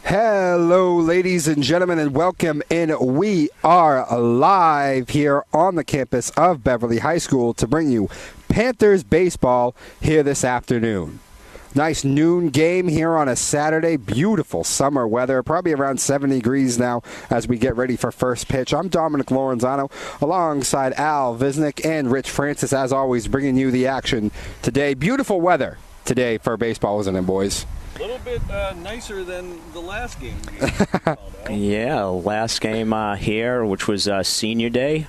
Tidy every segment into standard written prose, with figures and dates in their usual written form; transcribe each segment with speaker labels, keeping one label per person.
Speaker 1: Hello, ladies and gentlemen, and welcome in. We are live here on the campus of Beverly High School to bring you Panthers baseball here this afternoon. Nice noon game here on a Saturday. Beautiful summer weather, probably around 70 degrees now as we get ready for first pitch. I'm Dominic Lorenzano alongside Al Visnick and Rich Francis, as always, bringing you the action today. Beautiful weather today for baseball, isn't it, boys?
Speaker 2: A little bit nicer than the last game.
Speaker 3: Yeah, last game here, which was senior day.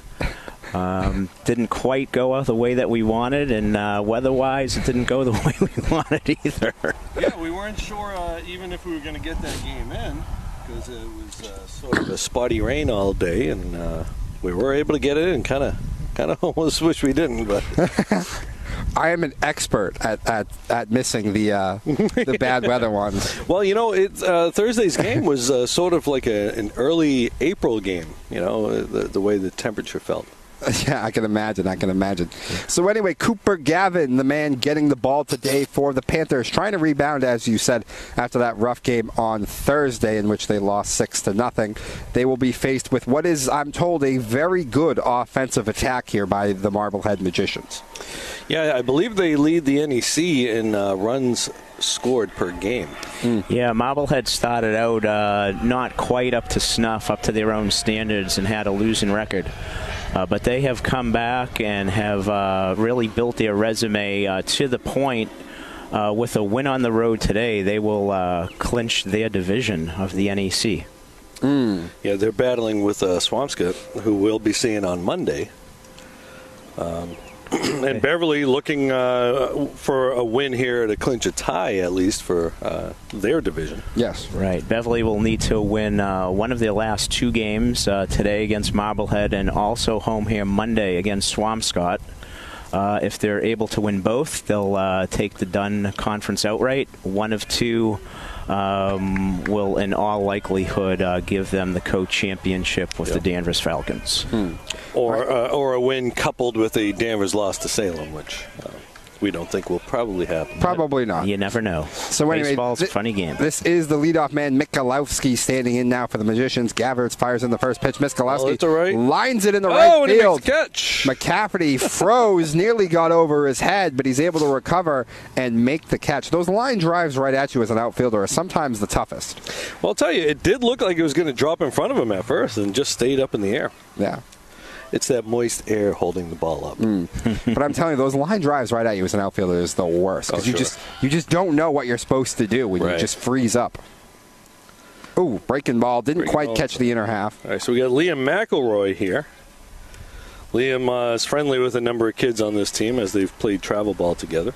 Speaker 3: Didn't quite go the way that we wanted, and weather-wise, it didn't go the way we wanted either.
Speaker 2: Yeah, we weren't sure even if we were going to get that game in, because it was sort of a spotty rain all day, and we were able to get it in. Kind of almost wish we didn't, but.
Speaker 1: I am an expert at missing the bad weather ones.
Speaker 2: Well, you know, Thursday's game was sort of like an early April game, you know, the way the temperature felt.
Speaker 1: Yeah, I can imagine. So anyway, Cooper Gavin, the man getting the ball today for the Panthers, trying to rebound, as you said, after that rough game on Thursday in which they lost 6-0. They will be faced with what is, I'm told, a very good offensive attack here by the Marblehead Magicians.
Speaker 2: Yeah, I believe they lead the NEC in runs scored per game.
Speaker 3: Yeah, Marblehead started out not quite up to snuff, up to their own standards, and had a losing record. But they have come back and have really built their resume to the point with a win on the road today, they will clinch their division of the NEC.
Speaker 2: Yeah, they're battling with Swampscott, who we'll be seeing on Monday. And Beverly looking for a win here to clinch a tie, at least, for their division.
Speaker 1: Yes.
Speaker 3: Right. Beverly will need to win one of their last two games today against Marblehead and also home here Monday against Swampscott. If they're able to win both, they'll take the Dunn Conference outright. One of two will, in all likelihood, give them the co-championship with the Danvers Falcons.
Speaker 2: Or a win coupled with a Danvers loss to Salem, which we don't think will probably happen.
Speaker 1: Probably not.
Speaker 3: You never know.
Speaker 1: So anyway,
Speaker 3: baseball's a funny game.
Speaker 1: This is the leadoff man, Mikulowski, standing in now for the Magicians. Gavertz fires in the first pitch. Mikulowski lines it in the right field.
Speaker 2: He makes a catch.
Speaker 1: McCafferty froze, nearly got over his head, but he's able to recover and make the catch. Those line drives right at you as an outfielder are sometimes the toughest.
Speaker 2: Well, I'll tell you, it did look like it was going to drop in front of him at first and just stayed up in the air.
Speaker 1: Yeah.
Speaker 2: It's that moist air holding the ball up.
Speaker 1: But I'm telling you, those line drives right at you as an outfielder is the worst. Because you just don't know what you're supposed to do when you just freeze up. Ooh, breaking ball. Didn't quite catch the inner half.
Speaker 2: All right, so we got Liam McElroy here. Liam is friendly with a number of kids on this team as they've played travel ball together.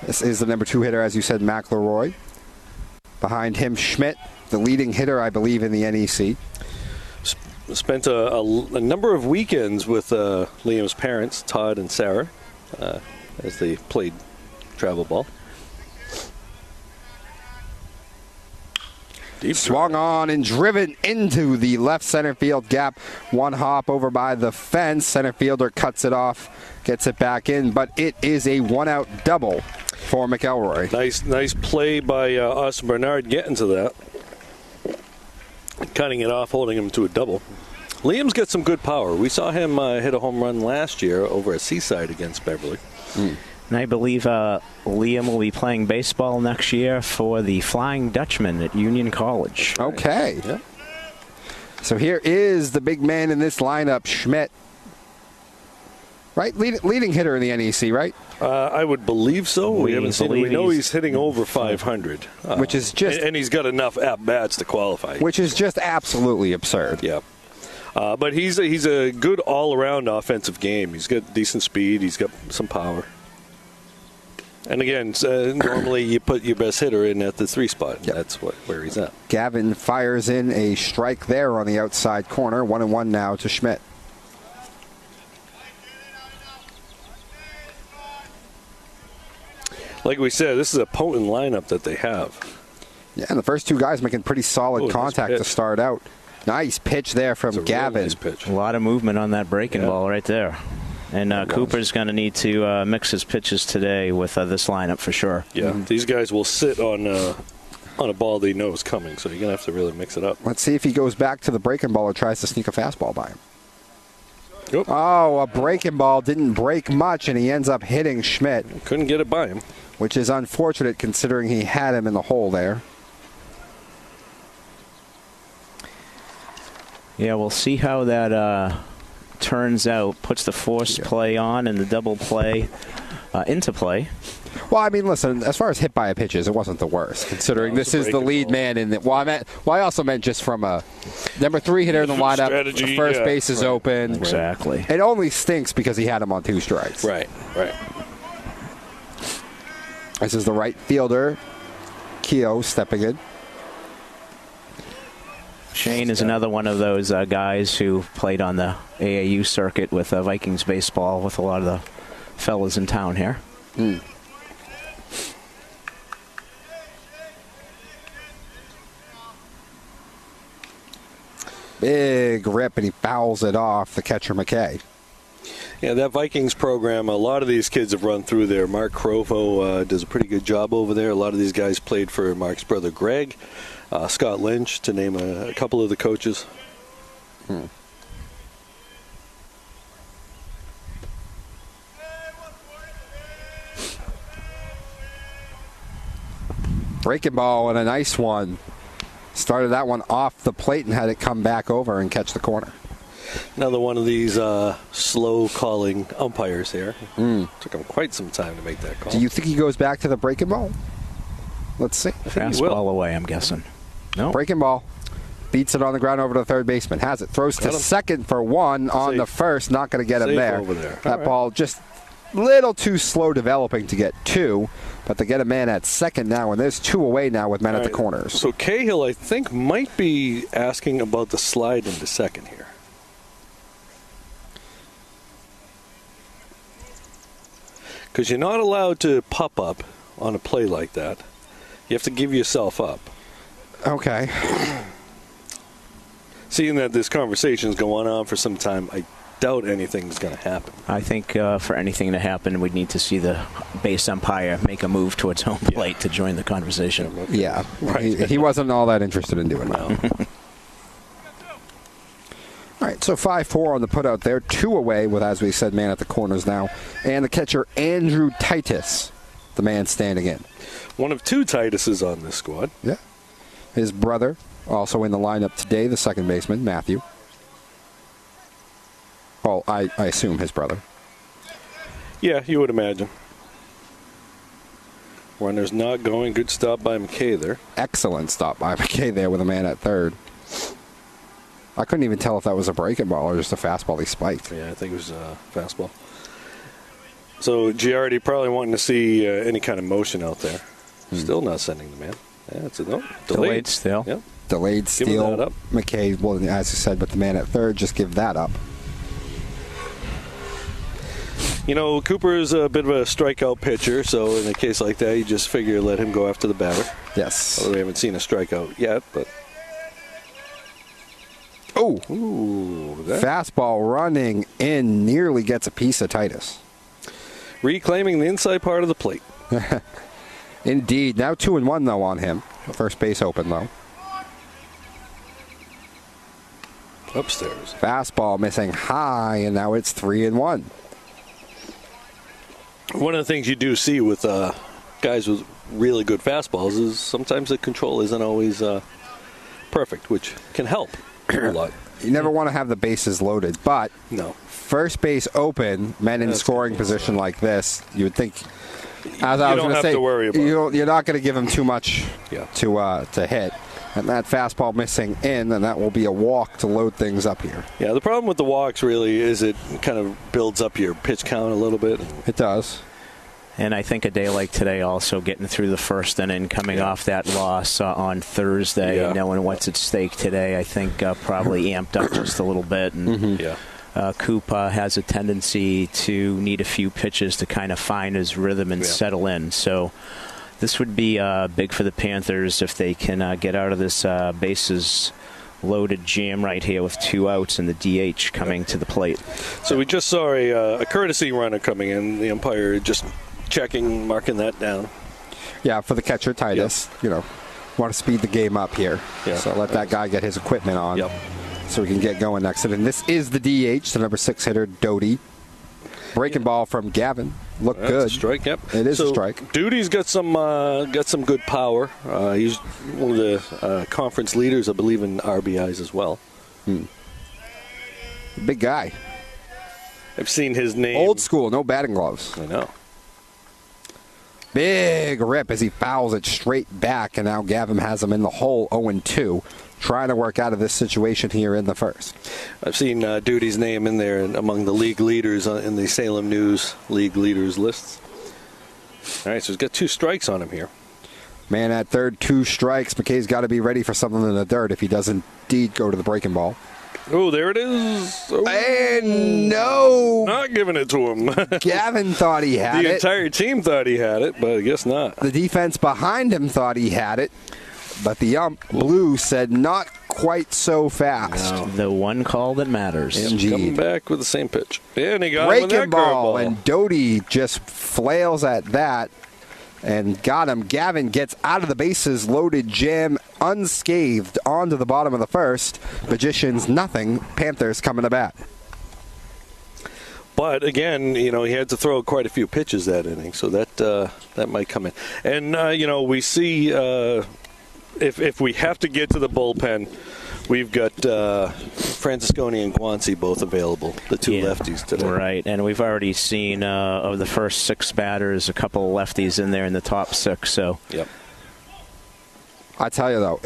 Speaker 1: This is the number 2 hitter, as you said, McElroy. Behind him, Schmidt, the leading hitter, I believe, in the NEC.
Speaker 2: Spent a number of weekends with Liam's parents, Todd and Sarah, as they played travel ball. Deep
Speaker 1: swung on and driven into the left center field gap. One hop over by the fence. Center fielder cuts it off, gets it back in, but it is a one-out double for McElroy.
Speaker 2: Nice play by Austin Bernard getting to that. Cutting it off, holding him to a double. Liam's got some good power. We saw him hit a home run last year over at Seaside against Beverly.
Speaker 3: And I believe Liam will be playing baseball next year for the Flying Dutchman at Union College.
Speaker 1: Okay.
Speaker 2: Yeah.
Speaker 1: So here is the big man in this lineup, Schmidt. Right? Leading hitter in the NEC, right?
Speaker 2: I would believe so. We haven't seen him. We know he's hitting over 500.
Speaker 1: Which is just...
Speaker 2: And he's got enough at-bats to qualify.
Speaker 1: Which is just absolutely absurd.
Speaker 2: Yeah. But he's a good all-around offensive game. He's got decent speed. He's got some power. And again, normally you put your best hitter in at the 3 spot. Yep. That's where he's at.
Speaker 1: Gavin fires in a strike there on the outside corner. 1-1 now to Schmidt.
Speaker 2: Like we said, this is a potent lineup that they have.
Speaker 1: Yeah, and the first 2 guys making pretty solid contact to start out. Nice pitch there from Gavin.
Speaker 2: Nice pitch.
Speaker 3: A lot of movement on that breaking ball right there. And Cooper's going to need to mix his pitches today with this lineup for sure.
Speaker 2: Yeah, these guys will sit on on a ball that he knows coming, so you're going to have to really mix it up.
Speaker 1: Let's see if he goes back to the breaking ball or tries to sneak a fastball by him.
Speaker 2: Yep.
Speaker 1: Oh, a breaking ball didn't break much, and he ends up hitting Schmidt.
Speaker 2: Couldn't get it by him.
Speaker 1: Which is unfortunate considering he had him in the hole there.
Speaker 3: Yeah, we'll see how that turns out. Puts the force play on and the double play into play.
Speaker 1: Well, I mean, listen, as far as hit by a pitches, it wasn't the worst, considering this is the lead man in the. Well, I also meant just from a number 3 hitter in the lineup.
Speaker 2: Strategy,
Speaker 1: the first base is open.
Speaker 3: Exactly.
Speaker 1: It only stinks because he had him on 2 strikes.
Speaker 2: Right.
Speaker 1: This is the right fielder, Keogh, stepping in.
Speaker 3: Shane is another one of those guys who played on the AAU circuit with Vikings baseball with a lot of the fellas in town here.
Speaker 1: Big rip, and he fouls it off the catcher, McKay.
Speaker 2: Yeah, that Vikings program, a lot of these kids have run through there. Mark Crovo does a pretty good job over there. A lot of these guys played for Mark's brother Greg, Scott Lynch, to name a couple of the coaches.
Speaker 1: Breaking ball and a nice one. Started that one off the plate and had it come back over and catch the corner.
Speaker 2: Another one of these slow calling umpires here. Took him quite some time to make that call.
Speaker 1: Do you think he goes back to the breaking ball? Let's see.
Speaker 3: Fastball away, I'm guessing. No.
Speaker 1: Breaking ball. Beats it on the ground over to the third baseman. Has it. Throws to second for one on the first. Not going to get him there.
Speaker 2: Over there.
Speaker 1: That ball just a little too slow developing to get 2. But they get a man at second now, and there's 2 away now with men at the corners.
Speaker 2: So Cahill, I think, might be asking about the slide into second here. Because you're not allowed to pop up on a play like that. You have to give yourself up.
Speaker 1: Okay.
Speaker 2: Seeing that this conversation's going on for some time, I doubt anything's going to happen.
Speaker 3: I think for anything to happen, we'd need to see the base umpire make a move towards home plate to join the conversation.
Speaker 1: Yeah. He wasn't all that interested in doing that. All right, so 5-4 on the putout there. 2 away with, as we said, man at the corners now. And the catcher, Andrew Titus, the man standing in.
Speaker 2: One of 2 Tituses on this squad.
Speaker 1: Yeah. His brother, also in the lineup today, the second baseman, Matthew. Well, I assume his brother.
Speaker 2: Yeah, you would imagine. Runner's not going. Good stop by McKay there.
Speaker 1: Excellent stop by McKay there with a man at third. I couldn't even tell if that was a breaking ball or just a fastball he spiked.
Speaker 2: Yeah, I think it was a fastball. So Giardi probably wanting to see any kind of motion out there. Still not sending the man. Yeah, it's a no.
Speaker 3: Delayed still.
Speaker 2: Yep.
Speaker 1: Delayed steal.
Speaker 2: That up.
Speaker 1: McKay, well, as you said, but the man at third, just give that up.
Speaker 2: You know, Cooper is a bit of a strikeout pitcher, so in a case like that, you just figure let him go after the batter.
Speaker 1: Yes.
Speaker 2: Although we haven't seen a strikeout yet, but...
Speaker 1: Oh!
Speaker 2: Ooh,
Speaker 1: fastball running in, nearly gets a piece of Titus.
Speaker 2: Reclaiming the inside part of the plate.
Speaker 1: Indeed. Now 2-1, though, on him. First base open, though.
Speaker 2: Upstairs.
Speaker 1: Fastball missing high, and now it's 3-1.
Speaker 2: One of the things you do see with guys with really good fastballs is sometimes the control isn't always perfect, which can help a lot.
Speaker 1: You never want to have the bases loaded, but
Speaker 2: no.
Speaker 1: First base open, men in scoring position like this, you would think, as I was going to say,
Speaker 2: to worry about
Speaker 1: you're not going to give him too much to hit. And that fastball missing in, and that will be a walk to load things up here.
Speaker 2: Yeah, the problem with the walks really is it kind of builds up your pitch count a little bit.
Speaker 1: It does.
Speaker 3: And I think a day like today also getting through the first inning, coming off that loss on Thursday, and knowing what's at stake today, I think probably amped up just a little bit. And Coop has a tendency to need a few pitches to kind of find his rhythm and settle in. So this would be big for the Panthers if they can get out of this bases loaded jam right here with 2 outs and the DH coming to the plate.
Speaker 2: So we just saw a courtesy runner coming in. The umpire just checking, marking that down.
Speaker 1: Yeah, for the catcher, Titus. You know, Want to speed the game up here.
Speaker 2: Yeah.
Speaker 1: So let that guy get his equipment on.
Speaker 2: Yep.
Speaker 1: So we can get going next. And this is the DH, the number 6 hitter, Doty. Breaking ball from Gavin. Looked
Speaker 2: That's
Speaker 1: good.
Speaker 2: a strike, yep.
Speaker 1: It is a strike.
Speaker 2: Duty's got some good power. He's one of the conference leaders, I believe, in RBIs as well.
Speaker 1: Big guy.
Speaker 2: I've seen his name.
Speaker 1: Old school, no batting gloves.
Speaker 2: I know.
Speaker 1: Big rip as he fouls it straight back, and now Gavin has him in the hole 0-2, trying to work out of this situation here in the first.
Speaker 2: I've seen Duty's name in there among the league leaders in the Salem News league leaders lists. All right, so he's got 2 strikes on him here.
Speaker 1: Man at third, 2 strikes. McKay's got to be ready for something in the dirt if he does indeed go to the breaking ball.
Speaker 2: Oh, there it is. Oh,
Speaker 1: And no!
Speaker 2: not giving it to him.
Speaker 1: Gavin thought he had
Speaker 2: The
Speaker 1: it.
Speaker 2: entire team thought he had it, but I guess not.
Speaker 1: The defense behind him thought he had it, but the ump, Blue, said not quite so fast.
Speaker 3: The one call that matters.
Speaker 1: Indeed.
Speaker 2: Coming back with the same pitch. And he got him with
Speaker 1: Breaking
Speaker 2: that
Speaker 1: ball,
Speaker 2: curveball.
Speaker 1: and Doty just flails at that and got him. Gavin gets out of the bases loaded jam unscathed onto the bottom of the first. Magicians nothing. Panthers coming to bat.
Speaker 2: But again, he had to throw quite a few pitches that inning, so that might come in. And we see if we have to get to the bullpen, we've got Francisconi and Guanci both available, the 2 lefties today.
Speaker 3: Right, and we've already seen of the first 6 batters, a couple of lefties in there in the top 6. So,
Speaker 2: yep.
Speaker 1: I tell you though,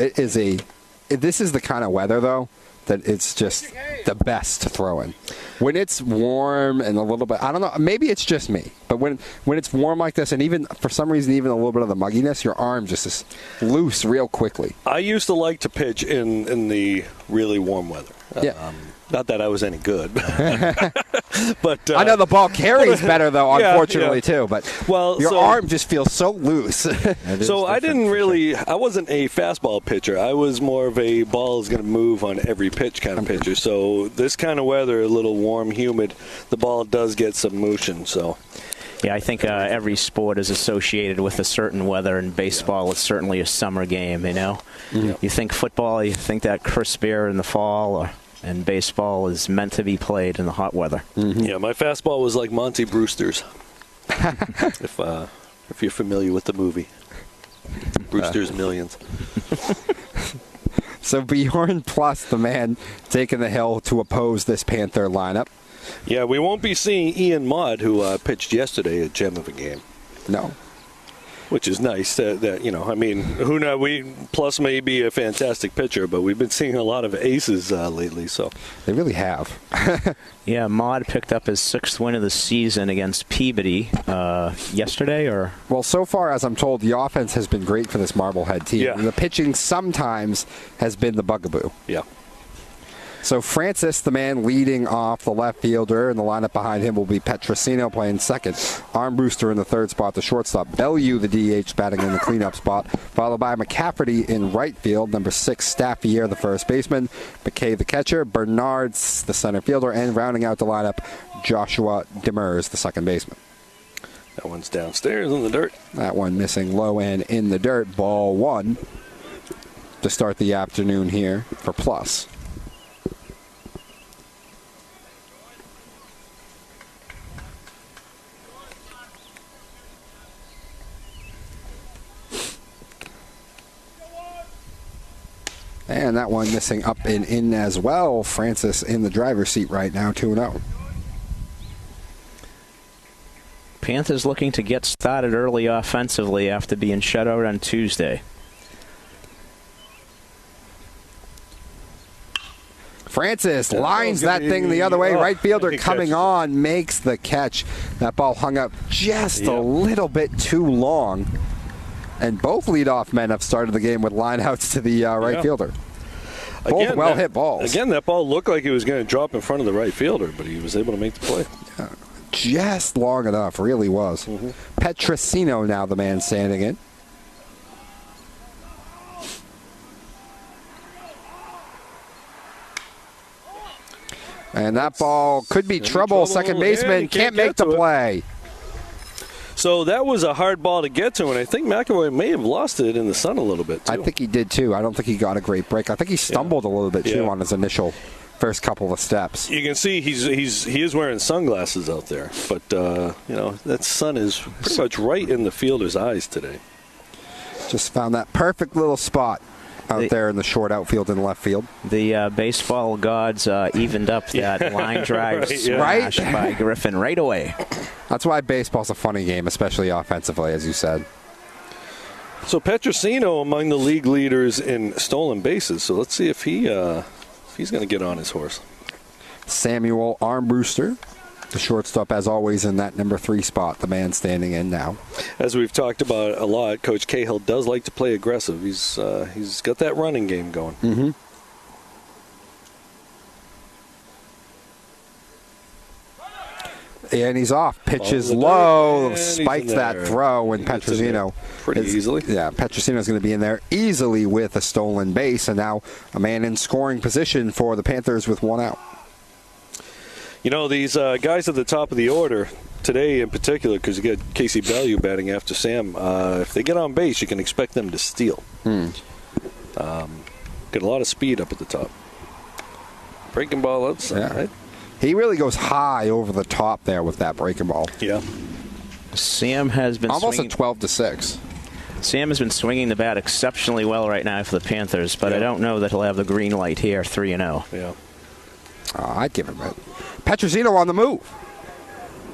Speaker 1: this is the kind of weather though that it's just the best to throw in. When it's warm and a little bit, I don't know, maybe it's just me, but when it's warm like this, and even for some reason, even a little bit of the mugginess, your arm just is loose real quickly.
Speaker 2: I used to like to pitch in the really warm weather.
Speaker 1: Yeah.
Speaker 2: Not that I was any good, but
Speaker 1: I know the ball carries better though, unfortunately too. But your arm just feels so loose.
Speaker 2: So I I wasn't a fastball pitcher. I was more of a ball is going to move on every pitch kind of pitcher. So this kind of weather, a little warm, humid, the ball does get some motion. So.
Speaker 3: Yeah, I think every sport is associated with a certain weather, and baseball is certainly a summer game,
Speaker 1: Mm-hmm.
Speaker 3: You think football, you think that crisp air in the fall, and baseball is meant to be played in the hot weather.
Speaker 1: Mm-hmm.
Speaker 2: Yeah, my fastball was like Monty Brewster's, if you're familiar with the movie. Brewster's Millions.
Speaker 1: So Bjorn Plus, the man taking the hill to oppose this Panther lineup.
Speaker 2: Yeah, we won't be seeing Ian Maude, who pitched yesterday, a gem of a game.
Speaker 1: No.
Speaker 2: Which is nice. Who knows? Plus may be a fantastic pitcher, but we've been seeing a lot of aces lately. So
Speaker 1: they really have.
Speaker 3: Yeah, Maude picked up his 6th win of the season against Peabody yesterday, or
Speaker 1: well, so far as I'm told, the offense has been great for this Marblehead team.
Speaker 2: Yeah.
Speaker 1: And the pitching sometimes has been the bugaboo.
Speaker 2: Yeah.
Speaker 1: So Francis, the man leading off the left fielder, and the lineup behind him will be Petrosino playing second. Armbruster in the third spot, the shortstop. Bellew, the DH, batting in the cleanup spot, followed by McCafferty in right field. Number 6, Staffier, the first baseman. McKay, the catcher. Bernard's the center fielder. And rounding out the lineup, Joshua Demers, the second baseman.
Speaker 2: That one's downstairs in the dirt.
Speaker 1: That one missing low and in the dirt. Ball 1 to start the afternoon here for Plus. And that one missing up and in as well. Francis in the driver's seat right now, 2-0.
Speaker 3: Panthers looking to get started early offensively after being shut out on Tuesday.
Speaker 1: Francis lines that thing the other way. Right fielder coming on, makes the catch. That ball hung up just a little bit too long. And both leadoff men have started the game with lineouts to the right fielder. Both well-hit balls.
Speaker 2: Again, that ball looked like it was going to drop in front of the right fielder, but he was able to make the play.
Speaker 1: Yeah, just long enough, really was. Mm-hmm. Petrosino now the man standing in. And that ball could be trouble. Second baseman can't make the play.
Speaker 2: So that was a hard ball to get to, and I think McElroy may have lost it in the sun a little bit, too.
Speaker 1: I think he did, too. I don't think he got a great break. I think he stumbled a little bit, too, on his initial first couple of steps.
Speaker 2: You can see he is wearing sunglasses out there, but, that sun is pretty much right in the fielder's eyes today.
Speaker 1: Just found that perfect little spot out there in the short outfield and left field.
Speaker 3: The baseball gods evened up that line drive smash by Griffin right away.
Speaker 1: That's why baseball's a funny game, especially offensively, as you said.
Speaker 2: So Petrosino among the league leaders in stolen bases. So let's see if he's going to get on his horse.
Speaker 1: Samuel Armbruster, the shortstop, as always, in that number 3 spot, the man standing in now.
Speaker 2: As we've talked about a lot, Coach Cahill does like to play aggressive. He's got that running game going.
Speaker 1: Mm-hmm. And he's off. Pitches low, spikes that throw, and Petrosino
Speaker 2: pretty easily.
Speaker 1: Yeah, Petrosino's going to be in there easily with a stolen base, and now a man in scoring position for the Panthers with 1 out.
Speaker 2: You know, these guys at the top of the order today in particular, because you get Casey Bellew batting after Sam, if they get on base, you can expect them to steal. Got a lot of speed up at the top. Breaking ball outside.
Speaker 1: Yeah. He really goes high over the top there with that breaking ball.
Speaker 2: Yeah.
Speaker 3: Sam has been
Speaker 1: almost a 12-6.
Speaker 3: Sam has been swinging the bat exceptionally well right now for the Panthers, but I don't know that he'll have the green light here, 3-0.
Speaker 2: Yeah.
Speaker 1: I'd give him it. Petrosino on the move.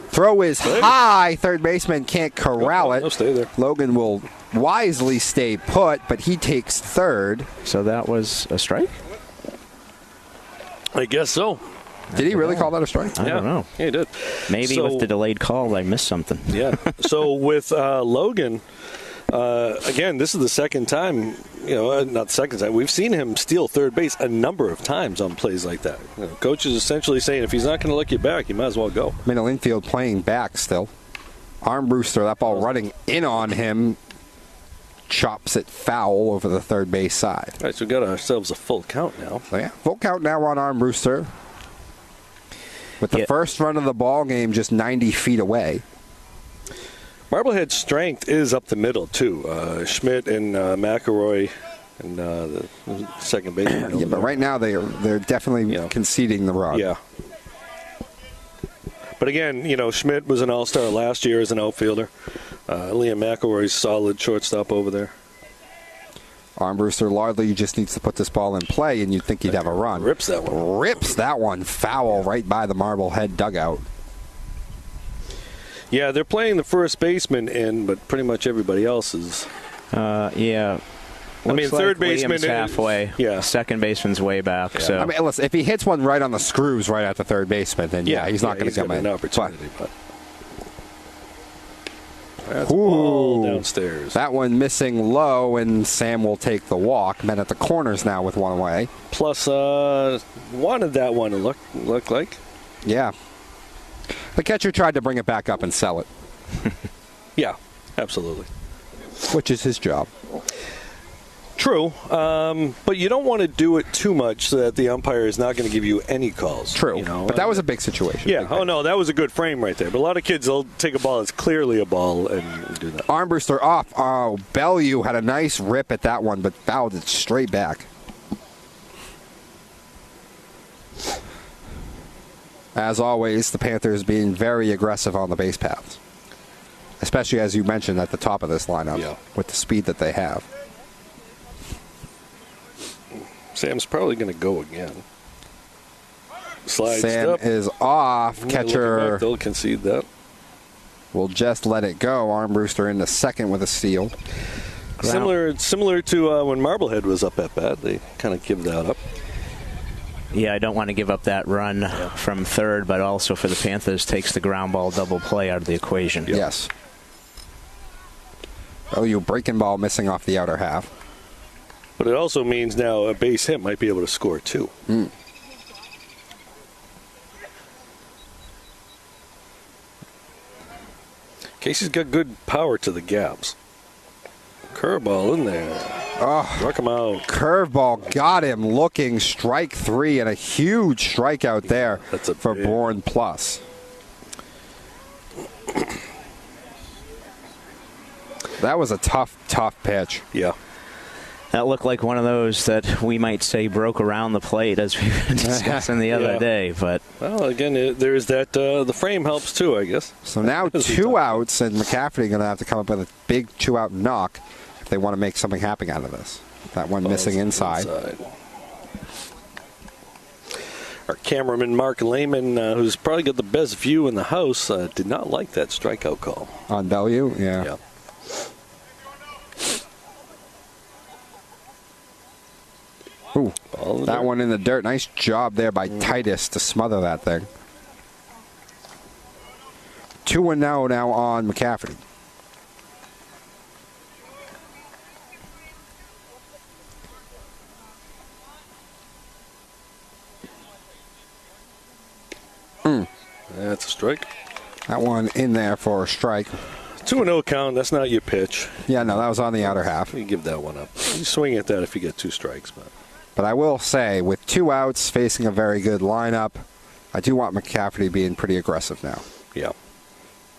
Speaker 1: Throw is high. Third baseman can't corral it.
Speaker 2: No, stay there.
Speaker 1: Logan will wisely stay put, but he takes third.
Speaker 3: So that was a strike?
Speaker 2: I guess so.
Speaker 1: Did he really call that a strike?
Speaker 3: I don't know.
Speaker 2: Yeah, he did.
Speaker 3: Maybe with the delayed call, I missed something.
Speaker 2: Yeah. So with Logan, again, this is the second time, not the second time, we've seen him steal third base a number of times on plays like that. Coach is essentially saying if he's not going to look you back, you might as well go.
Speaker 1: Middle infield playing back still. Armbruster, that ball running in on him, chops it foul over the third base side.
Speaker 2: All right, so we've got ourselves a full count now.
Speaker 1: So yeah, full count now on Armbruster. With the first run of the ball game just 90 feet away.
Speaker 2: Marblehead's strength is up the middle, too. Schmidt and McElroy and the second baseman.
Speaker 1: Yeah, but right now they're definitely conceding the run.
Speaker 2: Yeah. But again, Schmidt was an all-star last year as an outfielder. Liam McElroy's solid shortstop over there.
Speaker 1: Armbruster largely just needs to put this ball in play, and you'd think he'd have a run.
Speaker 2: Rips that one.
Speaker 1: Rips that one foul right by the Marblehead dugout.
Speaker 2: Yeah, they're playing the first baseman in, but pretty much everybody else is.
Speaker 3: Yeah.
Speaker 2: I mean, third baseman
Speaker 3: is halfway.
Speaker 2: Yeah.
Speaker 3: Second baseman's way back.
Speaker 2: Yeah.
Speaker 3: So
Speaker 1: I mean, listen, if he hits one right on the screws right at the third baseman, then he's not going to come in.
Speaker 2: An opportunity, but that's all downstairs.
Speaker 1: That one missing low, and Sam will take the walk. Men at the corners now with one away.
Speaker 2: Plus, wanted that one to look like.
Speaker 1: Yeah. The catcher tried to bring it back up and sell it.
Speaker 2: Yeah, absolutely.
Speaker 1: Which is his job.
Speaker 2: True, but you don't want to do it too much so that the umpire is not going to give you any calls.
Speaker 1: True, but that was a big situation.
Speaker 2: Yeah, no, that was a good frame right there. But a lot of kids will take a ball that's clearly a ball and do that.
Speaker 1: Armbruster off. Oh, Bellew had a nice rip at that one, but fouled it straight back. As always, the Panthers being very aggressive on the base paths. Especially, as you mentioned, at the top of this lineup with the speed that they have.
Speaker 2: Sam's probably going to go again. Slides
Speaker 1: Sam
Speaker 2: up.
Speaker 1: is off. Catcher
Speaker 2: They'll concede that.
Speaker 1: will just let it go. Armbruster into second with a steal.
Speaker 2: Similar to when Marblehead was up at bat. They kind of give that up.
Speaker 3: Yeah, I don't want to give up that run from third, but also for the Panthers takes the ground ball double play out of the equation.
Speaker 1: Yep. Yes. Oh, you breaking ball missing off the outer half.
Speaker 2: But it also means now a base hit might be able to score too. Casey's got good power to the gaps. Curveball in there.
Speaker 1: Oh,
Speaker 2: struck him out.
Speaker 1: Curveball got him looking. Strike three and a huge strikeout there for Bourne Plus. That was a tough pitch.
Speaker 2: Yeah.
Speaker 3: That looked like one of those that we might say broke around the plate, as we were discussing the other day. But
Speaker 2: well, again, there's that. The frame helps too, I guess.
Speaker 1: So now 2 outs, and McCafferty going to have to come up with a big 2-out knock if they want to make something happen out of this. That one missing inside.
Speaker 2: Our cameraman, Mark Lehman, who's probably got the best view in the house, did not like that strikeout call.
Speaker 1: On Bellew?
Speaker 2: Yeah.
Speaker 1: Ooh, that one in the dirt. Nice job there by Titus to smother that thing. 2-0 now on McCafferty.
Speaker 2: That's a strike.
Speaker 1: That one in there for a strike.
Speaker 2: 2-0 count. That's not your pitch.
Speaker 1: Yeah, no, that was on the outer half.
Speaker 2: You give that one up. You swing at that if you get 2 strikes.
Speaker 1: But I will say, with 2 outs facing a very good lineup, I do want McCafferty being pretty aggressive now.
Speaker 2: Yeah.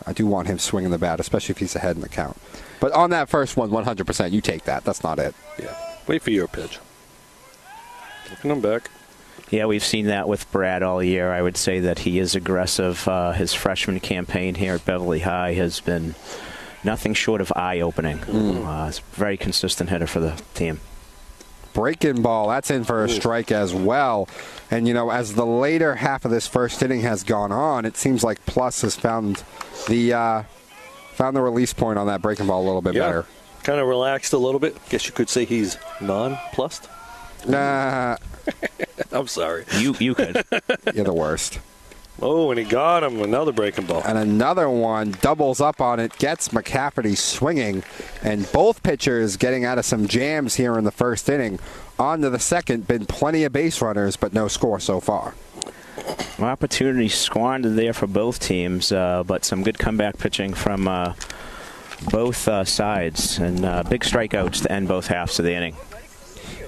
Speaker 1: I do want him swinging the bat, especially if he's ahead in the count. But on that first one, 100%, you take that. That's not it.
Speaker 2: Yeah. Wait for your pitch. Looking him back.
Speaker 3: yeah, we've seen that with Brad all year. I would say that he is aggressive. His freshman campaign here at Beverly High has been nothing short of eye-opening. He's a very consistent hitter for the team.
Speaker 1: Breaking ball, that's in for a strike as well. And, you know, as the later half of this first inning has gone on, it seems like Plus has found the release point on that breaking ball a little bit better.
Speaker 2: Kind of relaxed a little bit. Guess you could say he's non-plussed.
Speaker 1: Nah.
Speaker 2: I'm sorry.
Speaker 3: You could.
Speaker 1: You're the worst.
Speaker 2: Oh, and he got him. Another breaking ball.
Speaker 1: And another one doubles up on it, gets McCafferty swinging, and both pitchers getting out of some jams here in the first inning. On to the second, been plenty of base runners, but no score so far.
Speaker 3: Well, opportunity squandered there for both teams, but some good comeback pitching from both sides, and big strikeouts to end both halves of the inning.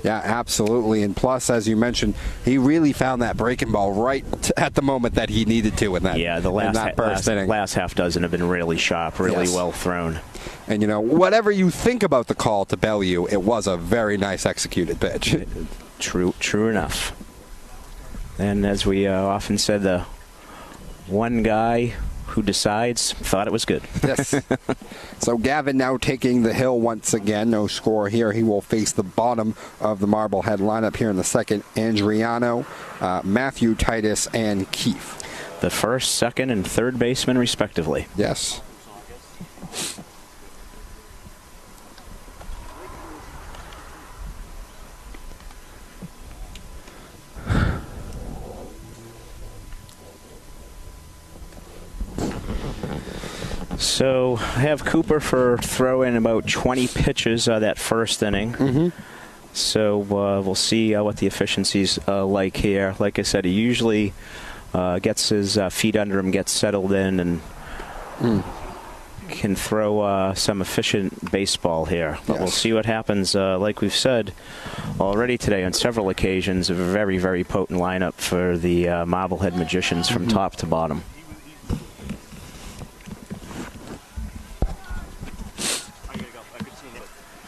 Speaker 1: Yeah, absolutely. And plus, as you mentioned, he really found that breaking ball right at the moment that he needed to in that, first inning.
Speaker 3: Last half dozen have been really sharp, really well thrown.
Speaker 1: And, you know, whatever you think about the call to Bellew, it was a very nice executed pitch.
Speaker 3: True enough. And as we often said, the one guy who decides thought it was good.
Speaker 1: Yes. So Gavin now taking the hill once again. No score here. He will face the bottom of the Marblehead lineup here in the second. Andriano, Matthew, Titus, and Keefe.
Speaker 3: The first, second, and third baseman, respectively.
Speaker 1: Yes.
Speaker 3: So I have Cooper for throwing about 20 pitches that first inning. So we'll see what the efficiency's like here. Like I said, he usually gets his feet under him, gets settled in, and can throw some efficient baseball here. But we'll see what happens. Like we've said already today on several occasions, a very, very potent lineup for the Marblehead Magicians from top to bottom.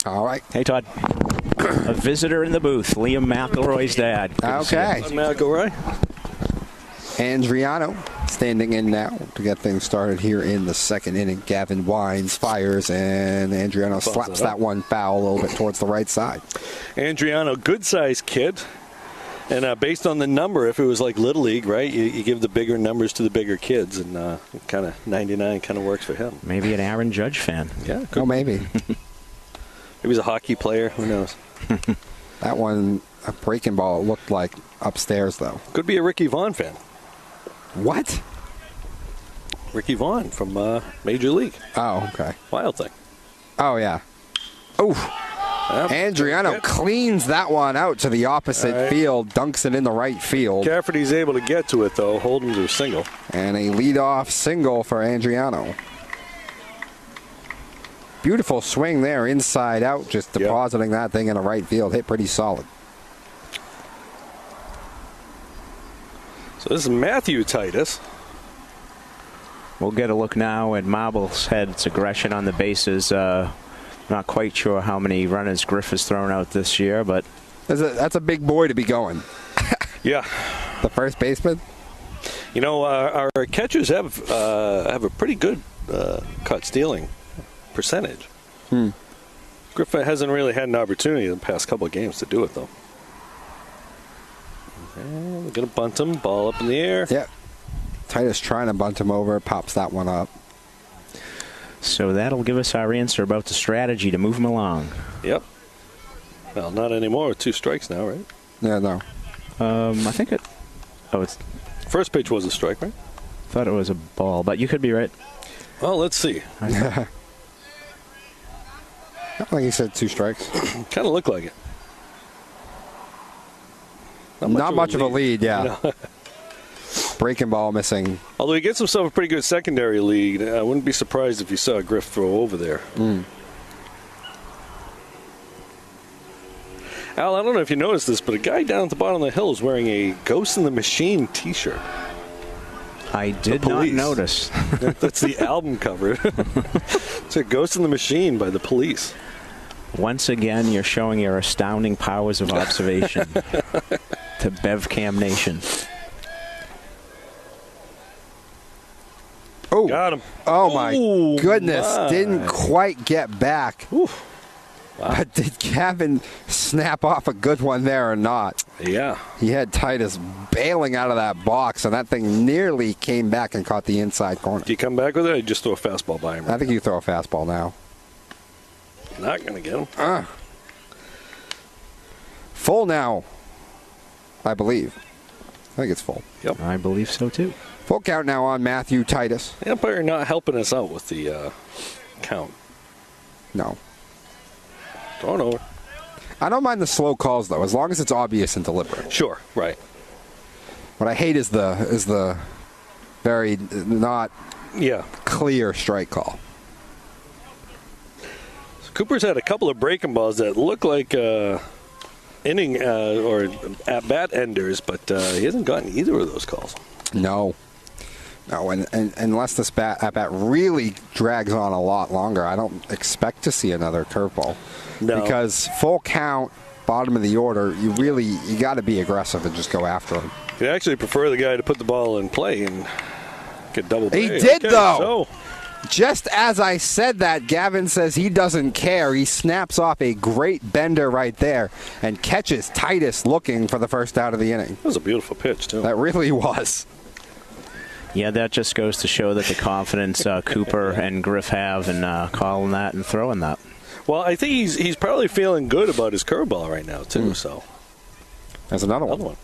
Speaker 1: All right.
Speaker 3: Hey, Todd. A visitor in the booth, Liam McElroy's dad.
Speaker 1: Okay.
Speaker 2: McElroy.
Speaker 1: Andriano standing in now to get things started here in the second inning. Gavin Wines fires, and Andriano slaps that one foul a little bit towards the right side.
Speaker 2: Andriano, good-sized kid. And based on the number, if it was like Little League, right, you give the bigger numbers to the bigger kids, and kind of 99 kind of works for him.
Speaker 3: Maybe an Aaron Judge fan.
Speaker 2: Yeah.
Speaker 1: Oh, maybe.
Speaker 2: Maybe he's a hockey player. Who knows?
Speaker 1: That one, a breaking ball, looked like upstairs, though.
Speaker 2: Could be a Ricky Vaughn fan.
Speaker 1: What?
Speaker 2: Ricky Vaughn from Major League.
Speaker 1: Oh, okay.
Speaker 2: Wild Thing.
Speaker 1: Oh, yeah. Oof. Andriano cleans that one out to the opposite field, dunks it in the right field.
Speaker 2: Cafferty's able to get to it, though, hold him to a single.
Speaker 1: And a leadoff single for Andriano. Beautiful swing there, inside out, just depositing that thing in the right field. Hit pretty solid.
Speaker 2: So this is Matthew Titus.
Speaker 3: We'll get a look now at Marblehead's aggression on the bases. Not quite sure how many runners Griff has thrown out this year, but
Speaker 1: That's a big boy to be going.
Speaker 2: Yeah.
Speaker 1: The first baseman?
Speaker 2: You know, our catchers have a pretty good cut stealing percentage. Griffin hasn't really had an opportunity in the past couple of games to do it, though. And we're going to bunt him. Ball up in the air.
Speaker 1: Yep. Titus trying to bunt him over. Pops that one up.
Speaker 3: so that'll give us our answer about the strategy to move him along.
Speaker 2: Yep. Well, not anymore with 2 strikes now, right?
Speaker 1: Yeah, no.
Speaker 3: I think it. Oh, it's.
Speaker 2: First pitch was a strike, right?
Speaker 3: Thought it was a ball, but you could be right.
Speaker 2: Well, let's see.
Speaker 1: I think he said 2 strikes.
Speaker 2: Kind of looked like it.
Speaker 1: Not much of a lead, yeah.
Speaker 2: No.
Speaker 1: Breaking ball missing.
Speaker 2: Although he gets himself a pretty good secondary lead, I wouldn't be surprised if you saw Griff throw over there. Al, I don't know if you noticed this, but a guy down at the bottom of the hill is wearing a Ghost in the Machine T-shirt.
Speaker 3: I did not notice.
Speaker 2: That's the album cover. It's a Ghost in the Machine by the Police.
Speaker 3: Once again, you're showing your astounding powers of observation to BevCam Nation.
Speaker 1: Oh,
Speaker 2: Got him.
Speaker 1: Oh, my goodness.
Speaker 2: My.
Speaker 1: Didn't quite get back.
Speaker 2: Oof. Wow.
Speaker 1: But did Gavin snap off a good one there or not?
Speaker 2: Yeah.
Speaker 1: He had Titus bailing out of that box, and that thing nearly came back and caught the inside corner.
Speaker 2: Do you come back with it or you just throw a fastball by him?
Speaker 1: I think you throw a fastball now.
Speaker 2: Not going to get him.
Speaker 1: Full now, I believe. I think it's full.
Speaker 2: Yep.
Speaker 3: I believe so, too.
Speaker 1: Full count now on Matthew Titus.
Speaker 2: The umpire not helping us out with the count.
Speaker 1: No.
Speaker 2: Throwing over.
Speaker 1: I don't mind the slow calls, though, as long as it's obvious and deliberate.
Speaker 2: Sure, right.
Speaker 1: What I hate is the very not clear strike call.
Speaker 2: So Cooper's had a couple of breaking balls that look like inning or at-bat enders, but he hasn't gotten either of those calls.
Speaker 1: No, and unless this at-bat really drags on a lot longer, I don't expect to see another curveball.
Speaker 2: No.
Speaker 1: Because full count, bottom of the order, you got to be aggressive and just go after him.
Speaker 2: You'd actually prefer the guy to put the ball in play and get double play.
Speaker 1: He did, though.
Speaker 2: So.
Speaker 1: Just as I said that, Gavin says he doesn't care. He snaps off a great bender right there and catches Titus looking for the first out of the inning.
Speaker 2: That was a beautiful pitch, too.
Speaker 1: That really was.
Speaker 3: Yeah, that just goes to show that the confidence Cooper and Griff have in calling that and throwing that.
Speaker 2: Well, I think he's probably feeling good about his curveball right now, too. So
Speaker 1: There's another one.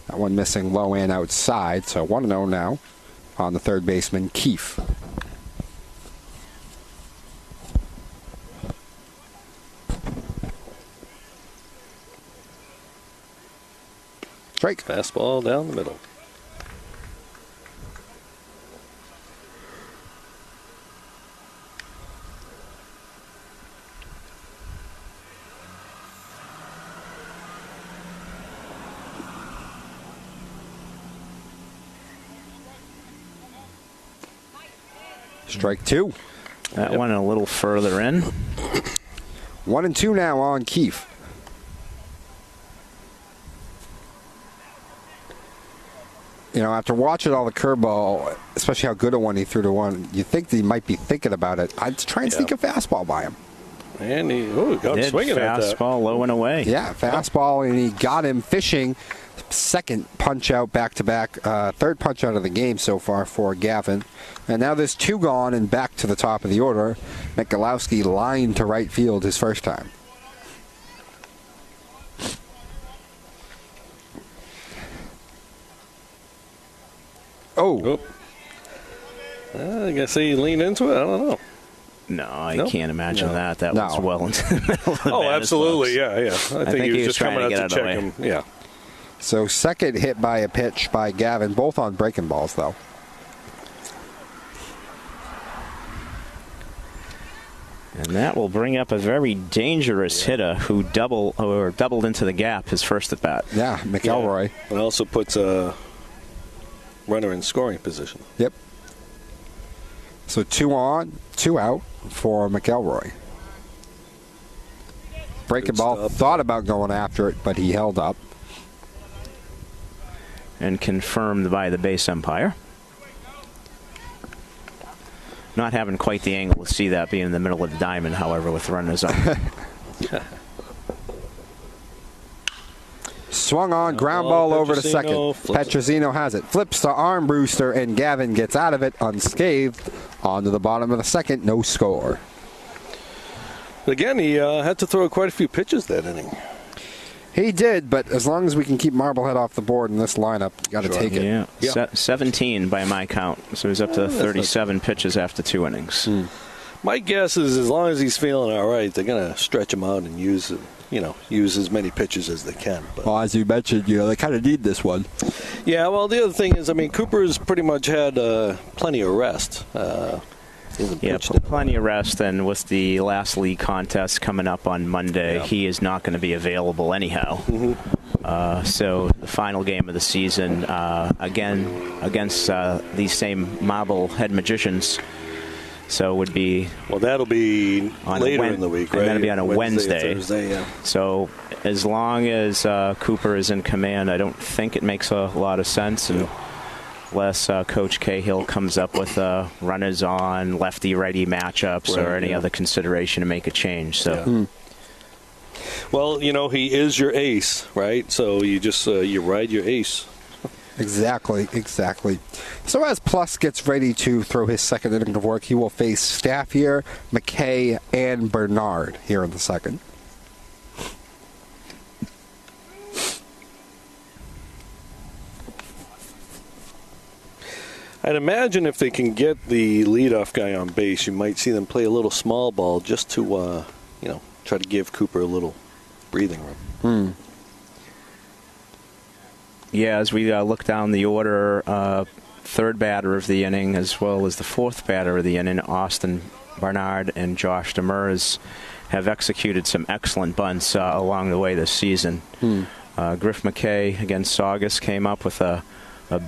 Speaker 1: That one missing low and outside, so 1-0 now on the third baseman, Keefe. Strike.
Speaker 2: Fastball down the middle.
Speaker 1: Strike 2.
Speaker 3: That one a little further in.
Speaker 1: 1-2 now on Keefe. You know, after watching all the curveball, especially how good a one he threw to one, you think that he might be thinking about it. I'd try and sneak a fastball by him.
Speaker 2: And he got him swinging at that.
Speaker 3: Fastball low and away.
Speaker 1: Yeah, fastball, and he got him fishing. Second punch out back-to-back, third punch out of the game so far for Gavin. And now there's 2 gone and back to the top of the order. Michalowski lined to right field his first time. Oh.
Speaker 2: I guess he leaned into it. I don't know.
Speaker 3: No, I can't imagine that. That was well into the middle of the
Speaker 2: Oh,
Speaker 3: batter's
Speaker 2: absolutely.
Speaker 3: box.
Speaker 2: Yeah. I think he was just coming out to check him. Yeah.
Speaker 1: So second hit by a pitch by Gavin, both on breaking balls, though.
Speaker 3: And that will bring up a very dangerous hitter who doubled into the gap his first at bat.
Speaker 1: Yeah, McElroy.
Speaker 2: And also puts a runner in scoring position.
Speaker 1: Yep. So 2 on, 2 out for McElroy. Breaking
Speaker 2: Good
Speaker 1: ball,
Speaker 2: stop.
Speaker 1: thought about going after it, but he held up.
Speaker 3: And confirmed by the base umpire. Not having quite the angle to see that being in the middle of the diamond, however, with runners up.
Speaker 1: Swung on, ground ball over to second. Petrosino has it. Flips to Armbruster, and Gavin gets out of it unscathed. On to the bottom of the second, no score.
Speaker 2: Again, he had to throw quite a few pitches that inning.
Speaker 1: He did, but as long as we can keep Marblehead off the board in this lineup, you got to take it.
Speaker 3: Yeah, 17 by my count. So he's up to 37 pitches after 2 innings.
Speaker 2: My guess is as long as he's feeling all right, they're going to stretch him out and use as many pitches as they can. But.
Speaker 1: Well, as you mentioned, they kind of need this one.
Speaker 2: Yeah, well, the other thing is, Cooper's pretty much had plenty of rest.
Speaker 3: Yeah, plenty of rest, and with the last league contest coming up on Monday, he is not going to be available anyhow. So the final game of the season, again, against these same Marblehead Magicians. So it would be...
Speaker 2: Well, that'll be later in the week, right?
Speaker 3: And that'll be on a Wednesday.
Speaker 2: Thursday, yeah.
Speaker 3: So as long as Cooper is in command, I don't think it makes a lot of sense. And unless Coach Cahill comes up with runners on, lefty-righty matchups or any other consideration to make a change. So.
Speaker 2: Well, he is your ace, right? So you just you ride your ace.
Speaker 1: Exactly. So as Plus gets ready to throw his second inning of work, he will face Staffier, McKay, and Bernard here in the second.
Speaker 2: I'd imagine if they can get the leadoff guy on base, you might see them play a little small ball just to, try to give Cooper a little breathing room.
Speaker 3: Yeah, as we look down the order, third batter of the inning as well as the fourth batter of the inning, Austin Barnard and Josh Demers have executed some excellent bunts along the way this season. Griff McKay against Saugus came up with a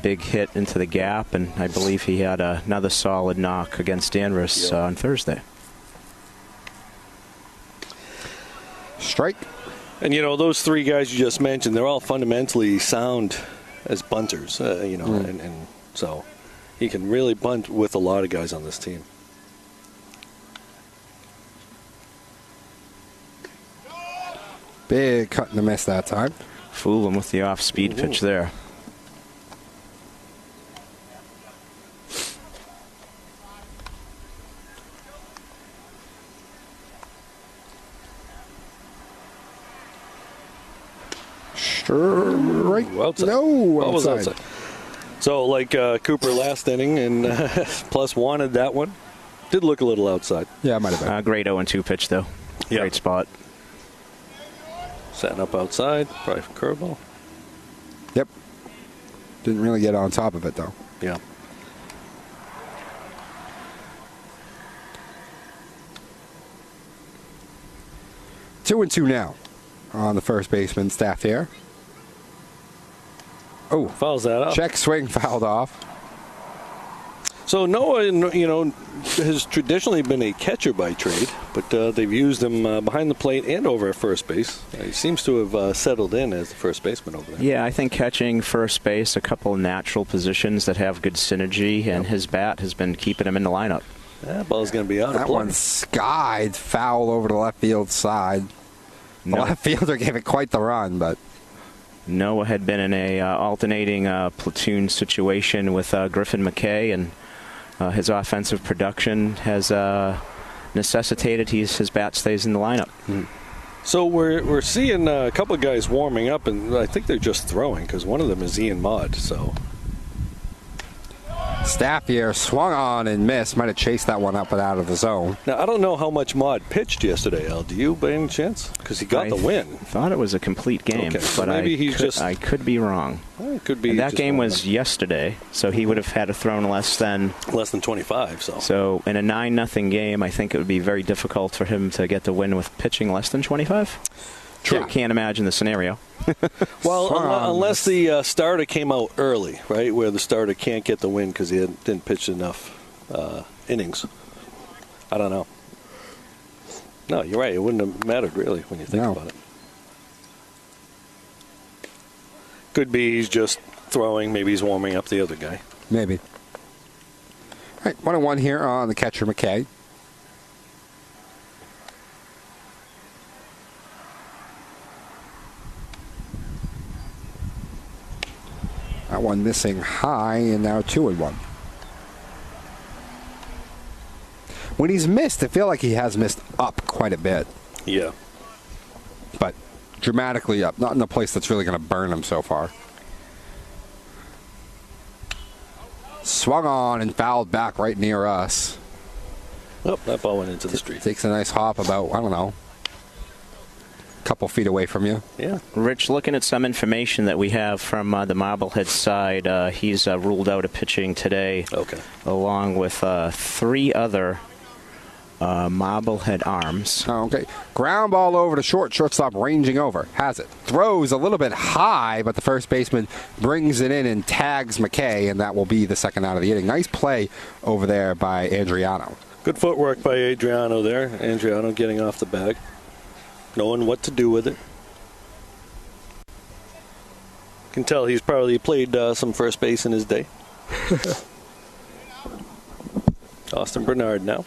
Speaker 3: big hit into the gap, and I believe he had another solid knock against Danvers on Thursday.
Speaker 1: Strike.
Speaker 2: And, those three guys you just mentioned, they're all fundamentally sound as bunters, and so he can really bunt with a lot of guys on this team.
Speaker 1: Big cut and a miss that time.
Speaker 3: Fool him with the off-speed pitch there.
Speaker 1: Right.
Speaker 2: Outside.
Speaker 1: No,
Speaker 2: outside. So, like Cooper last inning, and Plus wanted that one. Did look a little outside.
Speaker 1: Yeah, it might have been.
Speaker 3: Great 0-2 pitch, though.
Speaker 2: Yeah.
Speaker 3: Great spot.
Speaker 2: Setting up outside, probably for curveball.
Speaker 1: Yep. Didn't really get on top of it, though.
Speaker 2: Yeah.
Speaker 1: Two and two now on the first baseman staff here. Oh,
Speaker 2: fouls that up.
Speaker 1: Check swing fouled off.
Speaker 2: So Noah, has traditionally been a catcher by trade, but they've used him behind the plate and over at first base. He seems to have settled in as the first baseman over there.
Speaker 3: Yeah, I think catching, first base, a couple of natural positions that have good synergy, and his bat has been keeping him in the lineup.
Speaker 2: That ball's going to be out.
Speaker 1: That one skied foul over the left field side. The left fielder gave it quite the run, but
Speaker 3: Noah had been in a alternating platoon situation with Griffin McKay, and his offensive production has necessitated his bat stays in the lineup.
Speaker 2: So we're seeing a couple of guys warming up, and I think they're just throwing because one of them is Ian Maude. So
Speaker 1: Staffier swung on and missed. Might have chased that one up and out of the zone.
Speaker 2: Now, I don't know how much Maude pitched yesterday, Al. Do you, by any chance? Because he got the win.
Speaker 3: I thought it was a complete game,
Speaker 2: so
Speaker 3: but
Speaker 2: maybe
Speaker 3: I could be wrong.
Speaker 2: It could be.
Speaker 3: And that game was yesterday, so he would have had to thrown less than
Speaker 2: 25.
Speaker 3: So in a 9-0 game, I think it would be very difficult for him to get the win with pitching less than 25.
Speaker 1: True.
Speaker 3: I can't imagine the scenario.
Speaker 2: Well, unless the starter came out early, right, where the starter can't get the win because he didn't pitch enough innings. I don't know. No, you're right. It wouldn't have mattered, really, when you think about it. Could be he's just throwing. Maybe he's warming up the other guy.
Speaker 1: Maybe. All right, 1-1 here on the catcher, McKay. That one missing high, and now 2-1. When he's missed, I feel like he has missed up quite a bit.
Speaker 2: Yeah.
Speaker 1: But dramatically up, not in a place that's really going to burn him so far. Swung on and fouled back right near us.
Speaker 2: Oh, that ball went into the street.
Speaker 1: Takes a nice hop about, I don't know, a couple feet away from you.
Speaker 2: Yeah.
Speaker 3: Rich, looking at some information that we have from the Marblehead side, he's ruled out of pitching today.
Speaker 2: Okay.
Speaker 3: Along with 3 other Marblehead arms.
Speaker 1: Oh, okay. Ground ball over to short. Shortstop ranging over. Has it. Throws a little bit high, but the first baseman brings it in and tags McKay, and that will be the second out of the inning. Nice play over there by Adriano.
Speaker 2: Good footwork by Adriano there. Adriano getting off the bag. Knowing what to do with it. Can tell he's probably played some first base in his day. Austin Bernard now.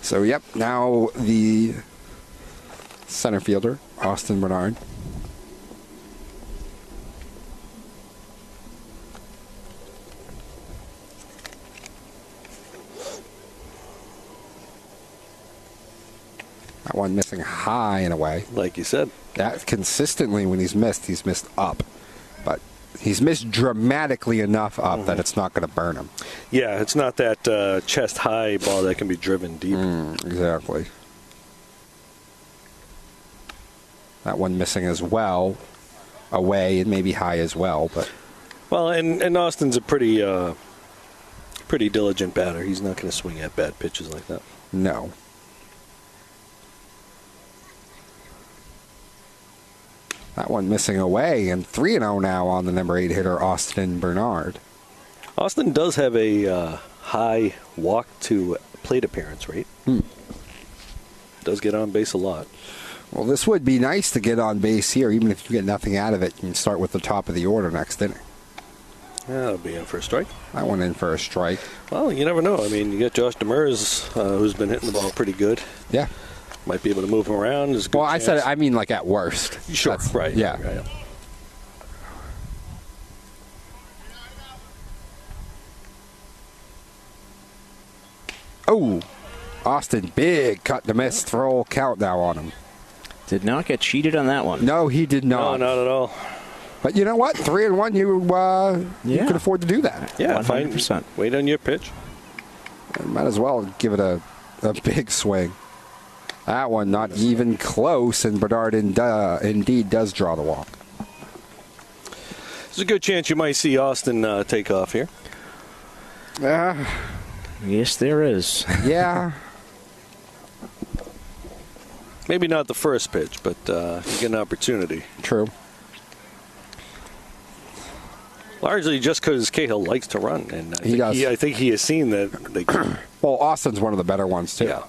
Speaker 1: So, yep, now the center fielder, Austin Bernard. That one missing high and away.
Speaker 2: Like you said.
Speaker 1: That consistently, when he's missed up. But he's missed dramatically enough up that it's not going to burn him.
Speaker 2: Yeah, it's not that chest-high ball that can be driven deep.
Speaker 1: Exactly. That one missing as well, away and maybe high as well. But
Speaker 2: well, and Austin's a pretty diligent batter. He's not going to swing at bad pitches like that.
Speaker 1: no. That one missing away, and 3-0 now on the number 8 hitter, Austin Bernard.
Speaker 2: Austin does have a high walk to plate appearance rate. Does get on base a lot.
Speaker 1: Well, this would be nice to get on base here, even if you get nothing out of it. You can start with the top of the order next inning.
Speaker 2: Yeah, that'll be in for a strike.
Speaker 1: That one in for a strike.
Speaker 2: Well, you never know. I mean, you got Josh Demers, who's been hitting the ball pretty good.
Speaker 1: Yeah.
Speaker 2: Might be able to move him around. There's a good chance.
Speaker 1: I mean like at worst.
Speaker 2: Sure, right.
Speaker 1: Yeah.
Speaker 2: Right.
Speaker 1: Oh, Austin, big cut to miss throw count now on him.
Speaker 3: Did not get cheated on that one.
Speaker 1: No, he did
Speaker 2: No,
Speaker 1: not.
Speaker 2: not at all.
Speaker 1: But you know what? 3-1, you could afford to do that.
Speaker 2: Yeah,
Speaker 3: 100%.
Speaker 2: fine. Wait on your pitch.
Speaker 1: Might as well give it a big swing. That one not even close, and Bernard indeed does draw the walk.
Speaker 2: There's a good chance you might see Austin take off here.
Speaker 3: Yes, there is.
Speaker 1: Yeah.
Speaker 2: Maybe not the first pitch, but you get an opportunity.
Speaker 1: True.
Speaker 2: Largely just because Cahill likes to run, and
Speaker 1: He does.
Speaker 2: I think he has seen that they can.
Speaker 1: Well, Austin's one of the better ones, too.
Speaker 2: Yeah.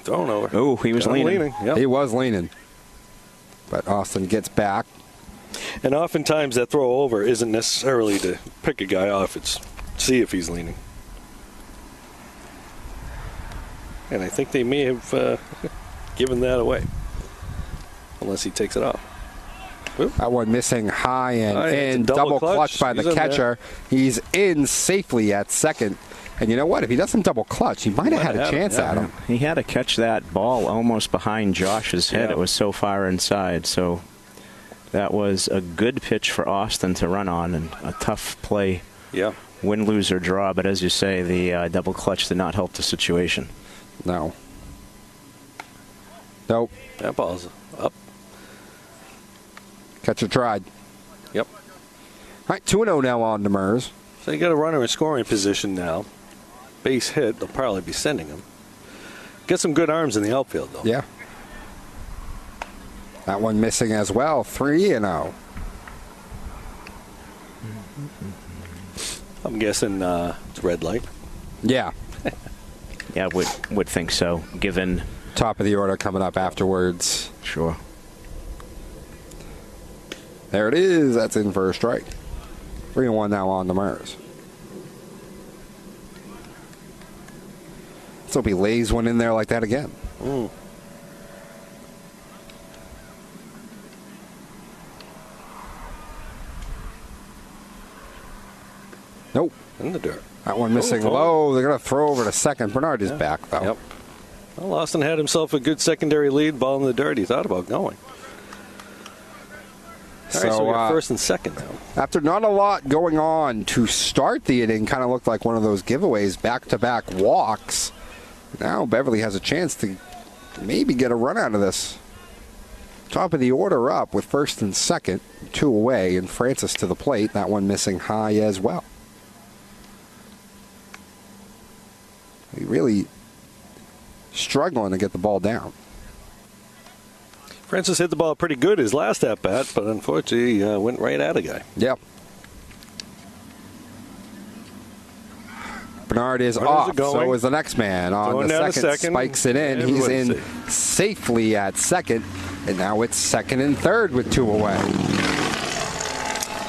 Speaker 2: Thrown over.
Speaker 3: Oh, he was leaning.
Speaker 2: Yep.
Speaker 1: He was leaning. But Austin gets back.
Speaker 2: And oftentimes that throw over isn't necessarily to pick a guy off. It's see if he's leaning. And I think they may have given that away. Unless he takes it off. Oop.
Speaker 1: That one missing high
Speaker 2: It's a
Speaker 1: and
Speaker 2: double
Speaker 1: double clutch by
Speaker 2: He's
Speaker 1: the
Speaker 2: in there.
Speaker 1: catcher. He's in safely at second. And you know what? If he doesn't double clutch, he might have had a chance at him.
Speaker 3: He had to catch that ball almost behind Josh's head.
Speaker 2: Yeah.
Speaker 3: It was so far inside. So that was a good pitch for Austin to run on, and a tough play.
Speaker 2: Yeah.
Speaker 3: Win, lose, or draw. But as you say, the double clutch did not help the situation.
Speaker 1: No. Nope.
Speaker 2: That ball's up.
Speaker 1: Catcher tried.
Speaker 2: Yep.
Speaker 1: All right, 2-0 now on Demers.
Speaker 2: So you got a runner in scoring position now. Base hit, they'll probably be sending him. Get some good arms in the outfield, though.
Speaker 1: Yeah. That one missing as well. 3-0.
Speaker 2: I'm guessing it's red light.
Speaker 1: Yeah.
Speaker 3: Yeah, would think so, given
Speaker 1: Top of the order coming up afterwards.
Speaker 3: Sure.
Speaker 1: There it is. That's in for a strike. 3-1 now on the Mars. So he lays one in there like that again. Nope.
Speaker 2: In the dirt.
Speaker 1: That one missing low. They're going to throw over to second. Bernard is back, though.
Speaker 2: Yep. Well, Austin had himself a good secondary lead. Ball in the dirt. He thought about going. All right, so we got first and second now.
Speaker 1: After not a lot going on to start the inning, kind of looked like one of those giveaways, back-to-back walks. Now Beverly has a chance to maybe get a run out of this. Top of the order up with first and second, 2 away, and Francis to the plate. That one missing high as well. He really struggling to get the ball down.
Speaker 2: Francis hit the ball pretty good his last at-bat, but unfortunately he went right at a guy.
Speaker 1: Yep. Bernard is off, so is the next man on the second. Spikes it in. He's in safely at second, and now it's second and third with 2 away.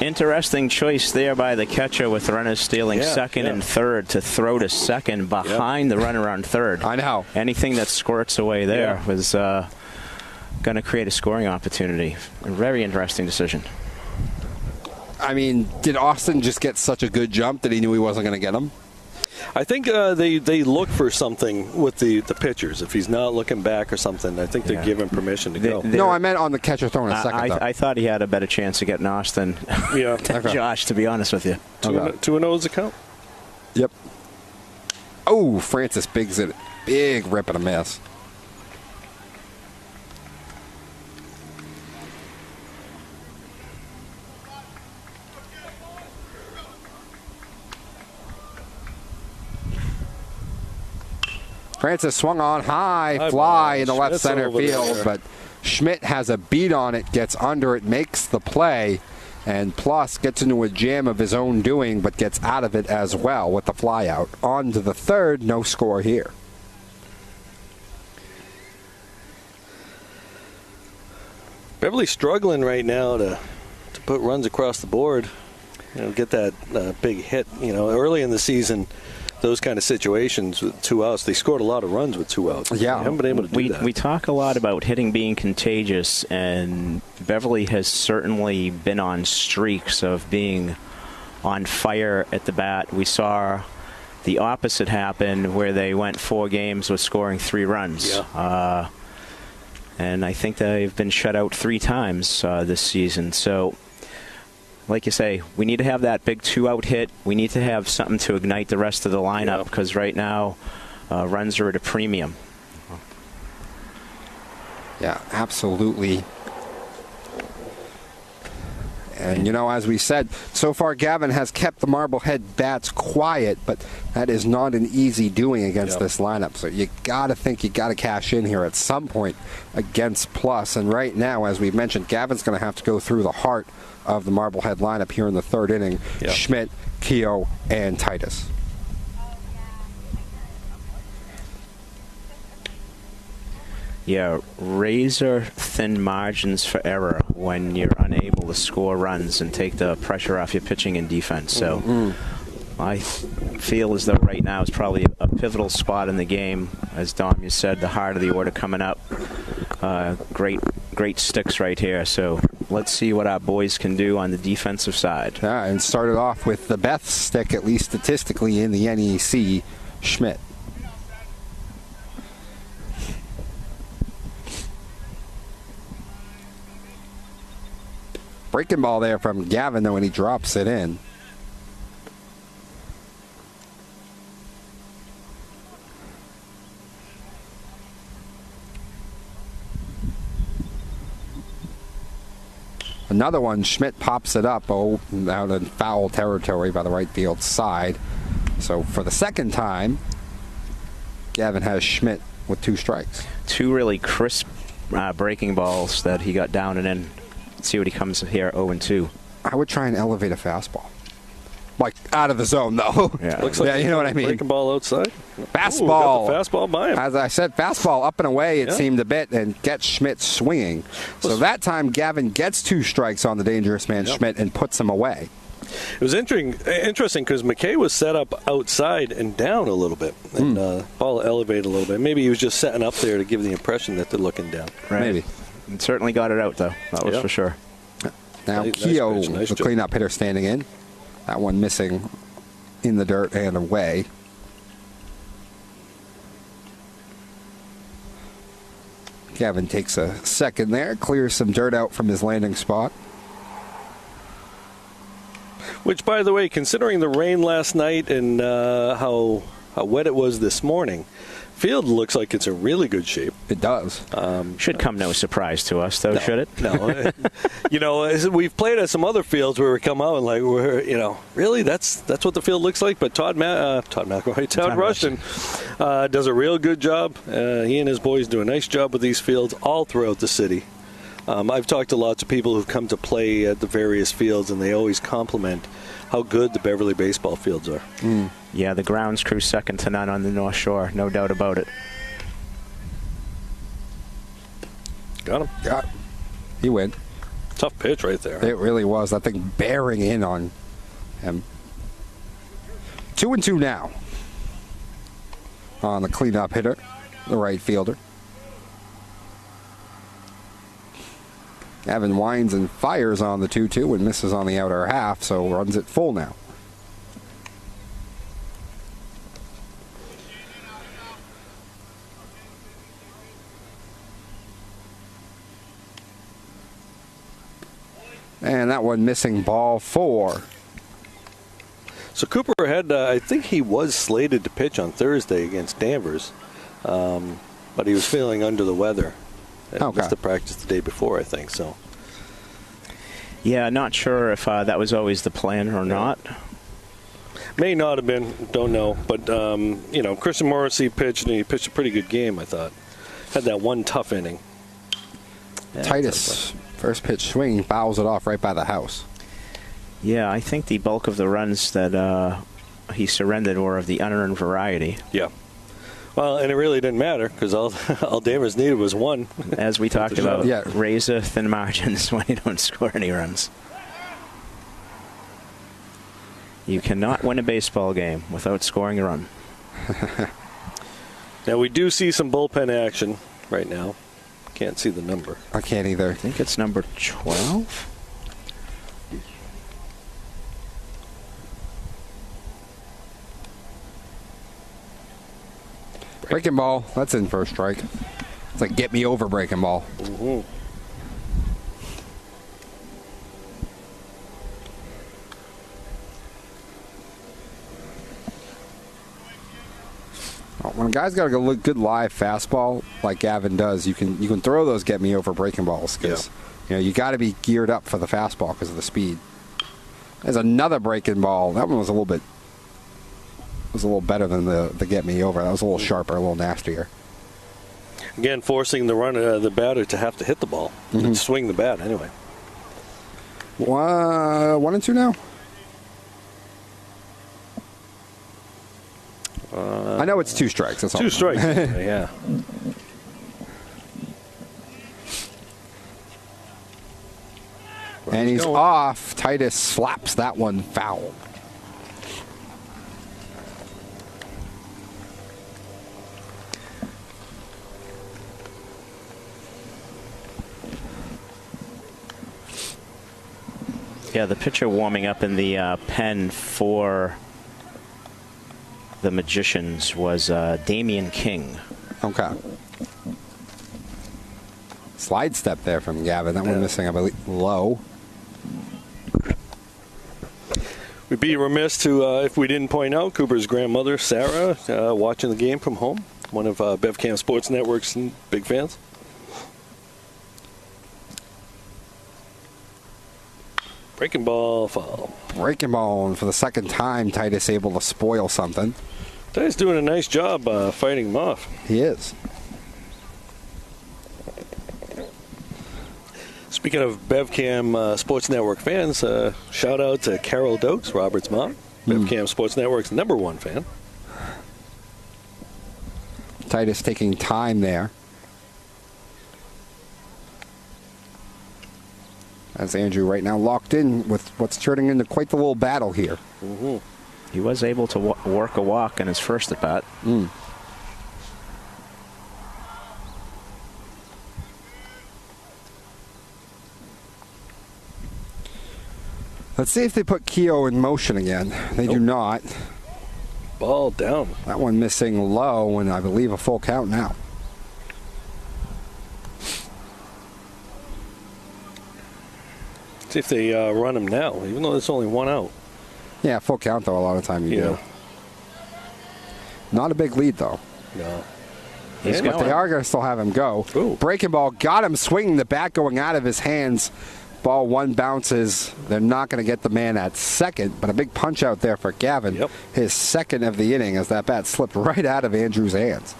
Speaker 3: Interesting choice there by the catcher with runners stealing second and third to throw to second behind the runner on third.
Speaker 1: I know.
Speaker 3: Anything that squirts away there was going to create a scoring opportunity. A very interesting decision.
Speaker 1: I mean, did Austin just get such a good jump that he knew he wasn't going to get him?
Speaker 2: I think they look for something with the pitchers. If he's not looking back or something, I think they give him permission to go.
Speaker 1: No, I meant on the catcher throwing a second.
Speaker 3: I thought he had a better chance of getting Austin than Josh, to be honest with you.
Speaker 2: 2-0 is the count.
Speaker 1: Yep. Oh, Francis bigs it. Big rip and a miss. Francis swung on high fly in the left center field, but Schmidt has a beat on it, gets under it, makes the play, and plus gets into a jam of his own doing, but gets out of it as well with the fly out. On to the third, no score here.
Speaker 2: Beverly's struggling right now to put runs across the board. Get that big hit. Early in the season, those kind of situations with 2 outs, they scored a lot of runs with 2 outs.
Speaker 1: Yeah.
Speaker 2: They haven't been able to do that.
Speaker 3: We talk a lot about hitting being contagious, and Beverly has certainly been on streaks of being on fire at the bat. We saw the opposite happen where they went 4 games with scoring 3 runs.
Speaker 2: Yeah.
Speaker 3: And I think they've been shut out 3 times this season. So, like you say, we need to have that big 2-out hit. We need to have something to ignite the rest of the lineup because right now runs are at a premium.
Speaker 1: Yeah, absolutely. And, as we said, so far Gavin has kept the Marblehead bats quiet, but that is not an easy doing against this lineup. So you got to think you got to cash in here at some point against Plus. And right now, as we've mentioned, Gavin's going to have to go through the heart of the Marblehead lineup here in the third inning. Schmidt, Keogh, and Titus.
Speaker 3: Yeah, razor-thin margins for error when you're unable to score runs and take the pressure off your pitching and defense. So I feel as though right now is probably a pivotal spot in the game. As Dom, you said, the heart of the order coming up. Great sticks right here. So let's see what our boys can do on the defensive side.
Speaker 1: Yeah, and started off with the best stick, at least statistically, in the NEC, Schmidt. Breaking ball there from Gavin, though, and he drops it in. Another one, Schmidt pops it up, out in foul territory by the right field side. So for the second time, Gavin has Schmidt with 2 strikes.
Speaker 3: 2 really crisp breaking balls that he got down and in. Let's see what he comes here 0-2.
Speaker 1: I would try and elevate a fastball. Like, out of the zone, though.
Speaker 3: Yeah.
Speaker 2: Looks like
Speaker 1: you know what I mean.
Speaker 2: Breaking ball outside.
Speaker 1: Fastball.
Speaker 2: Ooh, got the fastball by him.
Speaker 1: As I said, fastball up and away, it
Speaker 2: Yeah.
Speaker 1: seemed a bit, and gets Schmidt swinging. So that time, Gavin gets 2 strikes on the dangerous man, Schmidt, and puts him away.
Speaker 2: It was interesting because McKay was set up outside and down a little bit, and ball elevated a little bit. Maybe he was just setting up there to give the impression that they're looking down.
Speaker 3: Right.
Speaker 1: Maybe.
Speaker 3: And certainly got it out, though. That was for sure.
Speaker 1: Now,
Speaker 2: Nice
Speaker 1: Keogh,
Speaker 2: pitch, nice
Speaker 1: the
Speaker 2: job.
Speaker 1: cleanup hitter, standing in. That one missing in the dirt and away. Gavin takes a second there, clears some dirt out from his landing spot.
Speaker 2: Which, by the way, considering the rain last night and how wet it was this morning, field looks like it's in really good shape.
Speaker 1: It does.
Speaker 3: Should come no surprise to us, though, should it?
Speaker 2: No. We've played at some other fields where we come out and really that's what the field looks like. But Todd Rushton does a real good job. He and his boys do a nice job with these fields all throughout the city. I've talked to lots of people who've come to play at the various fields, and they always compliment how good the Beverly baseball fields are.
Speaker 3: Yeah, the grounds crew second to none on the North Shore, no doubt about it.
Speaker 2: Got him.
Speaker 1: Yeah. He went.
Speaker 2: Tough pitch right there.
Speaker 1: It really was. That thing bearing in on him. 2-2 now on the cleanup hitter, the right fielder. Gavin winds and fires on the 2-2 and misses on the outer half, so runs it full now. And that one missing, ball 4.
Speaker 2: So Cooper had, I think he was slated to pitch on Thursday against Danvers, but he was feeling under the weather. Missed the practice the day before, I think. So.
Speaker 3: Yeah, not sure if that was always the plan or not.
Speaker 2: May not have been, don't know. But, Christian Morrissey pitched, and he pitched a pretty good game, I thought. Had that one tough inning.
Speaker 1: Titus, first pitch swing, fouls it off right by the house.
Speaker 3: Yeah, I think the bulk of the runs that he surrendered were of the unearned variety.
Speaker 2: Yeah. Well, and it really didn't matter because all Danvers needed was one.
Speaker 3: As we talked about, razor thin margins when you don't score any runs. You cannot win a baseball game without scoring a run.
Speaker 2: Now, we do see some bullpen action right now. Can't see the number.
Speaker 1: I can't either.
Speaker 3: I think it's number 12.
Speaker 1: Breaking ball. That's in for a strike. It's like get me over breaking ball.
Speaker 2: Mm-hmm.
Speaker 1: When a guy's got a good live fastball like Gavin does, you can throw those get me over breaking balls because you got to be geared up for the fastball because of the speed. There's another breaking ball. That one was a little better than the get me over. That was a little sharper, a little nastier.
Speaker 2: Again, forcing the batter to have to hit the ball and swing the bat anyway.
Speaker 1: 1-2 now. I know it's 2 strikes. That's all.
Speaker 2: 2 strikes. Yeah.
Speaker 1: And he's off. Titus slaps that one foul.
Speaker 3: Yeah, the pitcher warming up in the pen for the Magicians was Damian King.
Speaker 1: Okay. Slide step there from Gavin. That one missing, I believe, low.
Speaker 2: We'd be remiss if we didn't point out Cooper's grandmother, Sarah, watching the game from home. One of BevCam Sports Network's big fans. Breaking ball foul.
Speaker 1: Breaking ball, and for the second time, Titus able to spoil something.
Speaker 2: Titus doing a nice job fighting him off.
Speaker 1: He is.
Speaker 2: Speaking of BevCam Sports Network fans, shout out to Carol Dokes, Robert's mom. BevCam Sports Network's #1 fan.
Speaker 1: Titus taking time there. As Andrew right now locked in with what's turning into quite the little battle here.
Speaker 2: Mm-hmm.
Speaker 3: He was able to work a walk in his first at bat.
Speaker 1: Let's see if they put Keogh in motion again. They do not.
Speaker 2: Ball down.
Speaker 1: That one missing low, and I believe a full count now.
Speaker 2: See if they run him now, even though there's only 1 out.
Speaker 1: Yeah, full count, though, a lot of time you do. Not a big lead, though.
Speaker 2: No.
Speaker 3: He's
Speaker 1: But they are going to still have him go.
Speaker 2: Ooh.
Speaker 1: Breaking ball, got him swinging the bat going out of his hands. Ball one bounces. They're not going to get the man at second, but a big punch out there for Gavin.
Speaker 2: Yep.
Speaker 1: His second of the inning as that bat slipped right out of Andrew's hands.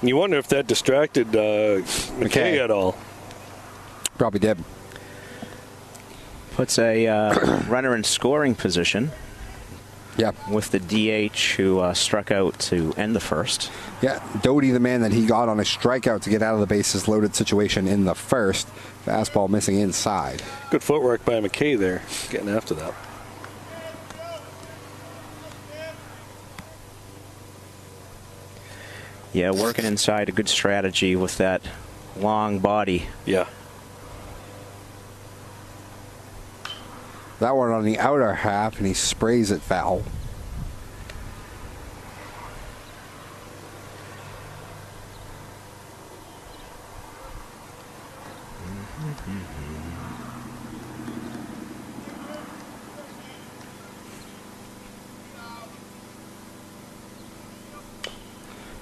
Speaker 2: And you wonder if that distracted McKay at all.
Speaker 1: Probably did.
Speaker 3: Puts a runner in scoring position.
Speaker 1: Yeah.
Speaker 3: With the DH who struck out to end the first.
Speaker 1: Yeah, Doty, the man that he got on a strikeout to get out of the bases loaded situation in the first. Fastball missing inside.
Speaker 2: Good footwork by McKay there, getting after that.
Speaker 3: Yeah, working inside, a good strategy with that long body.
Speaker 2: Yeah.
Speaker 1: That one on the outer half, and he sprays it foul.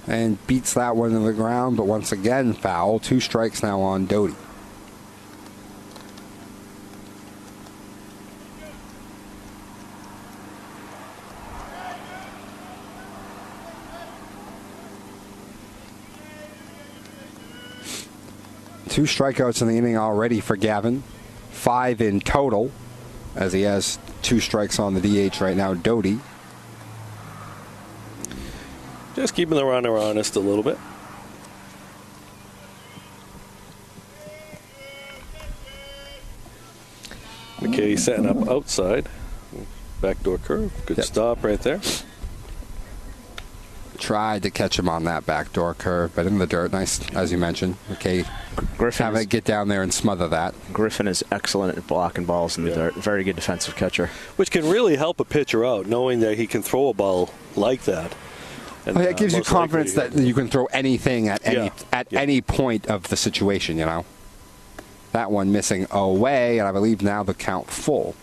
Speaker 1: And beats that one to the ground, but once again foul. 2 strikes now on Doty. Two strikeouts in the inning already for Gavin. 5 in total, as he has 2 strikes on the DH right now, Doty.
Speaker 2: Just keeping the runner honest a little bit. McKay setting up outside. Backdoor curve. Good stop right there.
Speaker 1: Tried to catch him on that backdoor curve, but in the dirt. Nice, as you mentioned. McKay having to get down there and smother that.
Speaker 3: Griffin is excellent at blocking balls in the dirt. Very good defensive catcher.
Speaker 2: Which can really help a pitcher out, knowing that he can throw a ball like that. And,
Speaker 1: it gives you confidence that you can throw anything at any point of the situation, you know. That one missing away, and I believe now the count full.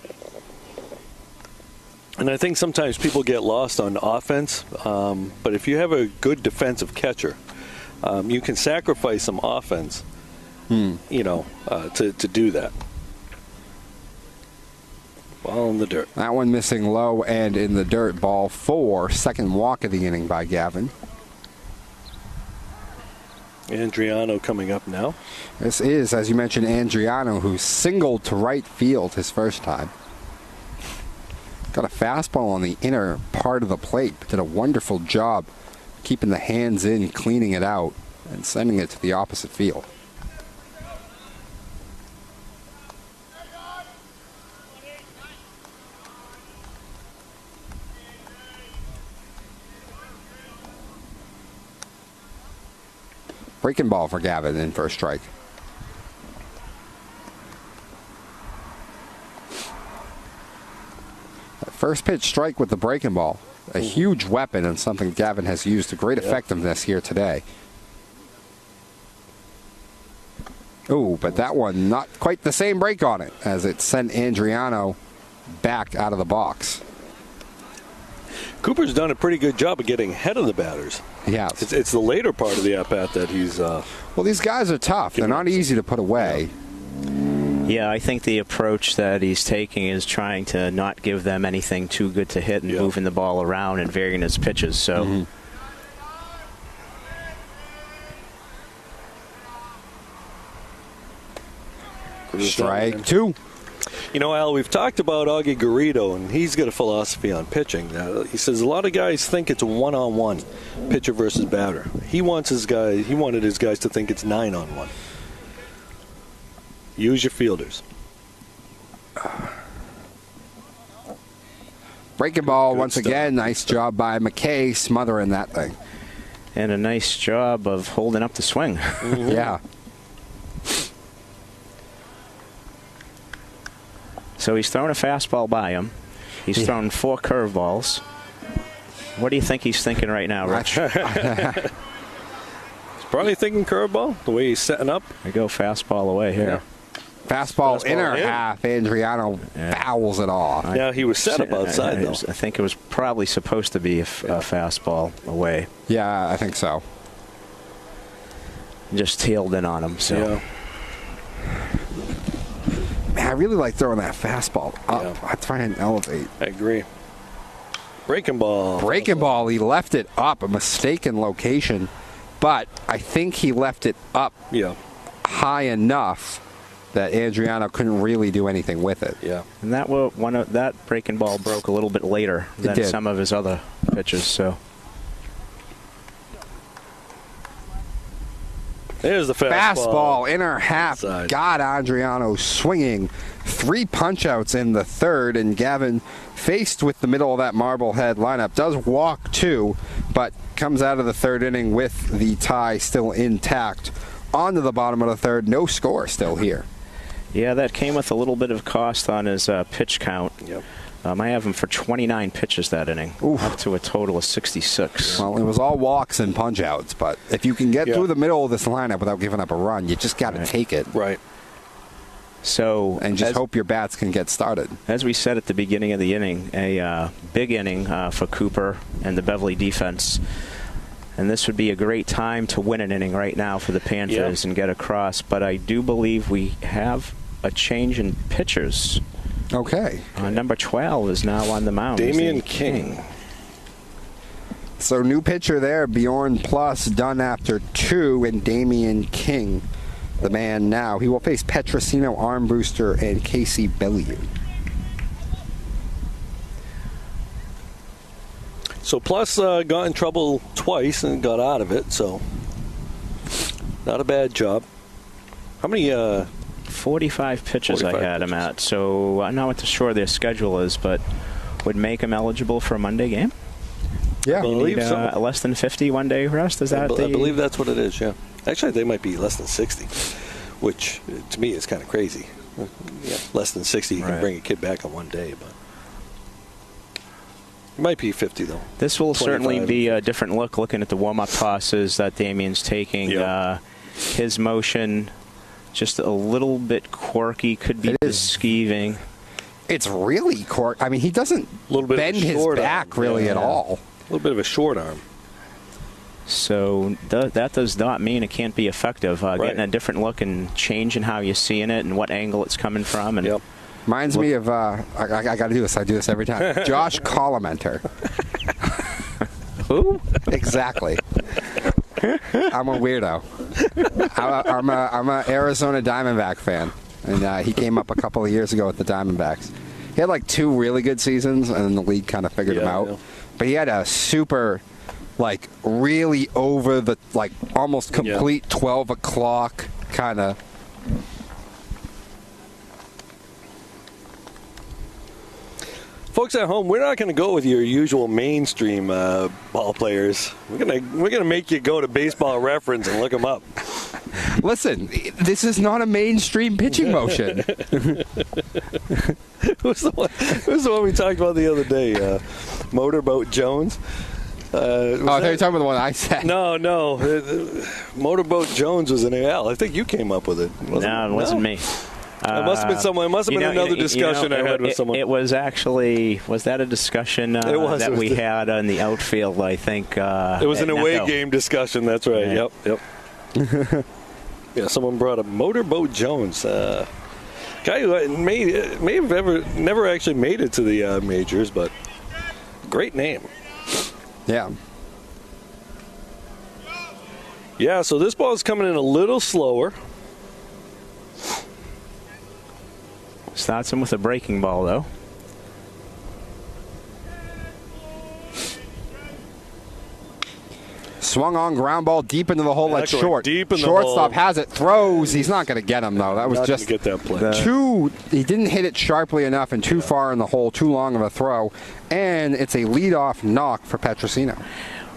Speaker 2: And I think sometimes people get lost on offense, but if you have a good defensive catcher, you can sacrifice some offense, you know, to do that. Ball in the dirt.
Speaker 1: That one missing low and in the dirt. Ball 4. Second walk of the inning by Gavin.
Speaker 2: Andriano coming up now.
Speaker 1: This is, as you mentioned, Andriano, who singled to right field his first time. Got a fastball on the inner part of the plate. Did a wonderful job keeping the hands in, cleaning it out, and sending it to the opposite field. Breaking ball for Gavin in first strike. That first pitch strike with the breaking ball. A huge weapon and something Gavin has used to great effectiveness here today. Oh, but that one not quite the same break on it as it sent Andriano back out of the box.
Speaker 2: Cooper's done a pretty good job of getting ahead of the batters.
Speaker 1: Yeah,
Speaker 2: it's the later part of the at-bat that he's...
Speaker 1: well, these guys are tough. They're not easy to put away.
Speaker 3: Yeah, I think the approach that he's taking is trying to not give them anything too good to hit and moving the ball around and varying his pitches. So,
Speaker 1: Strike 2.
Speaker 2: You know, Al, we've talked about Augie Garrido, and he's got a philosophy on pitching. He says a lot of guys think it's a one-on-one, pitcher versus batter. He wanted his guys to think it's 9-on-1. Use your fielders.
Speaker 1: Breaking ball
Speaker 2: Good
Speaker 1: once
Speaker 2: stuff.
Speaker 1: again. Nice job by McKay smothering that thing.
Speaker 3: And a nice job of holding up the swing.
Speaker 1: Yeah.
Speaker 3: So he's thrown a fastball by him. He's thrown 4 curveballs. What do you think he's thinking right now, Rich?
Speaker 2: He's probably thinking curveball, the way he's setting up.
Speaker 3: I go fastball away here.
Speaker 1: Fastball inner
Speaker 2: in.
Speaker 1: half. Adriano fouls it off.
Speaker 2: Yeah, he was set up outside, though.
Speaker 3: I think it was probably supposed to be a fastball away.
Speaker 1: Yeah, I think so.
Speaker 3: Just tailed in on him. So.
Speaker 2: Yeah.
Speaker 1: Man, I really like throwing that fastball up.
Speaker 2: Yeah.
Speaker 1: I try and elevate.
Speaker 2: I agree. Breaking ball.
Speaker 1: Breaking ball, he left it up, a mistaken location, but I think he left it up
Speaker 2: Yeah.
Speaker 1: high enough that Adriano couldn't really do anything with it.
Speaker 2: Yeah.
Speaker 3: And that breaking ball broke a little bit later than
Speaker 1: did.
Speaker 3: some of his other pitches. So
Speaker 2: There's the
Speaker 1: Fastball, inner half,
Speaker 2: Outside.
Speaker 1: got Adriano swinging. 3 punch-outs in the third, and Gavin, faced with the middle of that Marblehead lineup, does walk 2, but comes out of the third inning with the tie still intact. On to the bottom of the third, no score still here.
Speaker 3: yeah, that came with a little bit of cost on his pitch count.
Speaker 2: Yep.
Speaker 3: I have him for 29 pitches that inning,
Speaker 1: Oof.
Speaker 3: up to a total of 66.
Speaker 1: Well, it was all walks and punch-outs, but if you can get through the middle of this lineup without giving up a run, you just got to take it.
Speaker 2: Right.
Speaker 3: So
Speaker 1: And just hope your bats can get started.
Speaker 3: as we said at the beginning of the inning, a big inning for Cooper and the Beverly defense. And this would be a great time to win an inning right now for the Panthers and get across. But I do believe we have a change in pitchers.
Speaker 1: Okay.
Speaker 3: Number 12 is now on the mound.
Speaker 2: Damian
Speaker 3: Is he
Speaker 2: King.
Speaker 1: So new pitcher there, Bjorn Plus, done after 2, and Damian King, the man now. He will face Petrosino, Armbruster, and Casey Bellew.
Speaker 2: So Plus got in trouble twice and got out of it, so not a bad job. How many
Speaker 3: 45 pitches
Speaker 2: 45
Speaker 3: I had him
Speaker 2: pitches.
Speaker 3: at. So I'm not sure their schedule is, but would make him eligible for a Monday game?
Speaker 1: Yeah.
Speaker 2: I believe
Speaker 3: Need,
Speaker 2: so.
Speaker 3: less than 50 one-day rest? Is
Speaker 2: I
Speaker 3: that
Speaker 2: believe that's what it is, yeah. Actually, they might be less than 60, which to me is kind of crazy. Yeah, less than 60, you can
Speaker 3: Right.
Speaker 2: bring a kid back on one day, but it might be 50, though.
Speaker 3: This will
Speaker 2: 25.
Speaker 3: certainly be a different look looking at the warm-up tosses that Damian's taking.
Speaker 2: Yeah.
Speaker 3: His motion, just a little bit quirky, could be
Speaker 1: It is.
Speaker 3: skeeving.
Speaker 1: It's really I mean, he doesn't
Speaker 2: Little bit of a
Speaker 1: bend his
Speaker 2: short
Speaker 1: back
Speaker 2: arm.
Speaker 1: really
Speaker 2: Yeah.
Speaker 1: at all.
Speaker 2: A little bit of a short arm.
Speaker 3: So that does not mean it can't be effective. Getting a different look and changing how you're seeing it and what angle it's coming from. And
Speaker 2: Yep.
Speaker 1: Reminds me of, I got to do this. I do this every time. Josh Collimenter.
Speaker 3: Who?
Speaker 1: Exactly. I'm a weirdo. I'm a Arizona Diamondback fan, and he came up a couple of years ago with the Diamondbacks. He had like 2 really good seasons, and then the league kind of figured him out.
Speaker 2: Yeah.
Speaker 1: But he had a super, like, really over the, like, almost complete 12 o'clock kind of.
Speaker 2: Folks at home, we're not going to go with your usual mainstream ball players. We're gonna make you go to Baseball Reference and look them up.
Speaker 1: Listen, this is not a mainstream pitching motion.
Speaker 2: Who's the one we talked about the other day? Motorboat Jones.
Speaker 1: I thought you were talking about the one I said.
Speaker 2: No. Motorboat Jones was an AL. I think you came up with it.
Speaker 3: No, it wasn't me.
Speaker 2: It must have been someone. It must have been another discussion I had with someone.
Speaker 3: It was actually, was that a discussion that we had on the outfield, I think?
Speaker 2: It was an away game discussion. That's right.
Speaker 3: Yeah.
Speaker 2: Yep. Yeah, someone brought up Motorboat Jones. Guy who may have never actually made it to the majors, but great name.
Speaker 1: Yeah.
Speaker 2: Yeah, so this ball is coming in a little slower.
Speaker 3: Starts him with a breaking ball, though.
Speaker 1: Swung on, ground ball deep into the hole. That's short.
Speaker 2: Deep in the
Speaker 1: Shortstop
Speaker 2: hole.
Speaker 1: has it, throws. He's not going to get him, though. That was
Speaker 2: Not
Speaker 1: just
Speaker 2: gonna get that play.
Speaker 1: he didn't hit it sharply enough and too far in the hole, too long of a throw. And it's a leadoff knock for Petrosino.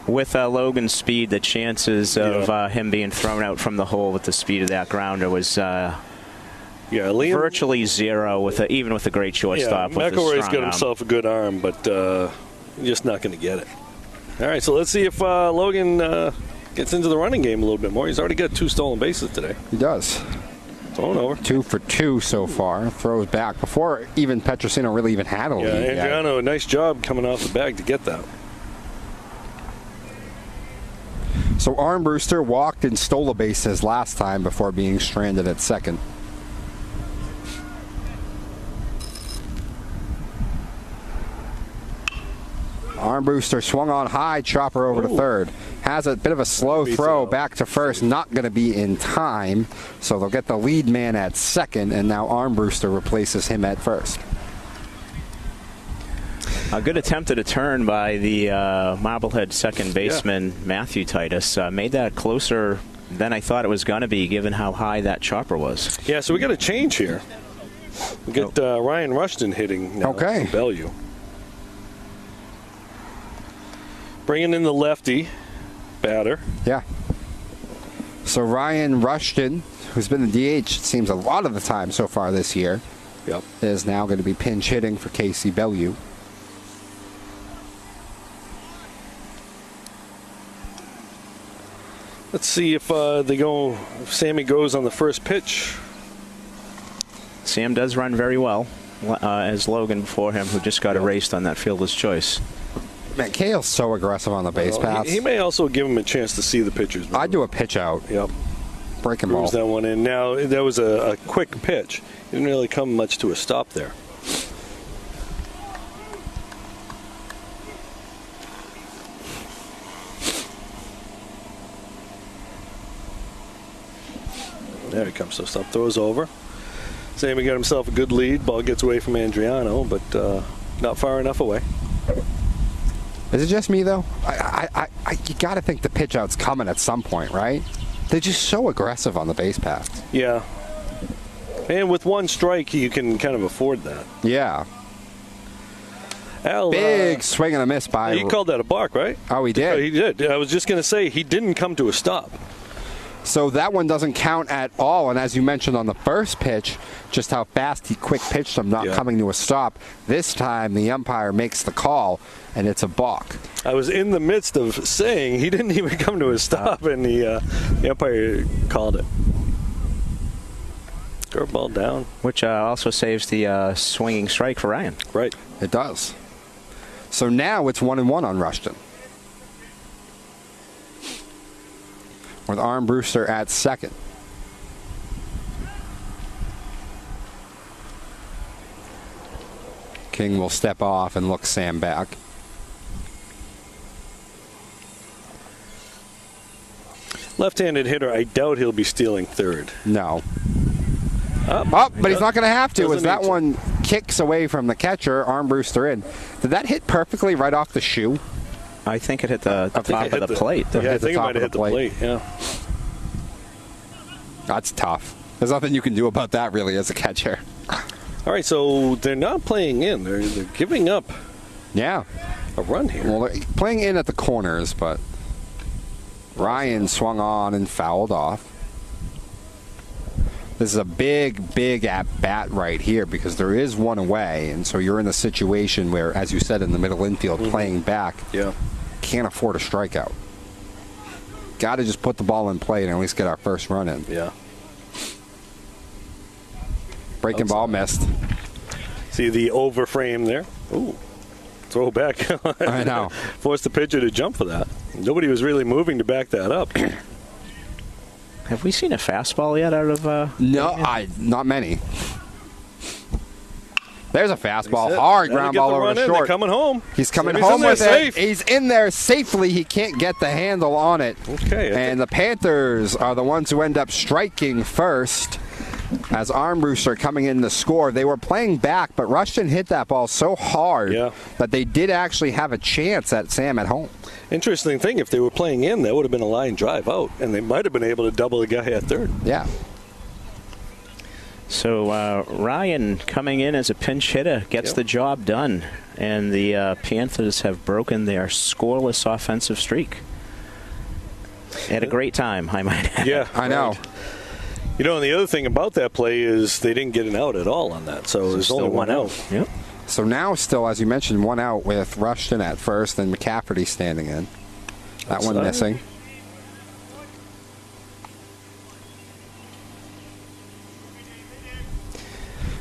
Speaker 3: With Logan's speed, the chances of him being thrown out from the hole with the speed of that grounder was
Speaker 2: Liam,
Speaker 3: virtually zero, even with a great shortstop.
Speaker 2: Yeah,
Speaker 3: with a
Speaker 2: McElroy's
Speaker 3: strong
Speaker 2: got
Speaker 3: arm.
Speaker 2: himself a good arm, but just not going to get it. All right, so let's see if Logan gets into the running game a little bit more. He's already got 2 stolen bases today.
Speaker 1: He does.
Speaker 2: Thrown over.
Speaker 1: 2 for 2 so far. Throws back before even Petrosino really even had a lead.
Speaker 2: Yeah, Andriano, nice job coming off the bag to get that.
Speaker 1: So Armbruster walked and stole a base his last time before being stranded at second. Armbruster swung on high, chopper over to third. Has a bit of a slow throw back to first, not going to be in time. So they'll get the lead man at second, and now Armbruster replaces him at first.
Speaker 3: A good attempt at a turn by the Marblehead second baseman, Matthew Titus. Made that closer than I thought it was going to be, given how high that chopper was.
Speaker 2: Yeah, so we got a change here. We get Ryan Rushton hitting now from Bellevue. Bringing in the lefty batter.
Speaker 1: Yeah. So Ryan Rushton, who's been the DH, it seems a lot of the time so far this year, is now going to be pinch hitting for Casey Bellevue.
Speaker 2: Let's see if if Sammy goes on the first pitch.
Speaker 3: Sam does run very well, as Logan before him, who just got erased on that fielder's choice.
Speaker 1: Man, Cale's so aggressive on the base paths.
Speaker 2: He may also give him a chance to see the pitchers.
Speaker 1: I'd do a pitch out.
Speaker 2: Yep.
Speaker 1: Breaking ball.
Speaker 2: Moves that one in. Now, that was a quick pitch. Didn't really come much to a stop there. There he comes. So stop throws over. Sammy got himself a good lead. Ball gets away from Andriano, but not far enough away.
Speaker 1: Is it just me, though? You got to think the pitch out's coming at some point, right? They're just so aggressive on the base paths.
Speaker 2: Yeah. And with one strike, you can kind of afford that.
Speaker 1: Yeah.
Speaker 2: Al,
Speaker 1: big swing and a miss by...
Speaker 2: He called that a balk, right?
Speaker 1: Oh, he did?
Speaker 2: He did. I was just going to say, he didn't come to a stop.
Speaker 1: So that one doesn't count at all. And as you mentioned on the first pitch, just how fast he quick pitched him, not coming to a stop. This time, the umpire makes the call, and it's a balk.
Speaker 2: I was in the midst of saying he didn't even come to a stop, and the umpire called it. Curveball down.
Speaker 3: Which also saves the swinging strike for Ryan.
Speaker 2: Right.
Speaker 1: It does. So now it's 1-1 on Rushton, with Armbruster at second. King will step off and look Sam back.
Speaker 2: Left-handed hitter, I doubt he'll be stealing third.
Speaker 1: No. But he's not going to have to, as that one kicks away from the catcher, Armbruster in. Did that hit perfectly right off the shoe?
Speaker 3: I think it hit the top of the plate.
Speaker 2: Yeah, I think it might have hit the plate, yeah.
Speaker 1: That's tough. There's nothing you can do about that, really, as a catcher.
Speaker 2: All right, so they're not playing in. They're giving up a run here.
Speaker 1: Well, they're playing in at the corners, but Ryan swung on and fouled off. This is a big at-bat right here because there is one away, and so you're in a situation where, as you said, in the middle infield, playing back, can't afford a strikeout. Got to just put the ball in play and at least get our first run in.
Speaker 2: Yeah.
Speaker 1: Breaking ball missed.
Speaker 2: See the over frame there? Ooh. Throw back.
Speaker 1: I know.
Speaker 2: Forced the pitcher to jump for that. Nobody was really moving to back that up.
Speaker 3: Have we seen a fastball yet out of...
Speaker 1: No, not many. There's a fastball. Hard ground ball over to short.
Speaker 2: They're coming home.
Speaker 1: He's coming home with it. He's in there safely. He can't get the handle on it.
Speaker 2: Okay.
Speaker 1: And the Panthers are the ones who end up striking first. as Armbruster coming in to score. They were playing back, but Rushton hit that ball so hard that they did actually have a chance at Sam at home.
Speaker 2: Interesting thing, if they were playing in, that would have been a line drive out, and they might have been able to double the guy at third.
Speaker 1: Yeah.
Speaker 3: So Ryan coming in as a pinch hitter gets the job done, and the Panthers have broken their scoreless offensive streak. They had a great time, I might add.
Speaker 2: Yeah,
Speaker 1: I know.
Speaker 2: You know, and the other thing about that play is they didn't get an out at all on that, so there's only one out.
Speaker 3: Yep.
Speaker 1: So now still, as you mentioned, one out with Rushton at first and McCafferty standing in. That one missing.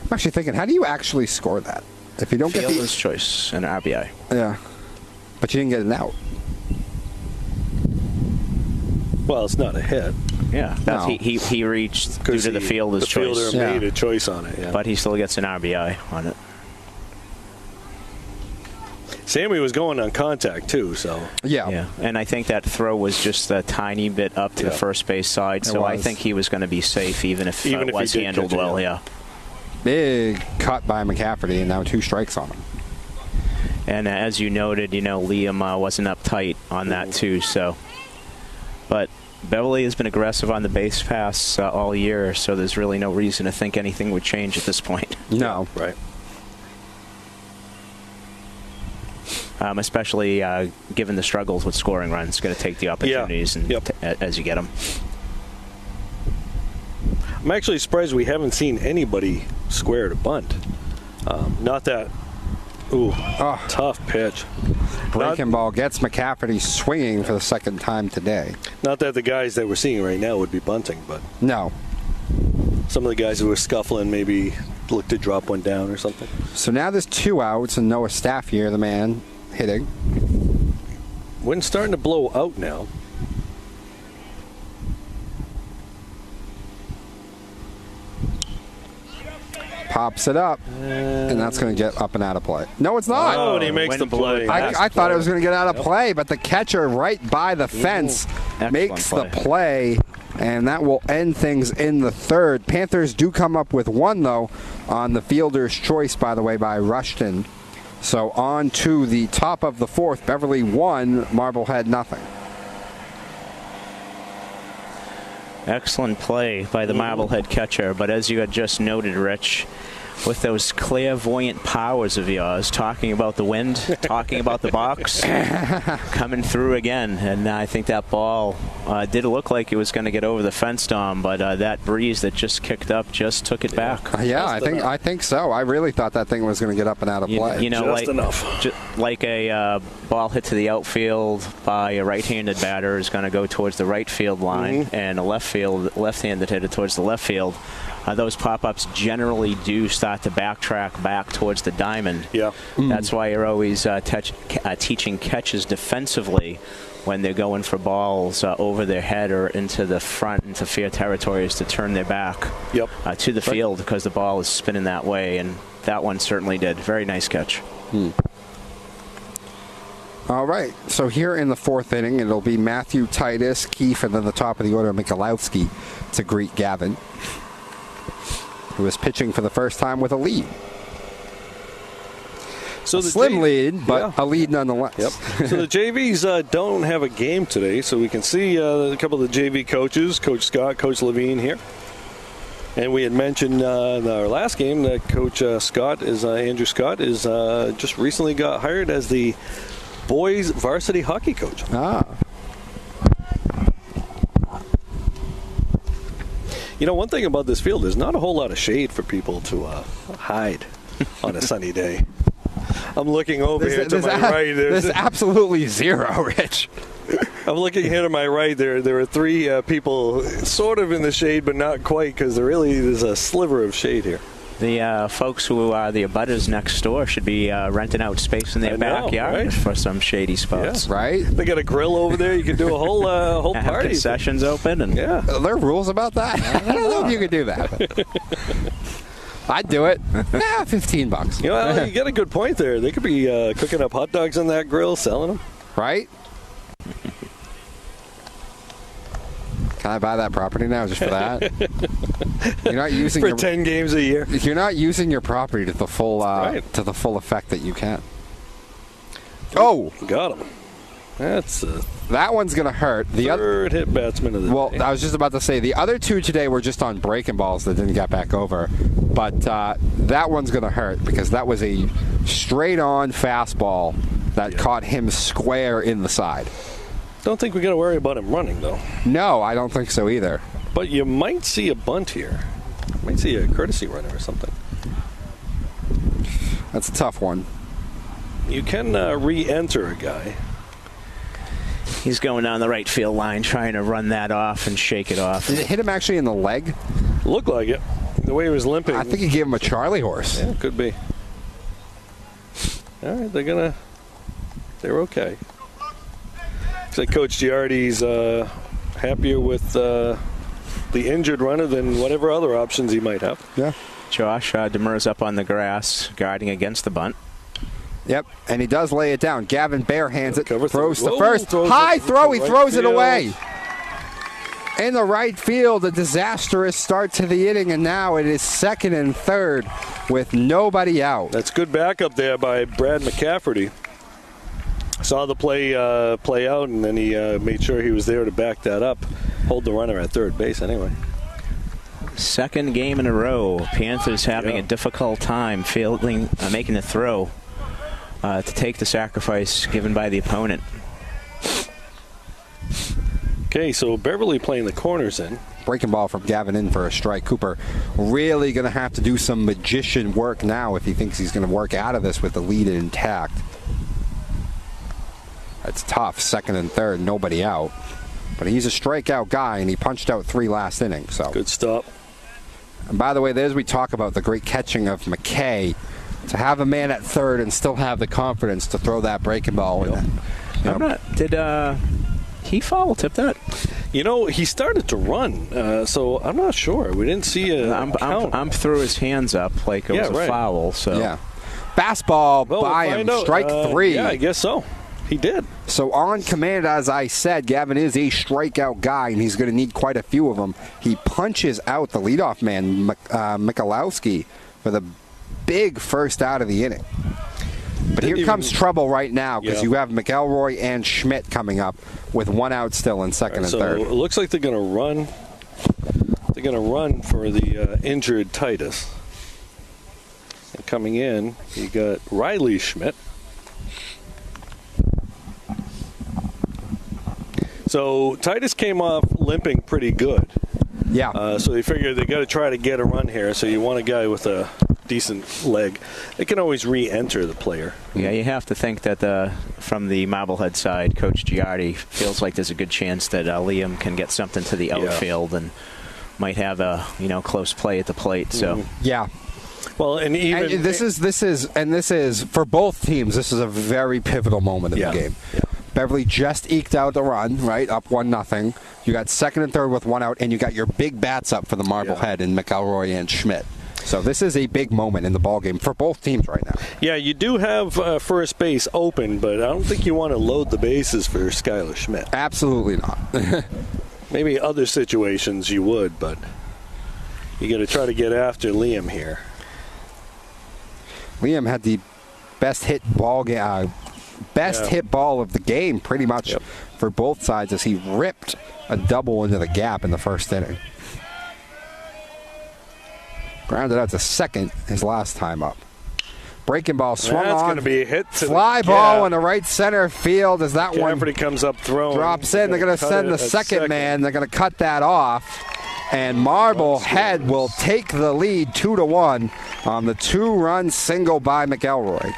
Speaker 1: I'm actually thinking, how do you actually score that? If you don't get
Speaker 3: Fielder's choice and RBI.
Speaker 1: Yeah. But you didn't get an out.
Speaker 2: Well, it's not a hit.
Speaker 3: Yeah, that's he reached due to the fielder's choice.
Speaker 2: The fielder made a choice on it,
Speaker 3: but he still gets an RBI on it.
Speaker 2: Sammy was going on contact, too, so.
Speaker 3: Yeah, and I think that throw was just a tiny bit up to the first base side, so I think he was going to be safe even if it was handled well,
Speaker 1: Big cut by McCafferty, and now 2 strikes on him.
Speaker 3: And as you noted, Liam wasn't uptight on that, too, so. But Beverly has been aggressive on the base pass all year, so there's really no reason to think anything would change at this point.
Speaker 1: No.
Speaker 2: Right.
Speaker 3: Especially given the struggles with scoring runs, going to take the opportunities as you get them.
Speaker 2: I'm actually surprised we haven't seen anybody square to bunt. Not that. Tough pitch.
Speaker 1: Breaking ball gets McCafferty swinging for the second time today.
Speaker 2: Not that the guys that we're seeing right now would be bunting, but.
Speaker 1: No.
Speaker 2: Some of the guys who were scuffling maybe looked to drop one down or something.
Speaker 1: So now there's 2 outs, and Noah Staffier, the man hitting.
Speaker 2: Wind's starting to blow out now.
Speaker 1: Pops it up, and that's going to get up and out of play. No, it's not.
Speaker 2: Oh, and he makes the play.
Speaker 1: I thought it was going to get out of play, but the catcher right by the fence makes the play, and that will end things in the third. Panthers do come up with 1, though, on the fielder's choice, by the way, by Rushton. So on to the top of the 4th. Beverly 1, Marblehead nothing.
Speaker 3: Excellent play by the Marblehead catcher, but as you had just noted, Rich, with those clairvoyant powers of yours, talking about the wind, talking about the box, coming through again, and I think that ball did look like it was going to get over the fence, Dom, but that breeze that just kicked up just took it back.
Speaker 1: Yeah, I think so. I really thought that thing was going to get up and out of play.
Speaker 2: Just enough.
Speaker 3: Like a ball hit to the outfield by a right-handed batter is going to go towards the right field line, and a left-handed hitter towards the left field. Those pop-ups generally do start to backtrack back towards the diamond.
Speaker 2: Yeah.
Speaker 3: That's why you're always teaching catches defensively when they're going for balls over their head or into the front, into fair territories, to turn their back to the field because the ball is spinning that way, and that one certainly did. Very nice catch.
Speaker 1: All right, so here in the 4th inning, it'll be Matthew, Titus, Keefe, and then the top of the order, Michalowski, to greet Gavin, who is pitching for the first time with a lead. So the slim lead, but a lead nonetheless.
Speaker 2: So the JVs don't have a game today, so we can see a couple of the JV coaches, Coach Scott, Coach Levine here. And we had mentioned in our last game that Coach Andrew Scott, is just recently got hired as the boys varsity hockey coach. You know, one thing about this field, there's not a whole lot of shade for people to hide on a sunny day. I'm looking over here to my right.
Speaker 1: There's absolutely zero, Rich.
Speaker 2: I'm looking here to my right. There are 3 people sort of in the shade, but not quite, because there's a sliver of shade here.
Speaker 3: The folks who are the abutters next door should be renting out space in their backyard for some shady spots.
Speaker 1: Yeah. Right?
Speaker 2: They got a grill over there. You can do a whole
Speaker 3: have
Speaker 2: party.
Speaker 3: Concessions open. And
Speaker 1: Are there rules about that? I don't know if you could do that. I'd do it. $15.
Speaker 2: You got a good point there. They could be cooking up hot dogs on that grill, selling them.
Speaker 1: Right? Can I buy that property now just for that? You're not using
Speaker 2: for 10 games a year.
Speaker 1: You're not using your property to the full to the full effect that you can. Oh,
Speaker 2: got him. That's
Speaker 1: that one's gonna hurt. The
Speaker 2: third hit batsman of the day.
Speaker 1: Well, I was just about to say the other two today were just on breaking balls that didn't get back over, but that one's gonna hurt because that was a straight-on fastball that caught him square in the side.
Speaker 2: Don't think we got to worry about him running though.
Speaker 1: No, I don't think so either.
Speaker 2: But you might see a bunt here. You might see a courtesy runner or something.
Speaker 1: That's a tough one.
Speaker 2: You can re-enter a guy.
Speaker 3: He's going down the right field line, trying to run that off and shake it off.
Speaker 1: Did it hit him actually in the leg?
Speaker 2: Looked like it. The way he was limping.
Speaker 1: I think he gave him a Charlie horse.
Speaker 2: Yeah, could be. All right, they're okay. Looks like Coach Giardi's happier with the injured runner than whatever other options he might have.
Speaker 1: Yeah.
Speaker 3: Josh Demers up on the grass, guarding against the bunt.
Speaker 1: Yep, and he does lay it down. Gavin barehands it, throws to
Speaker 2: Whoa,
Speaker 1: first.
Speaker 2: throws
Speaker 1: High
Speaker 2: it
Speaker 1: throw,
Speaker 2: to
Speaker 1: he
Speaker 2: right
Speaker 1: throws it
Speaker 2: field.
Speaker 1: away. In the right field, a disastrous start to the inning, and now it is second and third with nobody out.
Speaker 2: That's good backup there by Brad McCafferty. Saw the play out, and then he made sure he was there to back that up. Hold the runner at third base anyway.
Speaker 3: Second game in a row. Panthers having a difficult time making the throw to take the sacrifice given by the opponent.
Speaker 2: Okay, so Beverly playing the corners in.
Speaker 1: Breaking ball from Gavin in for a strike. Cooper really going to have to do some magician work now if he thinks he's going to work out of this with the lead intact. It's tough, second and third, nobody out. But he's a strikeout guy, and he punched out 3 last innings. So
Speaker 2: Good stop.
Speaker 1: And by the way, there's we talk about the great catching of McKay. To have a man at third and still have the confidence to throw that breaking ball in.
Speaker 3: Did he foul tip that?
Speaker 2: You know, he started to run, so I'm not sure. We didn't see a count.
Speaker 3: I'm threw his hands up like it was a foul. So
Speaker 1: yeah, fastball by him, strike 3.
Speaker 2: Yeah, I guess so. He did.
Speaker 1: So on command, as I said, Gavin is a strikeout guy, and he's going to need quite a few of them. He punches out the leadoff man, Michalowski, for the big first out of the inning. But here comes trouble right now because you have McElroy and Schmidt coming up with 1 out still in second and third.
Speaker 2: So it looks like they're going to run. They're going to run for the injured Titus. And coming in, you got Riley Schmidt. So Titus came off limping pretty good.
Speaker 1: Yeah.
Speaker 2: So they figured they got to try to get a run here. So you want a guy with a decent leg. They can always re-enter the player.
Speaker 3: Yeah, you have to think that from the Marblehead side, Coach Giardi feels like there's a good chance that Liam can get something to the outfield and might have a close play at the plate. So
Speaker 1: yeah.
Speaker 2: Well, and even
Speaker 1: and this is for both teams. This is a very pivotal moment in the game.
Speaker 2: Yeah.
Speaker 1: Beverly just eked out the run, right, up 1-0. You got second and third with 1 out, and you got your big bats up for the Marblehead and McElroy and Schmidt. So this is a big moment in the ballgame for both teams right now.
Speaker 2: Yeah, you do have first base open, but I don't think you want to load the bases for Skylar Schmidt.
Speaker 1: Absolutely not.
Speaker 2: Maybe other situations you would, but you got to try to get after Liam here.
Speaker 1: Liam had the best hit ball hit ball of the game pretty much for both sides as he ripped a double into the gap in the first inning. Grounded out to second his last time up. Breaking ball swung
Speaker 2: That's
Speaker 1: on.
Speaker 2: going to be a hit to
Speaker 1: fly ball in the right center field as that one
Speaker 2: comes up throwing.
Speaker 1: Drops in. They're going to send the second man. They're going to cut that off. And Marblehead will take the lead 2-1 on the 2-run single by McElroy.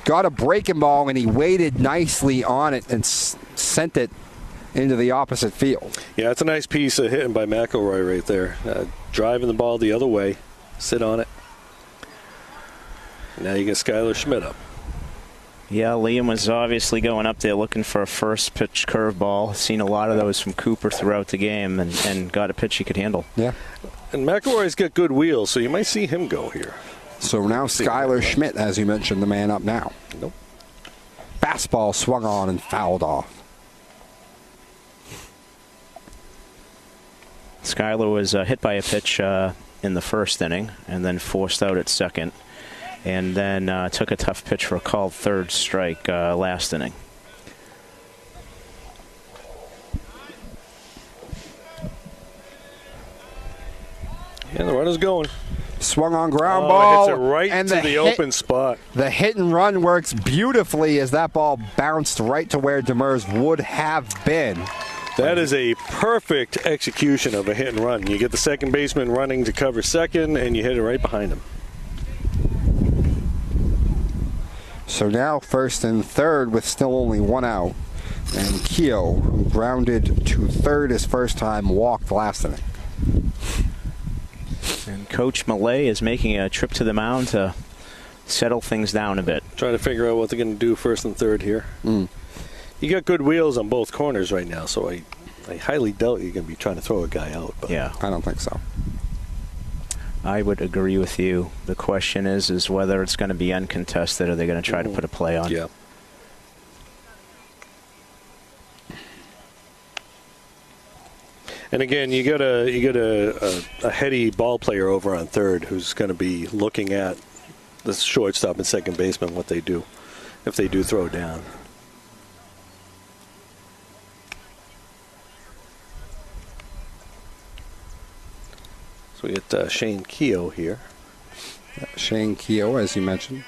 Speaker 1: Got a breaking ball, and he waited nicely on it and sent it into the opposite field.
Speaker 2: Yeah, it's a nice piece of hitting by McElroy right there. Driving the ball the other way. Sit on it. Now you get Skylar Schmidt up.
Speaker 3: Yeah, Liam was obviously going up there looking for a first pitch curveball. Seen a lot of those from Cooper throughout the game and got a pitch he could handle.
Speaker 1: Yeah.
Speaker 2: And McElroy's got good wheels, so you might see him go here.
Speaker 1: So now Skylar Schmidt, as you mentioned, the man up now.
Speaker 2: Nope.
Speaker 1: Fastball swung on and fouled off.
Speaker 3: Skyler was hit by a pitch in the first inning and then forced out at second, and then took a tough pitch for a called third strike last inning.
Speaker 2: Yeah, the runner's going.
Speaker 1: Swung on ground ball.
Speaker 2: Hits it right
Speaker 1: and
Speaker 2: to the open spot.
Speaker 1: The hit and run works beautifully as that ball bounced right to where Demers would have been.
Speaker 2: That is a perfect execution of a hit and run. You get the second baseman running to cover second, and you hit it right behind him.
Speaker 1: So now first and third with still only one out. And Keogh, who grounded to third his first time, walked last inning.
Speaker 3: And Coach Millay is making a trip to the mound to settle things down a bit.
Speaker 2: Trying to figure out what they're going to do first and third here. You got good wheels on both corners right now, so I highly doubt you're going to be trying to throw a guy out. But
Speaker 3: Yeah.
Speaker 1: I don't think so.
Speaker 3: I would agree with you. The question is whether it's going to be uncontested or they're going to try to put a play on.
Speaker 2: Yeah. And again, you got a heady ball player over on third who's going to be looking at the shortstop and second baseman, what they do if they do throw down. So we get Shane Keogh here.
Speaker 1: Shane Keogh, as you mentioned.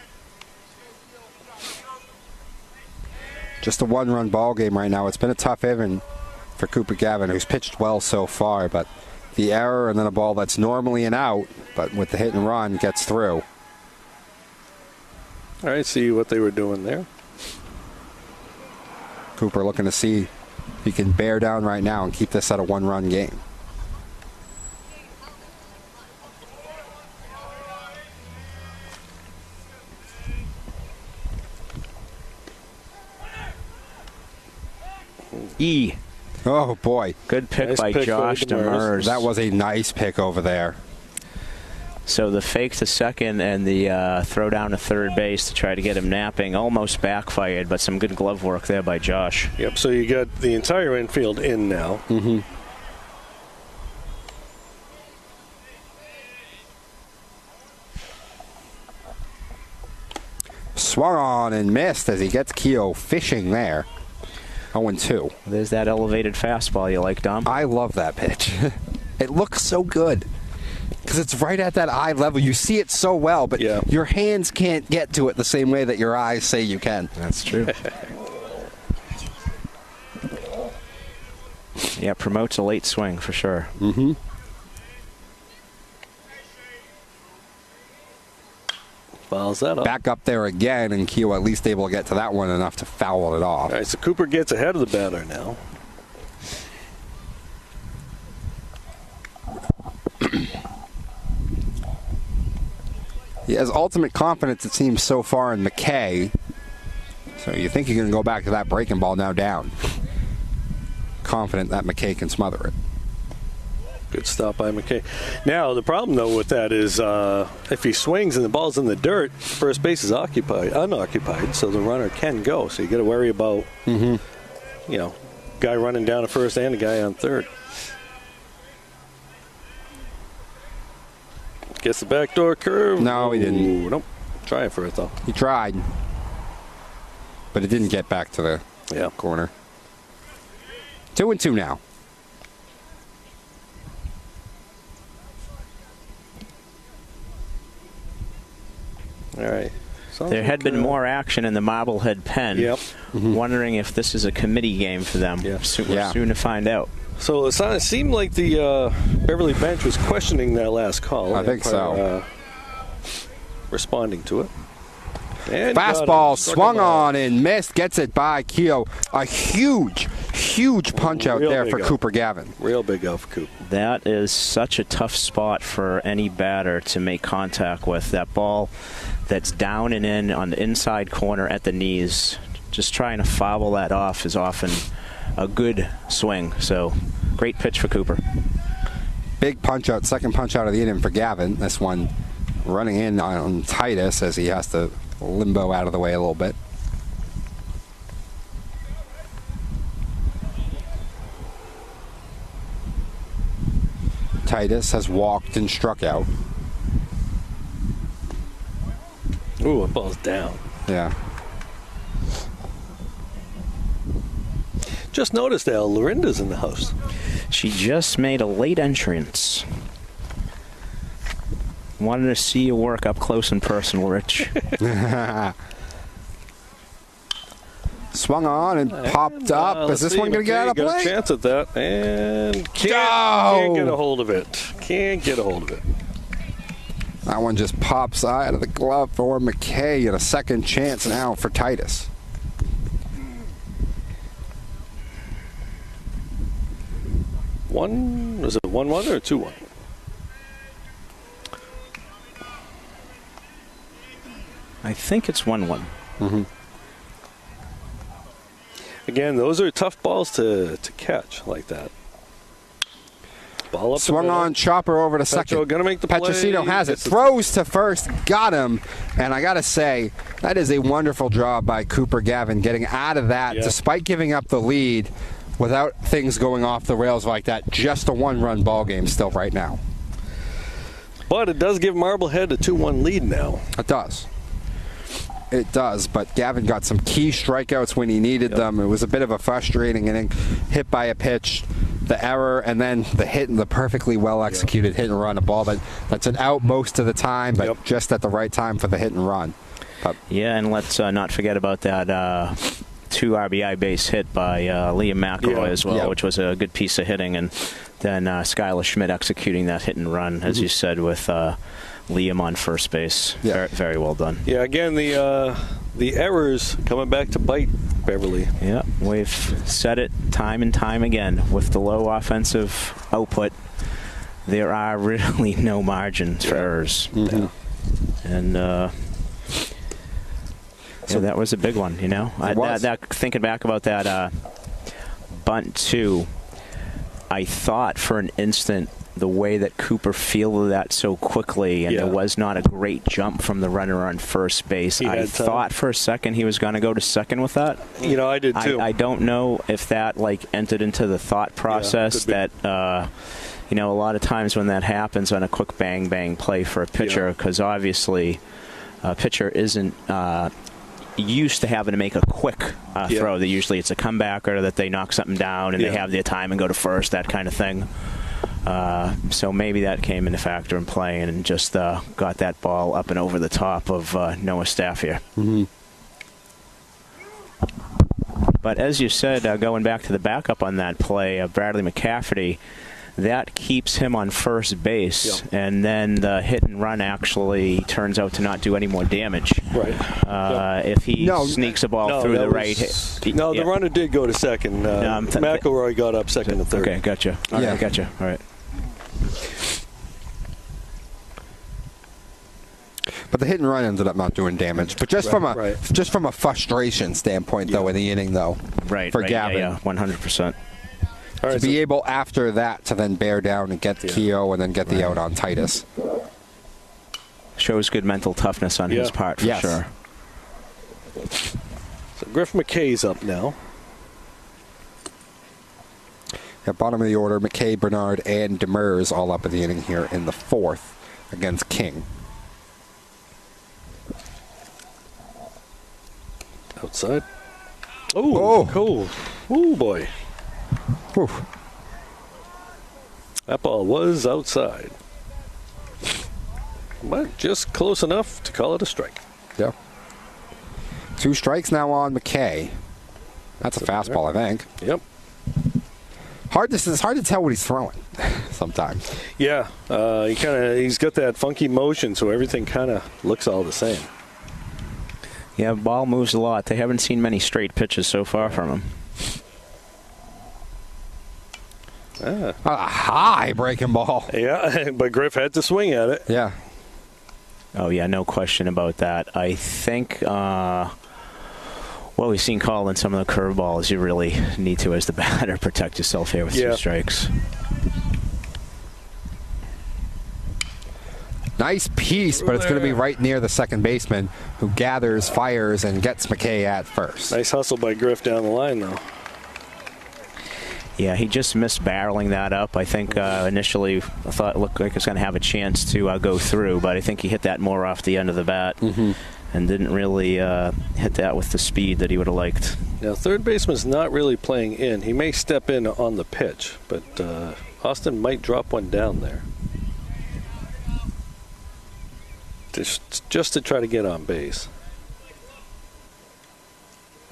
Speaker 1: Just a one-run ball game right now. It's been a tough inning for Cooper Gavin, who's pitched well so far, but the error and then a ball that's normally an out, but with the hit and run, gets through.
Speaker 2: All right, see what they were doing there.
Speaker 1: Cooper looking to see if he can bear down right now and keep this at a one-run game.
Speaker 3: E.
Speaker 1: Oh, boy.
Speaker 3: Good pick
Speaker 2: Nice
Speaker 3: by
Speaker 2: pick
Speaker 3: Josh
Speaker 2: by Demers.
Speaker 3: Demers.
Speaker 1: That was a nice pick over there.
Speaker 3: So the fake to second and the throw down to third base to try to get him napping almost backfired, but some good glove work there by Josh.
Speaker 2: Yep, so you got the entire infield in now.
Speaker 1: Swung on and missed as he gets Keogh fishing there. 0-2.
Speaker 3: There's that elevated fastball you like, Dom.
Speaker 1: I love that pitch. It looks so good because it's right at that eye level. You see it so well, but
Speaker 2: Yeah.
Speaker 1: your hands can't get to it the same way that your eyes say you can.
Speaker 3: That's true. Yeah, promotes a late swing for sure.
Speaker 2: Fouls that up.
Speaker 1: Back up there again, and Keogh at least able to get to that one enough to foul it off.
Speaker 2: All right, so Cooper gets ahead of the batter now.
Speaker 1: He has ultimate confidence, it seems, so far in McKay. So you think you can go back to that breaking ball now down. Confident that McKay can smother it.
Speaker 2: Good stop by McKay. Now, the problem, though, with that is if he swings and the ball's in the dirt, first base is unoccupied, so the runner can go. So you got to worry about, guy running down to first and a guy on third. Gets the backdoor curve.
Speaker 1: No, he didn't.
Speaker 2: Ooh, nope. Trying for it, though.
Speaker 1: He tried, but it didn't get back to the corner. 2-2 now.
Speaker 2: All right.
Speaker 3: There had been more action in the Marblehead pen.
Speaker 2: Yep.
Speaker 3: Wondering if this is a committee game for them.
Speaker 2: Yeah.
Speaker 3: We're soon to find out.
Speaker 2: So it seemed like the Beverly bench was questioning that last call.
Speaker 1: I think so.
Speaker 2: Responding to it. And
Speaker 1: Fastball swung on and missed. Gets it by Keogh. A huge punch out there for Cooper Gavin.
Speaker 2: Real big out for Cooper.
Speaker 3: That is such a tough spot for any batter to make contact with. That ball that's down and in on the inside corner at the knees. Just trying to foul that off is often a good swing. So, great pitch for Cooper.
Speaker 1: Big punch out, second punch out of the inning for Gavin. This one running in on Titus as he has to limbo out of the way a little bit. Titus has walked and struck out.
Speaker 2: Ooh, that ball's down.
Speaker 1: Yeah.
Speaker 2: Just noticed that Lorinda's in the house.
Speaker 3: She just made a late entrance. Wanted to see you work up close and personal, Rich.
Speaker 1: Swung on and popped up. Is this one going to get out of play?
Speaker 2: Got a chance at that. And can't get a hold of it. Can't get a hold of it.
Speaker 1: That one just pops out of the glove for McKay, and a second chance now for Titus.
Speaker 2: Was it 1-1 or 2-1?
Speaker 3: I think it's 1-1.
Speaker 1: Mm-hmm.
Speaker 2: Again, those are tough balls to catch like that. Ball up.
Speaker 1: Swung on, chopper over to second.
Speaker 2: Gonna make the play.
Speaker 1: Petrosino has it. Throws to first. Got him. And I got to say, that is a wonderful job by Cooper Gavin getting out of that despite giving up the lead without things going off the rails like that. Just a one-run ball game still right now.
Speaker 2: But it does give Marblehead a 2-1 lead now.
Speaker 1: It does. It does, but Gavin got some key strikeouts when he needed them. It was a bit of a frustrating inning, hit by a pitch, the error, and then the hit and the perfectly well-executed hit and run. A ball that's an out most of the time, but just at the right time for the hit and run. But
Speaker 3: yeah, and let's not forget about that 2 RBI base hit by Liam McElroy as well, which was a good piece of hitting, and then Skylar Schmidt executing that hit and run, as you said, with Liam on first base. Very, very well done.
Speaker 2: Yeah, again, the errors coming back to bite Beverly.
Speaker 3: Yeah, we've said it time and time again. With the low offensive output, there are really no margins for errors.
Speaker 1: Mm-hmm.
Speaker 3: And so that was a big one, you know. Thinking back about that bunt, too, I thought for an instant the way that Cooper fielded that so quickly, and there was not a great jump from the runner on first base. I thought for a second he was going to go to second with that.
Speaker 2: You know, I did too.
Speaker 3: I don't know if that entered into the thought process that you know, a lot of times when that happens on a quick bang bang play for a pitcher, because obviously a pitcher isn't used to having to make a quick throw. That usually it's a comebacker that they knock something down and they have their time and go to first, that kind of thing. So maybe that came into factor in play and just got that ball up and over the top of Noah Staff here.
Speaker 1: Mm-hmm.
Speaker 3: But as you said, going back to the backup on that play, Bradley McCafferty, that keeps him on first base, and then the hit and run actually turns out to not do any more damage.
Speaker 2: Right.
Speaker 3: If he sneaks a ball through the right hit.
Speaker 2: The runner did go to second. McElroy got up second to third.
Speaker 3: Okay, gotcha. All right, gotcha. All right.
Speaker 1: But the hit and run ended up not doing damage. But just from a frustration standpoint, though, in the inning, though, for Gavin,
Speaker 3: 100%.
Speaker 1: To be able after that to then bear down and get the KO and then get the out on Titus.
Speaker 3: Shows good mental toughness on his part, for sure.
Speaker 2: So Griff McKay's up now.
Speaker 1: At bottom of the order, McKay, Bernard, and Demers all up in the inning here in the fourth against King.
Speaker 2: Outside. Oh, cool. Oh, boy.
Speaker 1: Whew.
Speaker 2: That ball was outside. But just close enough to call it a strike.
Speaker 1: Yeah. 2 strikes now on McKay. That's a fastball, I think.
Speaker 2: Yep.
Speaker 1: It's hard to tell what he's throwing sometimes.
Speaker 2: Yeah. He's got that funky motion, so everything kind of looks all the same.
Speaker 3: Yeah, ball moves a lot. They haven't seen many straight pitches so far from him.
Speaker 1: A high breaking ball.
Speaker 2: Yeah, but Griff had to swing at it.
Speaker 1: Yeah.
Speaker 3: Oh, yeah, no question about that. I think, we've seen calling some of the curveballs. You really need to, as the batter, protect yourself here with 2 strikes.
Speaker 1: Nice piece, but it's going to be right near the second baseman who gathers, fires, and gets McKay at first.
Speaker 2: Nice hustle by Griff down the line, though.
Speaker 3: Yeah, he just missed barreling that up. I think initially I thought it looked like it was going to have a chance to go through, but I think he hit that more off the end of the bat and didn't really hit that with the speed that he would have liked.
Speaker 2: Now, third baseman's not really playing in. He may step in on the pitch, but Austin might drop one down there. Just to try to get on base.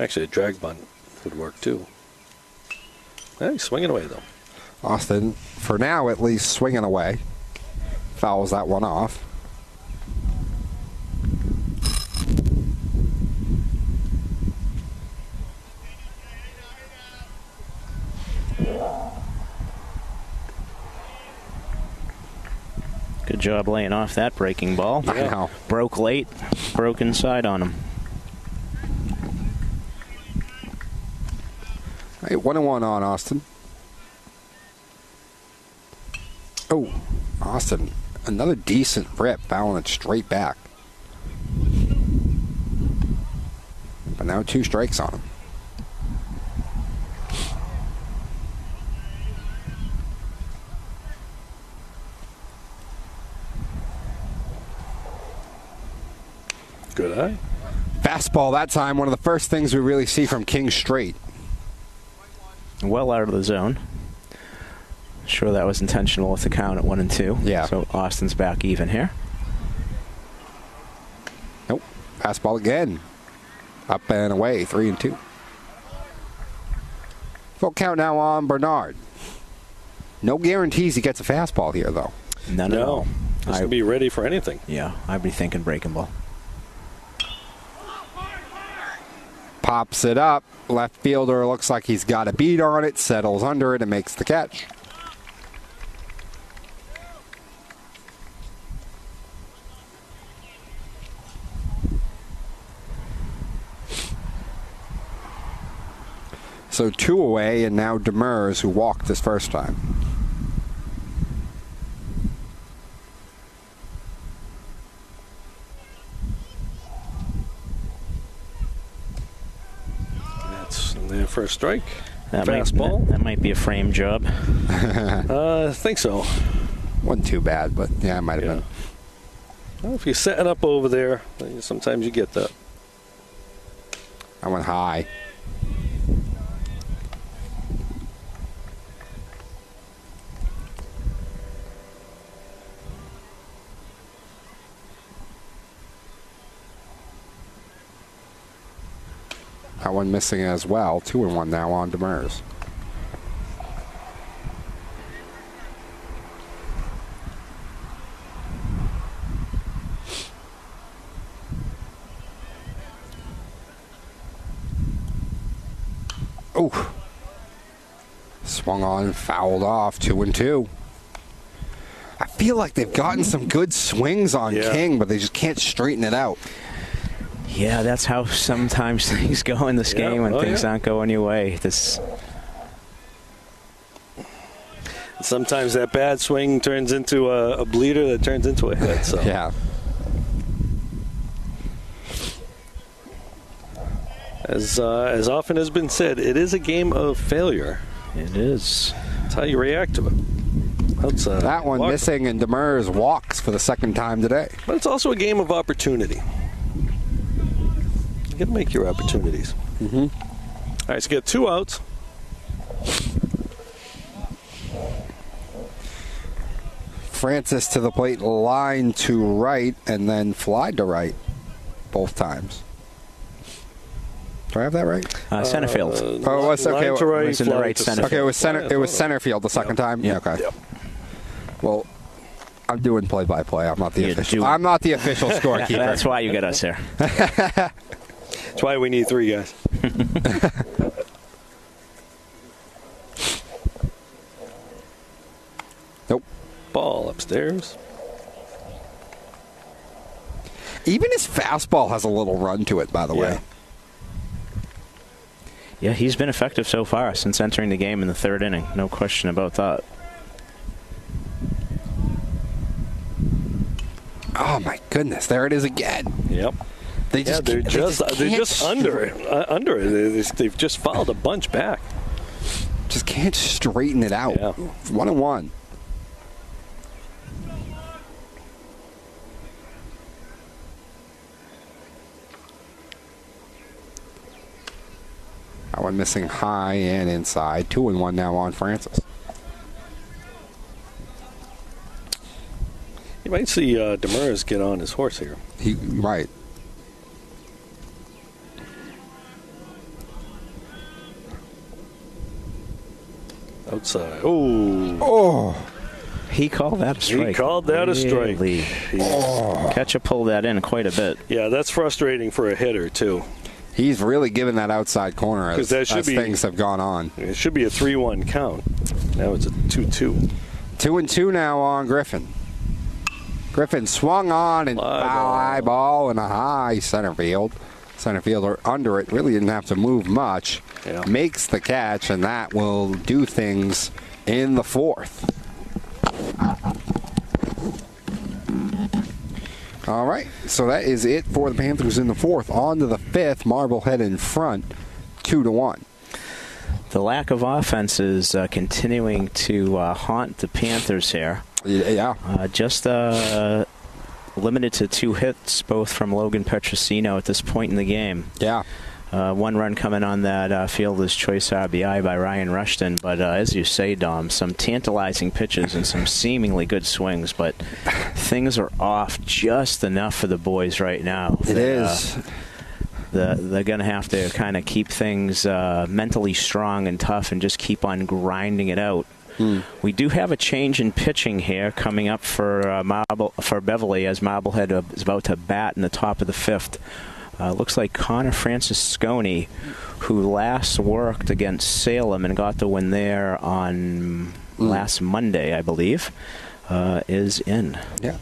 Speaker 2: Actually, a drag bunt would work too. Hey, he's swinging away, though.
Speaker 1: Austin, for now at least, swinging away. Fouls that one off.
Speaker 3: Good job laying off that breaking ball.
Speaker 1: Yeah.
Speaker 3: Broke late, broke inside on him.
Speaker 1: Hey, 1-1 on Austin. Oh, Austin, another decent rip, fouling it straight back. But now 2 strikes on him.
Speaker 2: Good eye.
Speaker 1: Fastball that time, one of the first things we really see from King straight.
Speaker 3: Well out of the zone. Sure that was intentional with the count at 1-2.
Speaker 1: Yeah.
Speaker 3: So Austin's back even here.
Speaker 1: Nope. Fastball again. Up and away, 3-2. Full count now on Bernard. No guarantees he gets a fastball here, though.
Speaker 3: None at all.
Speaker 2: This could be ready for anything.
Speaker 3: Yeah, I'd be thinking breaking ball.
Speaker 1: Pops it up. Left fielder looks like he's got a beat on it, settles under it, and makes the catch. So 2 away, and now Demers, who walked this first time.
Speaker 2: That's their first strike.
Speaker 3: That
Speaker 2: Fastball.
Speaker 3: That might be a frame job.
Speaker 2: I think so.
Speaker 1: Wasn't too bad, but yeah, it might have been.
Speaker 2: Well, if you're setting up over there, sometimes you get that.
Speaker 1: I went high. That one missing as well. 2-1 now on Demers. Oh. Swung on, fouled off. 2-2. I feel like they've gotten some good swings on King, but they just can't straighten it out.
Speaker 3: Yeah, that's how sometimes things go in this game when things aren't going your way.
Speaker 2: Sometimes that bad swing turns into a bleeder that turns into a hit. So.
Speaker 1: Yeah.
Speaker 2: As often has been said, it is a game of failure.
Speaker 3: It is.
Speaker 2: That's how you react to it.
Speaker 1: That one missing, and Demers walks for the second time today.
Speaker 2: But it's also a game of opportunity. You got to make your opportunities. All right, so get 2 outs.
Speaker 1: Francis to the plate, line to right, and then fly to right both times. Do I have that right?
Speaker 3: Center field.
Speaker 1: Oh, it was okay.
Speaker 2: Line to right,
Speaker 3: It was in the
Speaker 2: fly
Speaker 3: right
Speaker 2: to
Speaker 3: center.
Speaker 1: Okay, it was center. It was center field the second time.
Speaker 3: Yeah.
Speaker 1: Okay.
Speaker 2: Yep.
Speaker 1: Well, I'm doing play-by-play. I'm not the
Speaker 3: You're
Speaker 1: official.
Speaker 3: doing-
Speaker 1: I'm not the official scorekeeper.
Speaker 3: That's why you get us here.
Speaker 2: That's why we need 3 guys.
Speaker 1: Nope.
Speaker 2: Ball upstairs.
Speaker 1: Even his fastball has a little run to it, by the way.
Speaker 3: Yeah, he's been effective so far since entering the game in the 3rd inning. No question about that.
Speaker 1: Oh my goodness! There it is again.
Speaker 2: Yep.
Speaker 1: They're just
Speaker 2: they're just under it. They've just fouled a bunch back.
Speaker 1: just can't straighten it out.
Speaker 2: Yeah.
Speaker 1: 1-1. That one missing high and inside. 2-1 now on Francis.
Speaker 2: You might see Demers get on his horse here.
Speaker 1: Right.
Speaker 2: Outside. Oh.
Speaker 1: Oh.
Speaker 3: He called that a strike.
Speaker 2: He called that a strike.
Speaker 3: Really. Catcher pulled that in quite a bit.
Speaker 2: Yeah, that's frustrating for a hitter, too.
Speaker 1: He's really given that outside corner as things have gone on.
Speaker 2: It should be a 3-1 count. Now it's a 2-2.
Speaker 1: 2-2 now on Griffin. Griffin swung on and fly ball in a high center field. Center fielder under it. Really didn't have to move much.
Speaker 2: Yeah.
Speaker 1: Makes the catch, and that will do things in the fourth. All right, so that is it for the Panthers in the fourth. On to the fifth. Marblehead in front, 2-1.
Speaker 3: The lack of offense is continuing to haunt the Panthers here.
Speaker 1: Yeah.
Speaker 3: Just limited to 2 hits, both from Logan Petrosino at this point in the game.
Speaker 1: Yeah.
Speaker 3: 1 run coming on that fielder's choice RBI by Ryan Rushton. But as you say, Dom, some tantalizing pitches and some seemingly good swings. But things are off just enough for the boys right now.
Speaker 1: It is.
Speaker 3: They're going to have to kind of keep things mentally strong and tough and just keep on grinding it out. We do have a change in pitching here coming up for Beverly as Marblehead is about to bat in the top of the fifth. Looks like Connor Francisconi, who last worked against Salem and got the win there on last Monday, I believe, is in.
Speaker 1: Yeah.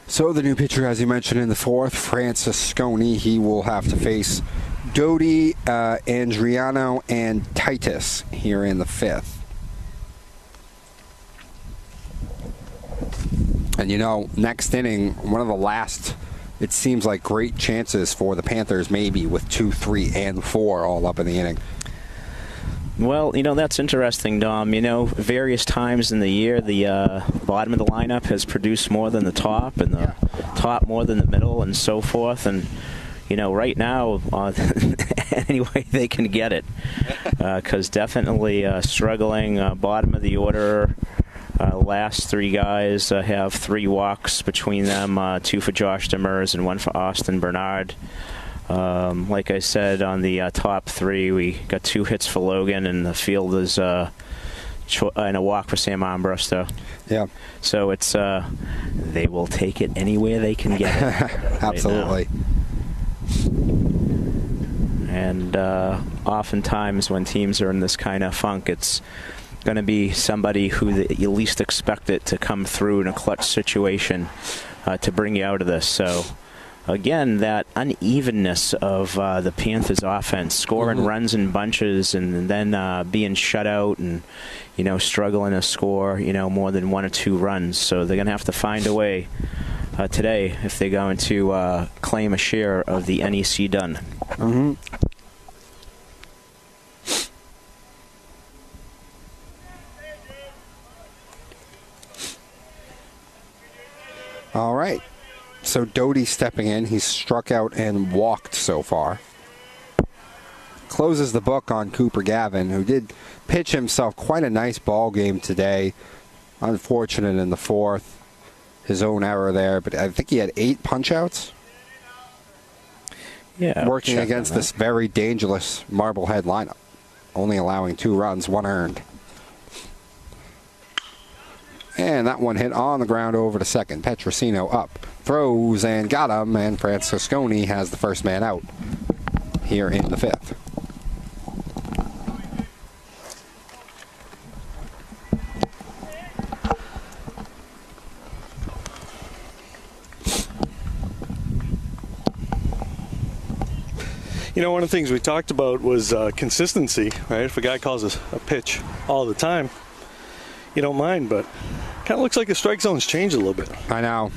Speaker 1: So the new pitcher, as you mentioned in the fourth, Francisconi, he will have to face Doty, Andriano, and Titus here in the fifth. And next inning, one of the last, it seems like, great chances for the Panthers, maybe with 2, 3, and 4 all up in the inning.
Speaker 3: Well, that's interesting, Dom. Various times in the year, the bottom of the lineup has produced more than the top, and the top more than the middle, and so forth. And, right now, any way they can get it. Because definitely struggling bottom of the order. Last 3 guys have 3 walks between them, 2 for Josh Demers and 1 for Austin Bernard. Like I said, on the top 3, we got 2 hits for Logan, and the field is and a walk for Sam Armbruster.
Speaker 1: Yeah.
Speaker 3: So it's they will take it anywhere they can get it.
Speaker 1: Absolutely.
Speaker 3: And oftentimes when teams are in this kind of funk, it's going to be somebody who you least expect it to come through in a clutch situation to bring you out of this. So, again, that unevenness of the Panthers' offense, scoring runs in bunches and then being shut out and, struggling to score, more than 1 or 2 runs. So they're going to have to find a way today if they're going to claim a share of the NEC done.
Speaker 1: Mm-hmm. All right. So Doty stepping in. He's struck out and walked so far. Closes the book on Cooper Gavin, who did pitch himself quite a nice ball game today. Unfortunate in the fourth. His own error there, but I think he had 8 punch-outs.
Speaker 3: Yeah,
Speaker 1: working against this very dangerous Marblehead lineup. Only allowing 2 runs, 1 earned. And that one hit on the ground over to second. Petrosino up, throws and got him, and Francisconi has the first man out here in the fifth.
Speaker 2: One of the things we talked about was consistency, right? If a guy calls a pitch all the time, you don't mind, but kind of looks like the strike zone's changed a little bit.
Speaker 1: I know.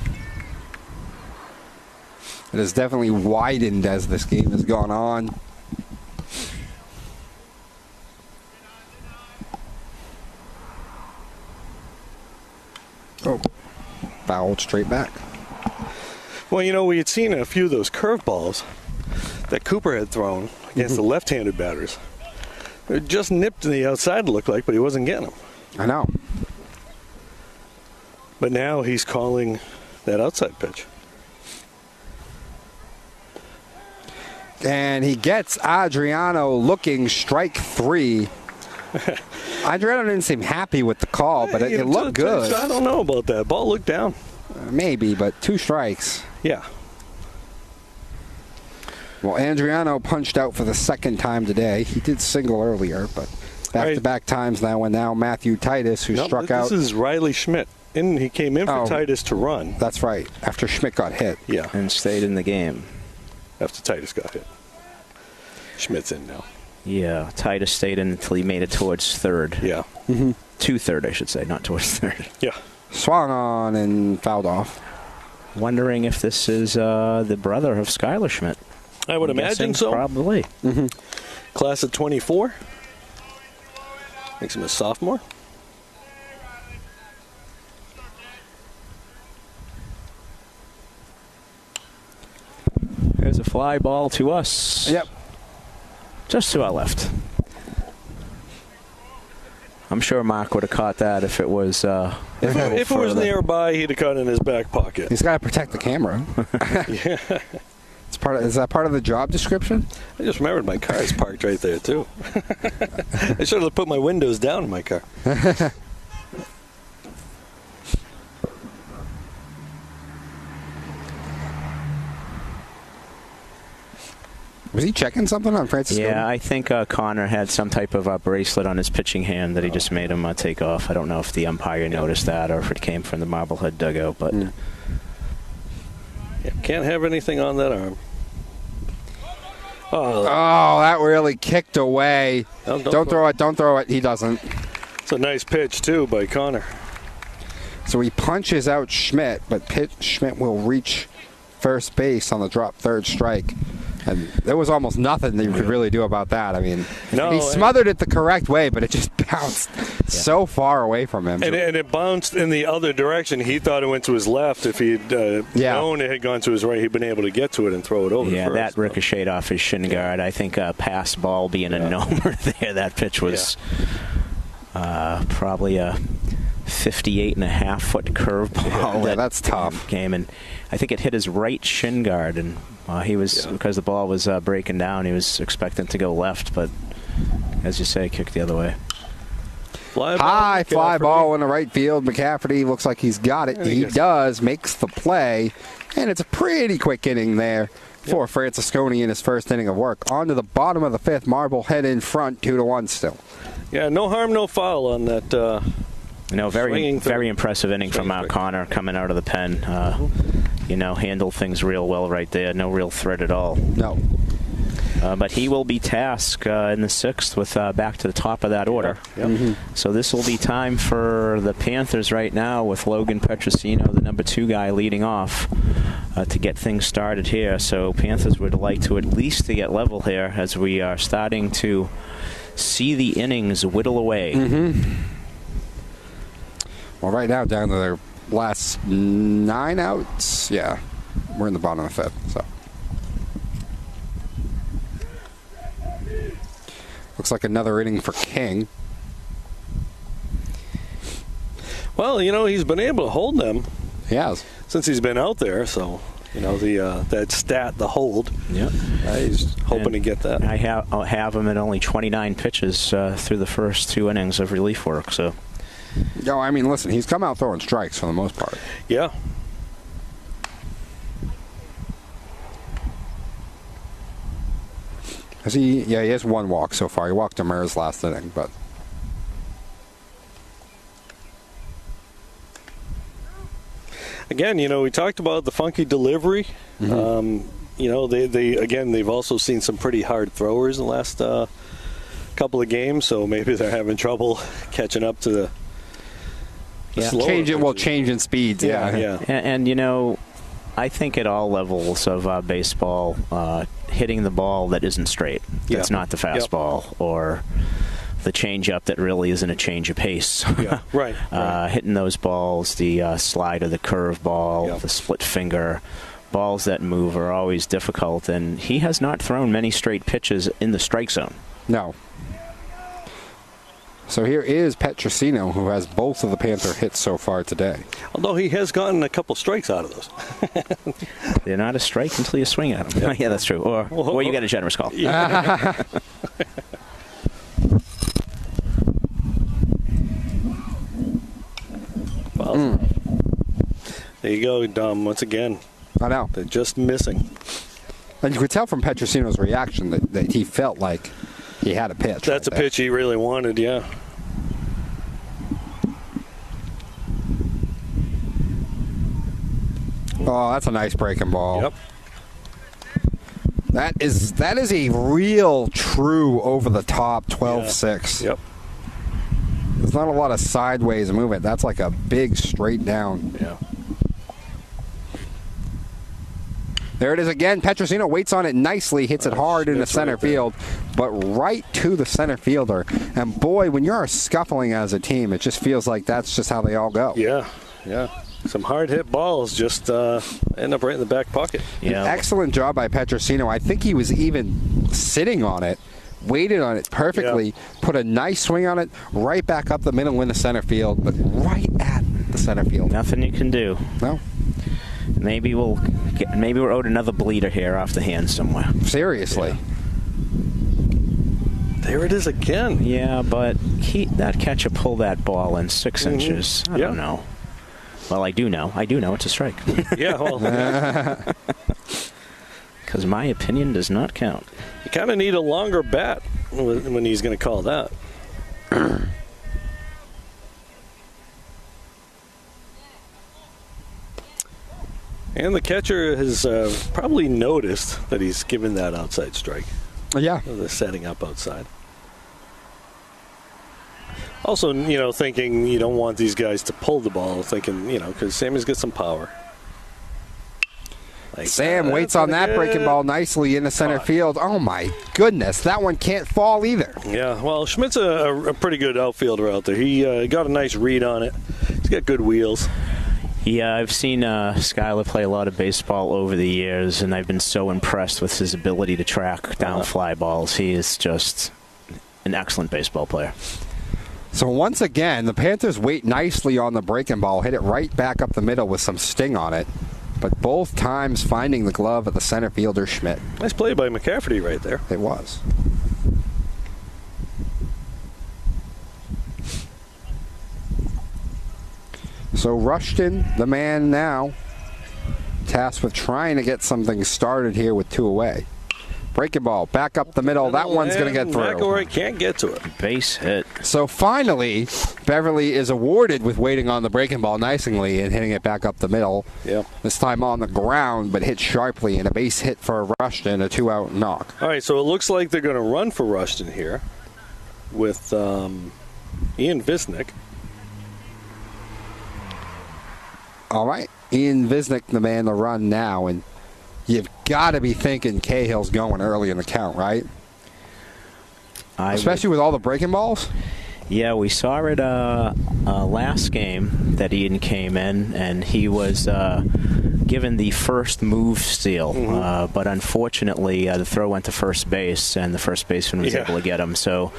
Speaker 1: It has definitely widened as this game has gone on. Oh, fouled straight back.
Speaker 2: Well, we had seen a few of those curveballs that Cooper had thrown against the left-handed batters. They were just nipped to the outside, it looked like, but he wasn't getting them.
Speaker 1: I know.
Speaker 2: But now he's calling that outside pitch.
Speaker 1: And he gets Adriano looking strike 3. Adriano didn't seem happy with the call, but it looked good.
Speaker 2: I don't know about that. Ball looked down.
Speaker 1: Maybe, but 2 strikes.
Speaker 2: Yeah.
Speaker 1: Well, Adriano punched out for the second time today. He did single earlier, but back-to-back times now, and now Matthew Titus, who struck out.
Speaker 2: This is Riley Schmidt. He came in for Titus to run.
Speaker 1: That's right, after Schmidt got hit.
Speaker 2: Yeah.
Speaker 3: And stayed in the game.
Speaker 2: After Titus got hit. Schmidt's in now.
Speaker 3: Yeah, Titus stayed in until he made it towards third.
Speaker 2: Yeah.
Speaker 3: To third, I should say, not towards third.
Speaker 2: Yeah.
Speaker 1: Swung on and fouled off.
Speaker 3: Wondering if this is the brother of Skylar Schmidt.
Speaker 2: I would imagine so.
Speaker 3: Probably.
Speaker 2: Class of 24. Makes him a sophomore.
Speaker 3: There's a fly ball to us.
Speaker 1: Yep.
Speaker 3: Just to our left. I'm sure Mark would have caught that if it was.
Speaker 2: If it was nearby, he'd have caught it in his back pocket.
Speaker 1: He's got to protect the camera.
Speaker 2: Yeah.
Speaker 1: Is that part of the job description?
Speaker 2: I just remembered my car is parked right there too. I should have put my windows down in my car.
Speaker 1: Was he checking something on Francis?
Speaker 3: Yeah, I think Connor had some type of bracelet on his pitching hand that he just made him take off. I don't know if the umpire noticed that or if it came from the Marblehead dugout, but
Speaker 2: can't have anything on that arm.
Speaker 1: Oh, that really kicked away. Don't throw it. Don't throw it. He doesn't.
Speaker 2: It's a nice pitch, too, by Connor.
Speaker 1: So he punches out Schmidt, but Schmidt will reach first base on the drop third strike. And there was almost nothing that you could really do about that. I mean, he smothered it the correct way, but it just bounced so far away from him.
Speaker 2: And it bounced in the other direction. He thought it went to his left. If he'd known it had gone to his right, he'd been able to get to it and throw it over.
Speaker 3: Yeah, that ricocheted off his shin guard. I think pass ball being a nomer there. That pitch was probably a 58.5-foot curveball.
Speaker 1: Yeah, that's tough.
Speaker 3: Came and I think it hit his right shin guard, and he was because the ball was breaking down. He was expecting to go left, but as you say, kicked the other way.
Speaker 1: High fly ball in the right field. McCafferty looks like he's got it. He does. Makes the play, and it's a pretty quick inning there for Francisconi in his first inning of work. On to the bottom of the fifth. Marblehead in front, 2-1 still.
Speaker 2: Yeah, no harm, no foul on that.
Speaker 3: Very impressive inning from Connor coming out of the pen. Handled things real well right there. No real threat at all.
Speaker 1: No.
Speaker 3: But he will be tasked in the sixth with back to the top of that order.
Speaker 2: Yep.
Speaker 3: So this will be time for the Panthers right now with Logan Petrosino, the number 2 guy, leading off to get things started here. So Panthers would like to at least to get level here as we are starting to see the innings whittle away.
Speaker 1: Well, right now, down to their last 9 outs. Yeah, we're in the bottom of the fifth. So looks like another inning for King.
Speaker 2: Well, he's been able to hold them.
Speaker 1: He has.
Speaker 2: Since he's been out there, so that stat, the hold.
Speaker 3: Yeah,
Speaker 2: he's hoping to get that.
Speaker 3: I have him at only 29 pitches through the first 2 innings of relief work. So.
Speaker 1: No, I mean, listen, he's come out throwing strikes for the most part.
Speaker 2: Yeah.
Speaker 1: He has 1 walk so far. He walked Demers last inning, but.
Speaker 2: Again, we talked about the funky delivery. They've also seen some pretty hard throwers in the last couple of games, so maybe they're having trouble catching up to the
Speaker 1: change in speeds. Yeah.
Speaker 3: And I think at all levels of baseball, hitting the ball that isn't straight, that's not the fastball or the changeup that really isn't a change of pace.
Speaker 2: Yeah, right.
Speaker 3: Hitting those balls, the slider, the curveball, the split finger, balls that move are always difficult, and he has not thrown many straight pitches in the strike zone.
Speaker 1: No. So here is Petrosino, who has both of the Panther hits so far today.
Speaker 2: Although he has gotten a couple strikes out of those.
Speaker 3: They're not a strike until you swing at them. Yeah, that's true. Or you get a generous call.
Speaker 2: Yeah. Well, there you go, Dom, once again.
Speaker 1: I know.
Speaker 2: They're just missing.
Speaker 1: And you could tell from Petrosino's reaction that he felt like he had a pitch.
Speaker 2: That's a pitch he really wanted, yeah.
Speaker 1: Oh, that's a nice breaking ball.
Speaker 2: Yep.
Speaker 1: That is a real true over-the-top 12-6.
Speaker 2: Yep.
Speaker 1: There's not a lot of sideways movement. That's like a big straight down.
Speaker 2: Yeah.
Speaker 1: There it is again. Petrosino waits on it nicely, hits it hard into center field, but right to the center fielder. And boy, when you're scuffling as a team, it just feels like that's just how they all go.
Speaker 2: Yeah, yeah. Some hard hit balls just end up right in the back pocket.
Speaker 3: Yeah.
Speaker 1: Excellent job by Petrosino. I think he was even sitting on it, waited on it perfectly, put a nice swing on it, right back up the middle into center field, but right at the center field.
Speaker 3: Nothing you can do.
Speaker 1: No.
Speaker 3: Maybe we're owed another bleeder here off the hand somewhere.
Speaker 1: Seriously.
Speaker 2: Yeah. There it is again.
Speaker 3: Yeah, but that catcher pulled that ball in 6 inches. I don't know. Well, I do know. I do know it's a strike.
Speaker 2: Yeah, well.
Speaker 3: Because my opinion does not count.
Speaker 2: You kind of need a longer bat when he's going to call that. And the catcher has probably noticed that he's given that outside strike.
Speaker 1: Yeah.
Speaker 2: The setting up outside. Also, thinking you don't want these guys to pull the ball, thinking, because Sammy's got some power. Like,
Speaker 1: Sam waits on that breaking ball nicely in the center field. Oh, my goodness. That one can't fall either.
Speaker 2: Yeah, well, Schmidt's a pretty good outfielder out there. He got a nice read on it. He's got good wheels.
Speaker 3: Yeah, I've seen Skyler play a lot of baseball over the years, and I've been so impressed with his ability to track down fly balls. He is just an excellent baseball player.
Speaker 1: So once again, the Panthers wait nicely on the breaking ball, hit it right back up the middle with some sting on it, but both times finding the glove of the center fielder, Schmidt.
Speaker 2: Nice play by McCafferty right there.
Speaker 1: It was. So Rushton, the man now, tasked with trying to get something started here with 2 away. Breaking ball, back up the middle. That one's going to get through.
Speaker 2: McElroy can't get to it.
Speaker 3: Base hit.
Speaker 1: So finally, Beverly is awarded with waiting on the breaking ball nicely and hitting it back up the middle.
Speaker 2: Yep.
Speaker 1: This time on the ground, but hit sharply, and a base hit for Rushton, a 2-out knock.
Speaker 2: All right, so it looks like they're going to run for Rushton here with Ian Visnick.
Speaker 1: All right, Ian Visnick, the man to run now, and you've got to be thinking Cahill's going early in the count, right? Especially with all the breaking balls?
Speaker 3: Yeah, we saw it last game that Ian came in, and he was given the first move steal. But unfortunately, the throw went to first base, and the first baseman was able to get him. So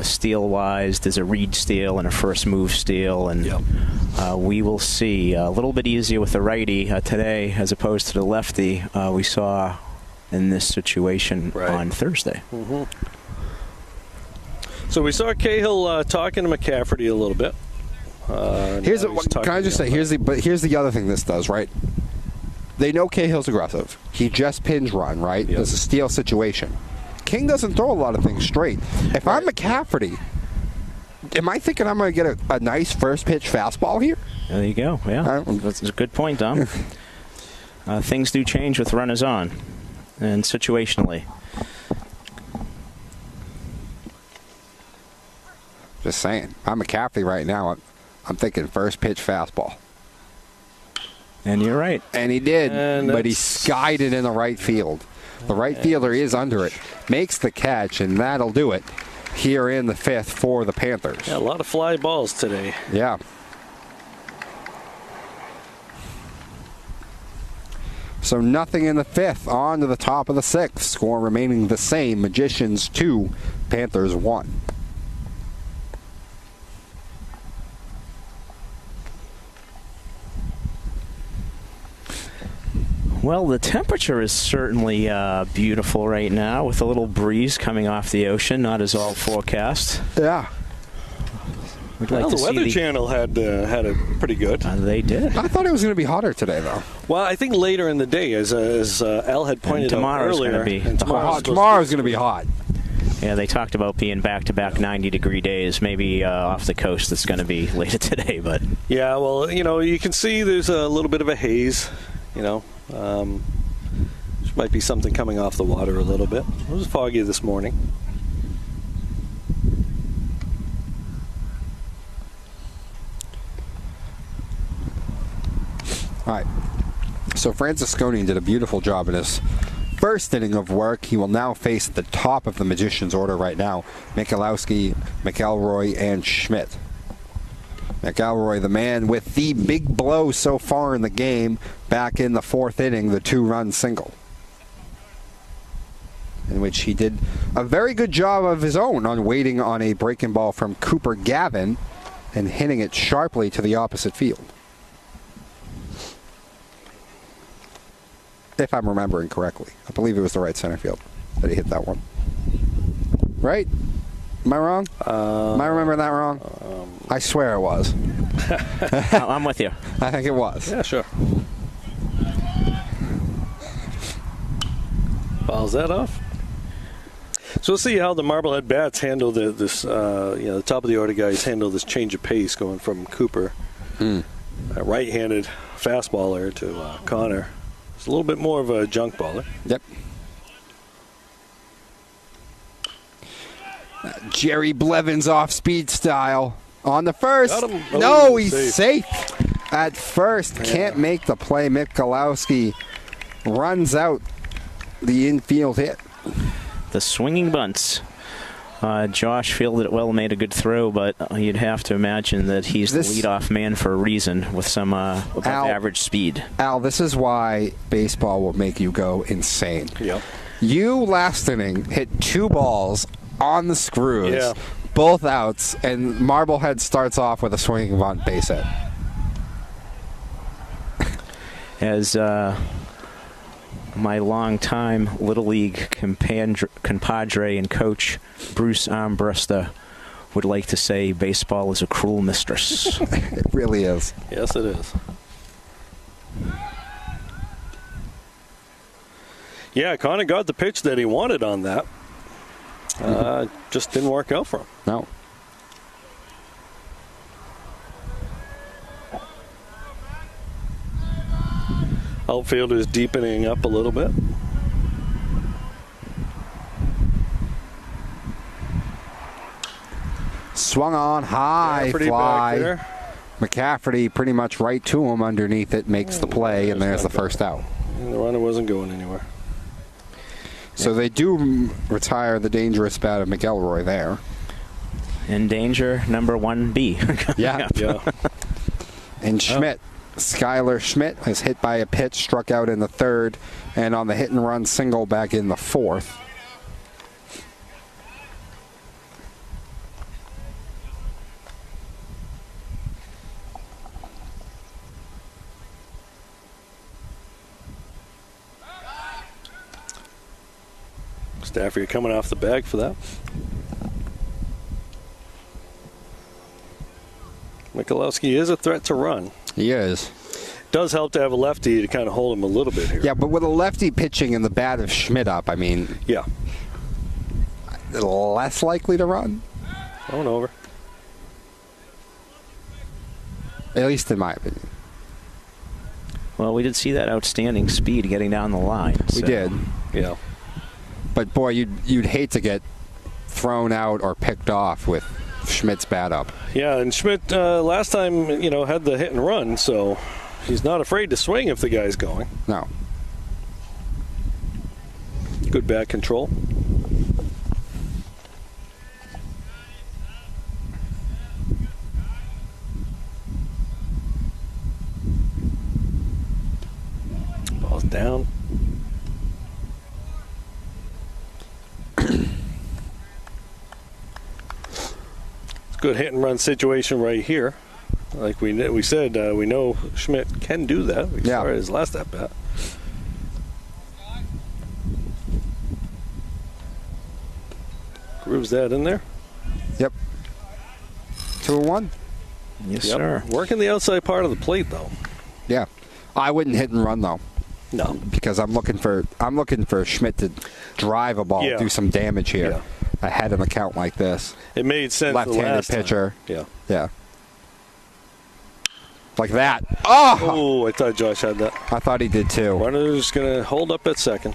Speaker 3: steal-wise, there's a read steal and a first move steal, and we will see. A little bit easier with the righty today as opposed to the lefty we saw in this situation on Thursday.
Speaker 2: So we saw Cahill talking to McCafferty a little bit.
Speaker 1: Can I just say, here's the other thing this does, right? They know Cahill's aggressive. He just pins run, right? There's a steal situation. King doesn't throw a lot of things straight. If I'm McCafferty, am I thinking I'm going to get a nice first pitch fastball here?
Speaker 3: There you go. Yeah, that's a good point, Dom. Things do change with runners on, and situationally.
Speaker 1: Just saying. I'm McCafferty right now. I'm thinking first pitch fastball.
Speaker 3: And you're right.
Speaker 1: And he did, but he skied it in the right field. The right fielder is under it, makes the catch, and that'll do it. here in the 5th for the Panthers.
Speaker 2: Yeah, a lot of fly balls today.
Speaker 1: Yeah. So nothing in the 5th. On to the top of the 6th. Score remaining the same. Magicians 2, Panthers 1.
Speaker 3: Well, the temperature is certainly beautiful right now with a little breeze coming off the ocean, not as all forecast.
Speaker 1: Yeah.
Speaker 3: We'd
Speaker 2: Well,
Speaker 3: like to
Speaker 2: the Weather
Speaker 3: see
Speaker 2: Channel had it pretty good.
Speaker 3: They did.
Speaker 1: I thought it was going to be hotter today, though.
Speaker 2: Well, I think later in the day, as Al had pointed out
Speaker 3: tomorrow's
Speaker 2: earlier.
Speaker 3: gonna be
Speaker 2: and
Speaker 1: Tomorrow's going to be hot.
Speaker 3: Yeah, they talked about being back-to-back 90-degree days. Maybe off the coast it's going to be later today, but...
Speaker 2: Yeah, well, you can see there's a little bit of a haze, There might be something coming off the water a little bit. It was foggy this morning.
Speaker 1: All right. So Francisconi did a beautiful job in his first inning of work. He will now face the top of the Magicians' order right now. Michalowski, McElroy, and Schmidt. McElroy, the man with the big blow so far in the game, back in the 4th inning, the 2-run single, in which he did a very good job of his own on waiting on a breaking ball from Cooper Gavin and hitting it sharply to the opposite field. If I'm remembering correctly. I believe it was the right center field that he hit that one. Right? Am I wrong? Am I remembering that wrong? I swear it was.
Speaker 3: I'm with you.
Speaker 1: I think it was.
Speaker 2: Yeah, sure. Fouls that off. So we'll see how the Marblehead bats handle this. The top of the order guys handle this change of pace going from Cooper, a right-handed fastballer, to Connor. It's a little bit more of a junk baller.
Speaker 1: Yep. Jerry Blevins off-speed style on the first.
Speaker 2: Got him. Oh,
Speaker 1: No, he's
Speaker 2: safe.
Speaker 1: safe at first. Can't make the play. Michalowski runs out the infield hit.
Speaker 3: The swinging bunts. Josh fielded it well, made a good throw, but you'd have to imagine that he's the leadoff man for a reason with some above-average speed.
Speaker 1: Al, this is why baseball will make you go insane.
Speaker 2: Yep.
Speaker 1: You, last inning, hit 2 balls on the screws, both outs, and Marblehead starts off with a swinging bunt base hit.
Speaker 3: As my longtime Little League compadre and coach, Bruce Armbruster, would like to say, baseball is a cruel mistress.
Speaker 1: It really is.
Speaker 2: Yes, it is. Yeah, Connor got the pitch that he wanted on that. Just didn't work out for him.
Speaker 1: No.
Speaker 2: Outfielder's deepening up a little bit.
Speaker 1: Swung on high
Speaker 2: McCafferty
Speaker 1: fly.
Speaker 2: back there.
Speaker 1: McCafferty pretty much right to him underneath it, makes the play, and there's the first out.
Speaker 2: And the runner wasn't going anywhere.
Speaker 1: So they do retire the dangerous bat of McElroy there.
Speaker 3: In danger, number 1B.
Speaker 1: Yeah.
Speaker 2: Yeah.
Speaker 1: And Schmidt, Skylar Schmidt, is hit by a pitch, struck out in the 3rd, and on the hit-and-run single back in the 4th.
Speaker 2: Stafford, you're coming off the bag for that. Michalowski is a threat to run.
Speaker 1: He is.
Speaker 2: Does help to have a lefty to kind of hold him a little bit here.
Speaker 1: Yeah, but with a lefty pitching and the bat of Schmidt up, I mean,
Speaker 2: Yeah.
Speaker 1: less likely to run,
Speaker 2: Going over.
Speaker 1: at least in my opinion.
Speaker 3: Well, we did see that outstanding speed getting down the line.
Speaker 1: We did.
Speaker 2: Yeah.
Speaker 1: But, boy, you'd hate to get thrown out or picked off with Schmidt's bat up.
Speaker 2: Yeah, and Schmidt last time, had the hit and run, so he's not afraid to swing if the guy's going.
Speaker 1: No.
Speaker 2: Good bat control. down. Good hit and run situation right here. Like we said, we know Schmidt can do that. We saw his last at bat. Grooves that in there.
Speaker 1: Yep. 2-1.
Speaker 3: Yes, sir.
Speaker 2: Working the outside part of the plate though.
Speaker 1: Yeah. I wouldn't hit and run though.
Speaker 2: No.
Speaker 1: Because I'm looking for Schmidt to drive a ball, do some damage here.
Speaker 2: Yeah.
Speaker 1: Ahead of a count like this.
Speaker 2: It made sense.
Speaker 1: Left-handed pitcher.
Speaker 2: Time.
Speaker 1: Yeah. Like that. Oh!
Speaker 2: I thought Josh had that.
Speaker 1: I thought he did too.
Speaker 2: Runner's going to hold up at second.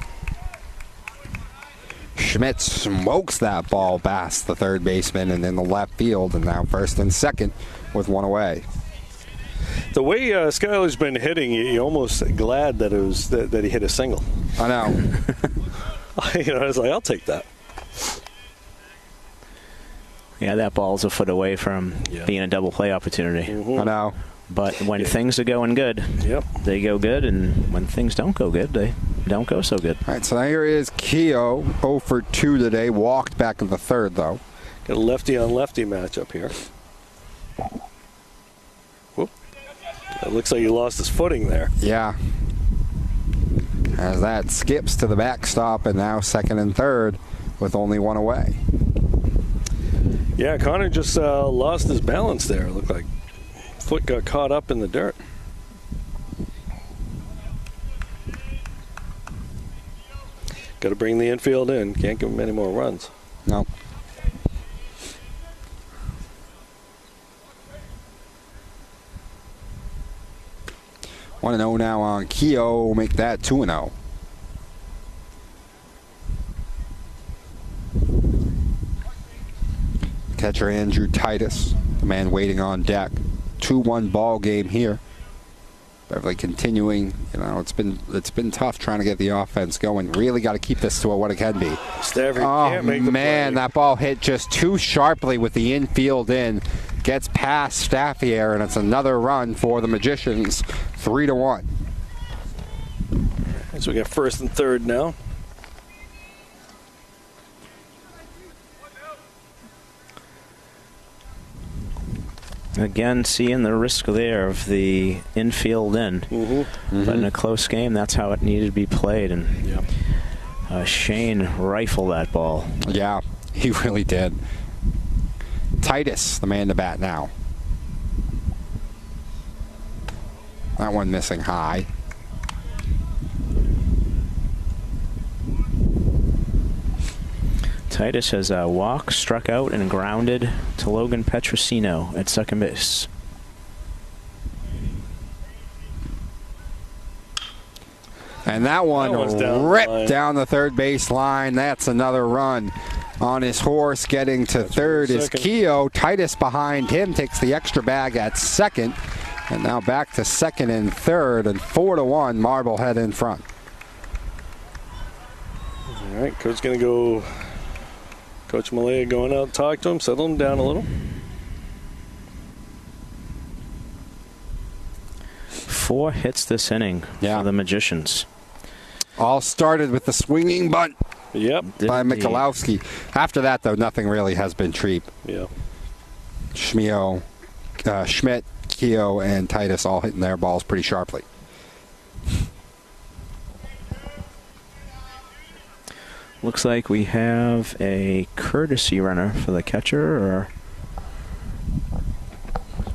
Speaker 1: Schmidt smokes that ball past the third baseman and in the left field, and now first and second with one away.
Speaker 2: The way Skyler's been hitting, you're almost glad that it was that he hit a single.
Speaker 1: I know.
Speaker 2: I was like, I'll take that.
Speaker 3: Yeah, that ball's a foot away from being a double play opportunity.
Speaker 2: Mm-hmm.
Speaker 1: I know.
Speaker 3: But when things are going good, they go good, and when things don't go good, they don't go so good.
Speaker 1: All right, so here is Keogh, 0 for 2 today. Walked back in the third, though.
Speaker 2: Got a lefty-on-lefty matchup here. Whoop. It looks like he lost his footing there.
Speaker 1: Yeah. As that skips to the backstop, and now second and third with only one away.
Speaker 2: Yeah, Connor just lost his balance there. It looked like foot got caught up in the dirt. Got to bring the infield in. Can't give him any more runs.
Speaker 1: No. One 1-0 now on Keogh. We'll make that 2-0. Catcher Andrew Titus, the man waiting on deck. 2-1 ball game here. Beverly continuing. It's been tough trying to get the offense going. Really got to keep this to what it can be.
Speaker 2: Stafford can't make the play.
Speaker 1: That ball hit just too sharply with the infield in. Gets past Staffier, and it's another run for the Magicians. 3-1.
Speaker 2: So we got first and third now.
Speaker 3: Again, seeing the risk there of the infield in. But in a close game, that's how it needed to be played. And Shane rifled that ball.
Speaker 1: Yeah, he really did. Titus, the man to bat now. That one missing high.
Speaker 3: Titus has walked, struck out, and grounded to Logan Petrosino at second base.
Speaker 1: And that one ripped down the third base line. That's another run. On his horse getting to third is Keogh. Titus behind him takes the extra bag at second. And now back to second and third. And 4-1, Marblehead in front.
Speaker 2: All right, Coach going to go. Coach Malaya going out, talk to him, settle him down a little.
Speaker 3: 4 hits this inning for the Magicians.
Speaker 1: All started with the swinging bunt by
Speaker 3: Indeed.
Speaker 1: Michalowski. After that, though, nothing really has been treat.
Speaker 2: Yeah.
Speaker 1: Schmidt, Keogh, and Titus all hitting their balls pretty sharply.
Speaker 3: Looks like we have a courtesy runner for the catcher, or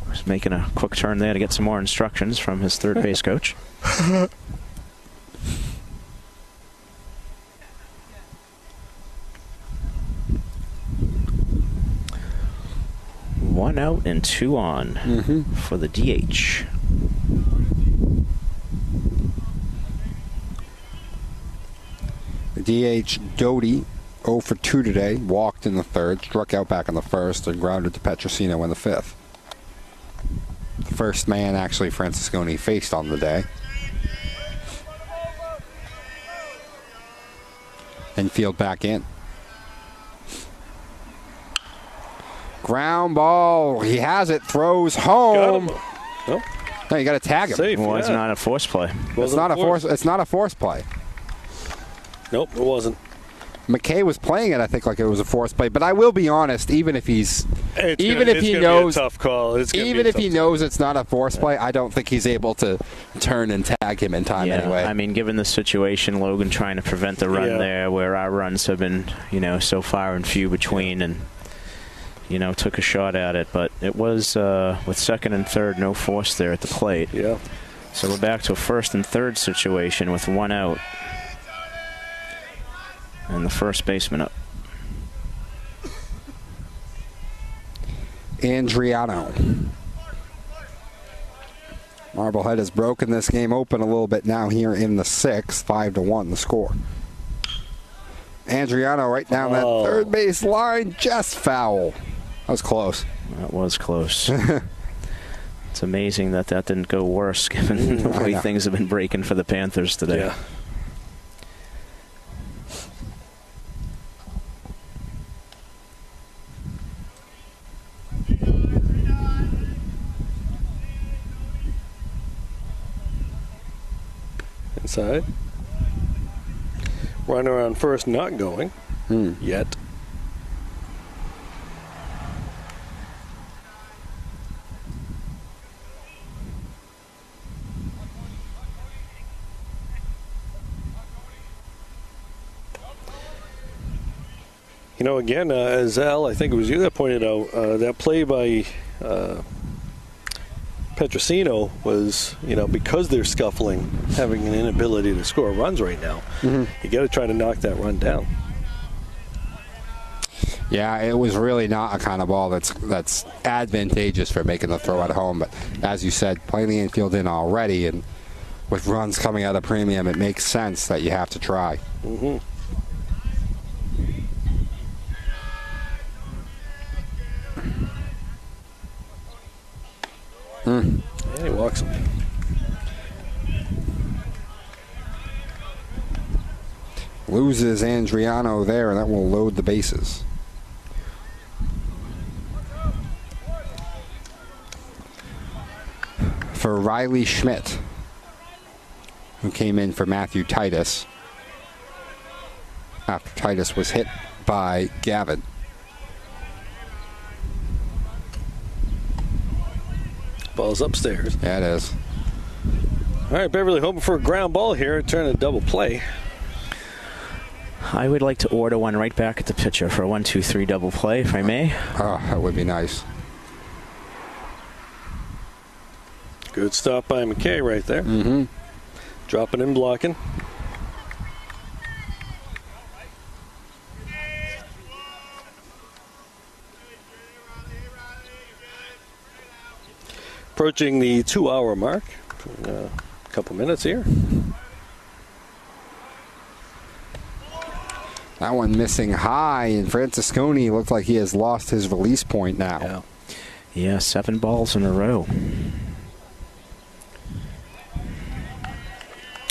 Speaker 3: just making a quick turn there to get some more instructions from his third base coach. One out and 2 on for the DH.
Speaker 1: DH Doty, 0 for 2 today. Walked in the third, struck out back in the first, and grounded to Petrosino in the fifth. The first man, actually, Francisconi faced on the day. Infield back in. Ground ball. He has it. Throws home.
Speaker 2: Nope.
Speaker 1: No, you got to tag him.
Speaker 2: Safe,
Speaker 3: Well, it's not a force play.
Speaker 1: It's not a force. It's not a force play.
Speaker 2: Nope, it wasn't.
Speaker 1: McKay was playing it, I think, like it was a force play. But I will be honest, even if he knows,
Speaker 2: be a tough call.
Speaker 1: Even if he knows it's not a force play, I don't think he's able to turn and tag him in time anyway.
Speaker 3: I mean, given the situation, Logan trying to prevent the run there, where our runs have been, so far and few between, and took a shot at it. But it was with second and third, no force there at the plate.
Speaker 2: Yeah.
Speaker 3: So we're back to a first and third situation with one out. And the first baseman up.
Speaker 1: Andriano. Marblehead has broken this game open a little bit now here in the sixth. 5-1 the score. Andriano right down that third base line, just foul. That was close.
Speaker 3: That was close. It's amazing that didn't go worse given the way things have been breaking for the Panthers today.
Speaker 2: Yeah. Inside. Runner on first, not going yet. Again, as Al, I think it was you that pointed out, that play by Petrosino was, because they're scuffling, having an inability to score runs right now. You got to try to knock that run down.
Speaker 1: Yeah, it was really not a kind of ball that's advantageous for making the throw at home. But as you said, playing the infield in already, and with runs coming out of premium, it makes sense that you have to try.
Speaker 2: And he walks him.
Speaker 1: Loses Andriano there, and that will load the bases. For Riley Schmidt, who came in for Matthew Titus after Titus was hit by Gavin.
Speaker 2: Ball's upstairs.
Speaker 1: Yeah, it is.
Speaker 2: All right, Beverly hoping for a ground ball here. Turn a double play.
Speaker 3: I would like to order one right back at the pitcher for a 1-2-3 double play, if I may.
Speaker 1: Oh, that would be nice.
Speaker 2: Good stop by McKay right there. Dropping and blocking. Approaching the 2-hour mark. A couple minutes here.
Speaker 1: That one missing high, and Francisconi looked like he has lost his release point now.
Speaker 3: Yeah, 7 balls in a row.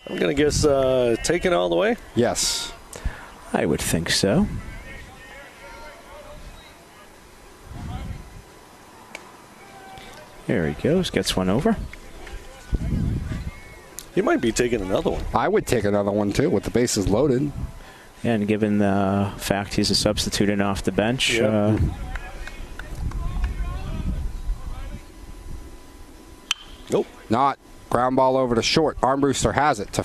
Speaker 2: I'm going to guess taken all the way?
Speaker 1: Yes.
Speaker 3: I would think so. There he goes. Gets one over.
Speaker 2: He might be taking another one.
Speaker 1: I would take another one, too, with the bases loaded.
Speaker 3: And given the fact he's a substitute and off the bench.
Speaker 2: Nope.
Speaker 1: Not. Ground ball over to short. Armbruster has it to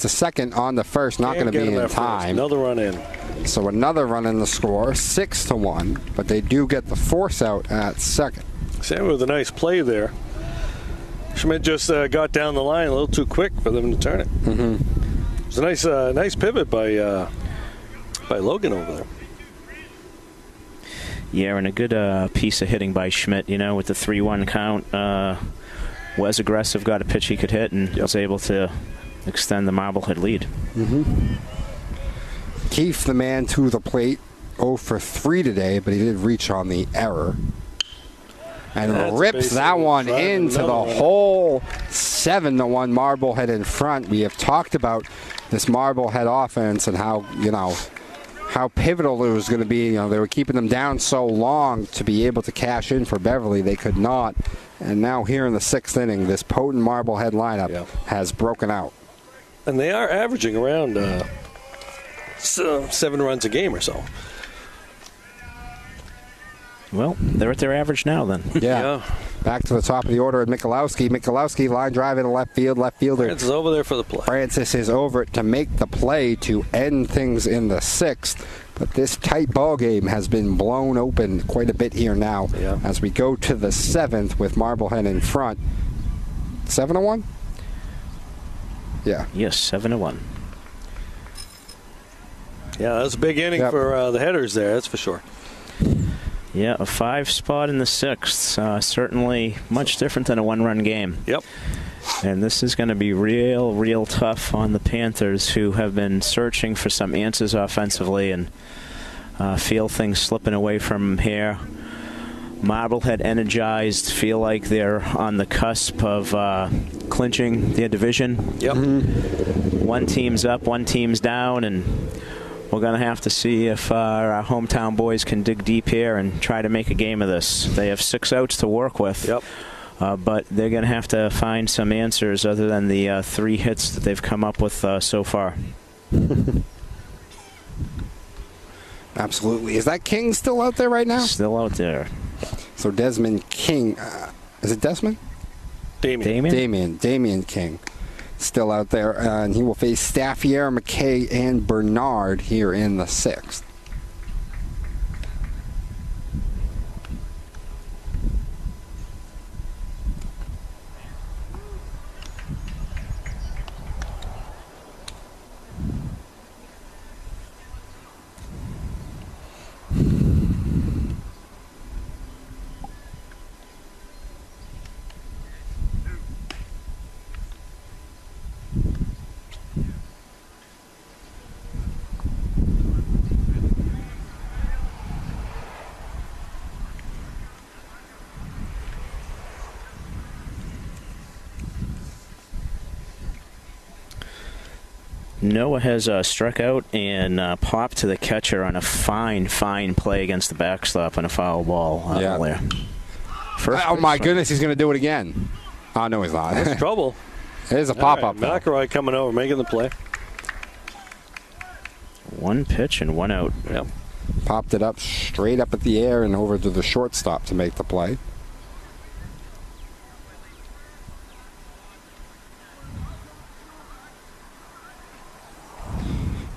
Speaker 1: second on the first. Not going to be in time.
Speaker 2: Another run in.
Speaker 1: So another run in the score. 6-1. But they do get the force out at second.
Speaker 2: Sam with a nice play there. Schmidt just got down the line a little too quick for them to turn it. It was a nice pivot by Logan over there.
Speaker 3: Yeah, and a good piece of hitting by Schmidt, with the 3-1 count. Was aggressive, got a pitch he could hit, and was able to extend the Marblehead lead.
Speaker 1: Keefe, the man to the plate, 0 for 3 today, but he did reach on the error. And rips that one into the hole. 7-1 Marblehead in front. We have talked about this Marblehead offense and how, how pivotal it was going to be. They were keeping them down so long to be able to cash in for Beverly. They could not. And now here in the 6th inning, this potent Marblehead lineup has broken out.
Speaker 2: And they are averaging around 7 runs a game or so.
Speaker 3: Well, they're at their average now then.
Speaker 1: Yeah. Back to the top of the order at Michalowski. Michalowski line drive into left field. Left fielder.
Speaker 2: Francis is over there for the play.
Speaker 1: Francis is over to make the play to end things in the 6th. But this tight ball game has been blown open quite a bit here now as we go to the 7th with Marblehead in front. 7-1? Yeah.
Speaker 3: Yes, 7-1.
Speaker 2: Yeah, that's a big inning for the headers there, that's for sure.
Speaker 3: Yeah, a 5 spot in the 6th. Certainly much different than a 1-run game.
Speaker 2: Yep.
Speaker 3: And this is going to be real tough on the Panthers, who have been searching for some answers offensively and feel things slipping away from here. Marblehead energized, feel like they're on the cusp of clinching their division.
Speaker 2: Yep.
Speaker 3: One team's up, one team's down, and we're going to have to see if our hometown boys can dig deep here and try to make a game of this. They have 6 outs to work with, but they're going to have to find some answers other than the 3 hits that they've come up with so far.
Speaker 1: Absolutely. Is that King still out there right now?
Speaker 3: Still out there.
Speaker 1: So Desmond King. Is it Desmond? Damian King. Still out there, and he will face Staffier, McKay, and Bernard here in the 6th.
Speaker 3: Noah has struck out and popped to the catcher on a fine play against the backstop on a foul ball earlier.
Speaker 1: Oh, my goodness, he's going to do it again. Oh, no, he's not.
Speaker 2: That's trouble.
Speaker 1: It is a pop-up.
Speaker 2: McElroy coming over, making the play.
Speaker 3: 1 pitch and 1 out.
Speaker 2: Yep.
Speaker 1: Popped it up straight up at the air and over to the shortstop to make the play.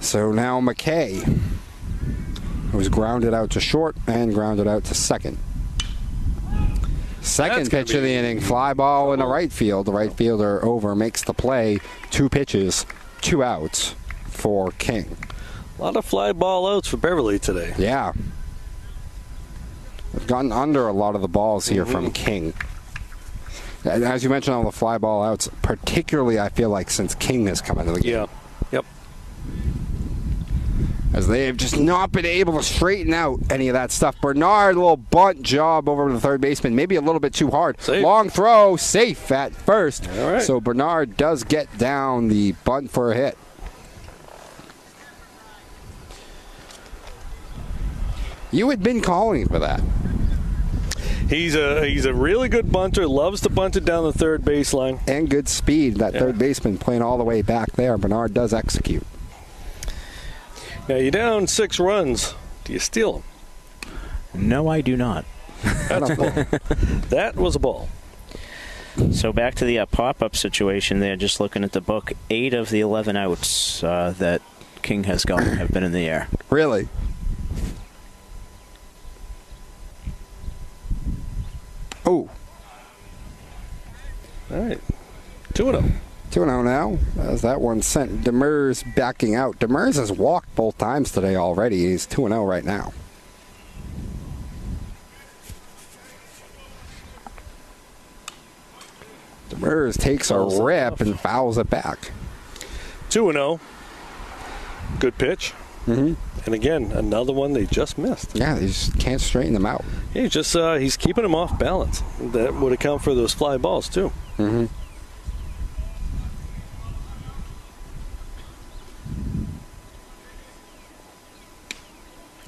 Speaker 1: So now McKay, who's grounded out to short and grounded out to second. Second pitch of the inning, fly ball in the right field. The right fielder over makes the play. 2 pitches, 2 outs for King.
Speaker 2: A lot of fly ball outs for Beverly today.
Speaker 1: Yeah. They've gotten under a lot of the balls here from King. As you mentioned, all the fly ball outs, particularly I feel like since King has come into the game.
Speaker 2: Yeah. Yep.
Speaker 1: As they have just not been able to straighten out any of that stuff. Bernard, a little bunt job over to the third baseman. Maybe a little bit too hard.
Speaker 2: Safe.
Speaker 1: Long throw, safe at first.
Speaker 2: All right.
Speaker 1: So Bernard does get down the bunt for a hit. You had been calling for that.
Speaker 2: He's a really good bunter, loves to bunt it down the third baseline.
Speaker 1: And good speed. That third baseman playing all the way back there. Bernard does execute.
Speaker 2: Now, you're down 6 runs. Do you steal them?
Speaker 3: No, I do not.
Speaker 2: That's a ball. That was a ball.
Speaker 3: So back to the pop-up situation there, just looking at the book, 8 of the 11 outs that King has gotten have been in the air.
Speaker 1: Really? Oh.
Speaker 2: All right. 2-0.
Speaker 1: 2-0 now, as that one sent Demers backing out. Demers has walked both times today already. He's 2-0 right now. Demers takes a rip and fouls it back.
Speaker 2: 2-0. Good pitch.
Speaker 1: Mm-hmm.
Speaker 2: And again, another one they just missed.
Speaker 1: Yeah, they just can't straighten them out.
Speaker 2: He's keeping them off balance. That would account for those fly balls, too.
Speaker 1: Mm-hmm.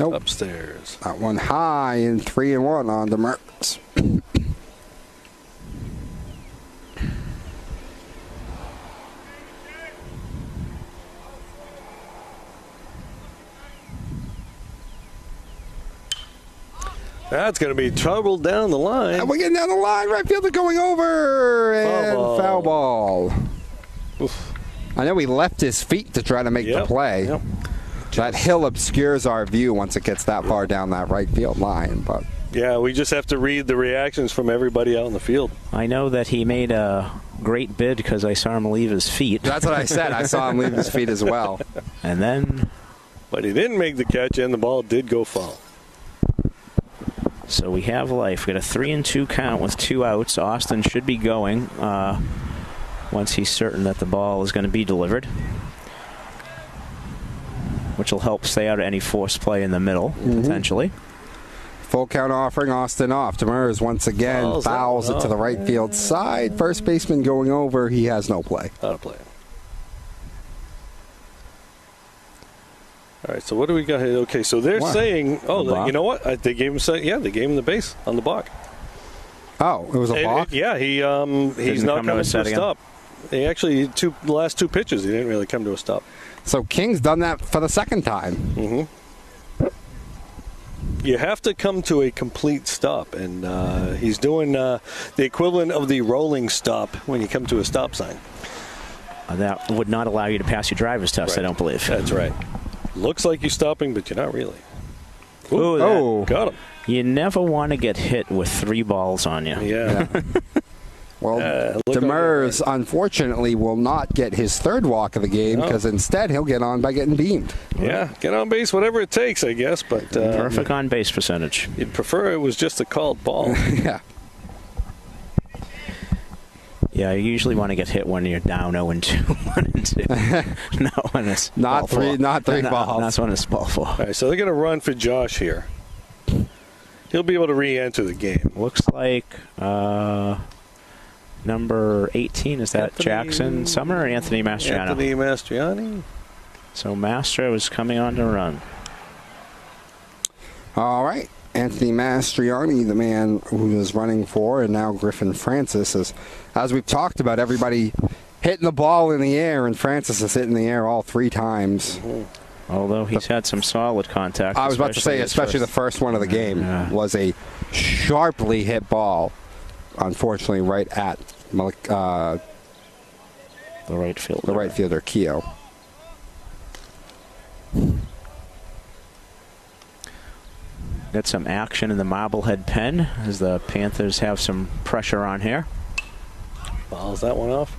Speaker 1: Nope.
Speaker 2: Upstairs.
Speaker 1: That one high and 3-1 on Demers.
Speaker 2: That's going to be trouble down the line.
Speaker 1: And we're getting down the line. Right fielder going over. And foul ball.
Speaker 2: Oof.
Speaker 1: I know he left his feet to try to make the play.
Speaker 2: Yep.
Speaker 1: That hill obscures our view once it gets that far down that right field line. But
Speaker 2: yeah, we just have to read the reactions from everybody out in the field.
Speaker 3: I know that he made a great bid because I saw him leave his feet.
Speaker 1: That's what I said. I saw him leave his feet as well.
Speaker 3: And then...
Speaker 2: But he didn't make the catch, and the ball did go foul.
Speaker 3: So we have life. We got a 3-2 count with 2 outs. Austin should be going once he's certain that the ball is going to be delivered, which will help stay out of any forced play in the middle, potentially.
Speaker 1: Full count offering, Austin off. Demers once again fouls it to the right field side. First baseman going over. He has no play.
Speaker 2: Not a play. All right, so what do we got here? Okay, so they're saying, you know what? They gave him, they gave him the base on the balk.
Speaker 1: Oh, it was a balk?
Speaker 2: Yeah, he's not coming to a stop. He actually, the last 2 pitches, he didn't really come to a stop.
Speaker 1: So King's done that for the second time.
Speaker 2: Mm-hmm. You have to come to a complete stop, and he's doing the equivalent of the rolling stop when you come to a stop sign.
Speaker 3: That would not allow you to pass your driver's test, I don't believe.
Speaker 2: That's right. Looks like you're stopping, but you're not really.
Speaker 3: Ooh,
Speaker 2: got him.
Speaker 3: You never want to get hit with 3 balls on you.
Speaker 2: Yeah.
Speaker 1: Well, Demers, unfortunately, will not get his 3rd walk of the game because instead he'll get on by getting beamed.
Speaker 2: Yeah, get on base, whatever it takes, I guess. But
Speaker 3: perfect on base percentage.
Speaker 2: You'd prefer it was just a called ball.
Speaker 1: Yeah.
Speaker 3: Yeah, you usually want to get hit when you're down 0-2, 1-2. Not when it's
Speaker 1: not three balls.
Speaker 3: That's when it's ball 4.
Speaker 2: All right, so they're going to run for Josh here. He'll be able to re-enter the game.
Speaker 3: Looks like number 18, is that Jackson Summer or Anthony Mastriano?
Speaker 2: Anthony Mastriani.
Speaker 3: So Mastro is coming on to run.
Speaker 1: All right. Anthony Mastriani, the man who is running for, and now Griffin Francis, is, as we've talked about, everybody hitting the ball in the air, and Francis is hitting the air all 3 times.
Speaker 3: Mm-hmm. Although he's had some solid contact.
Speaker 1: I was about to say, especially the first one of the game was a sharply hit ball, unfortunately, right at the
Speaker 3: right fielder.
Speaker 1: The right fielder, Keogh.
Speaker 3: Got some action in the Marblehead pen as the Panthers have some pressure on here.
Speaker 2: Fouls that one off.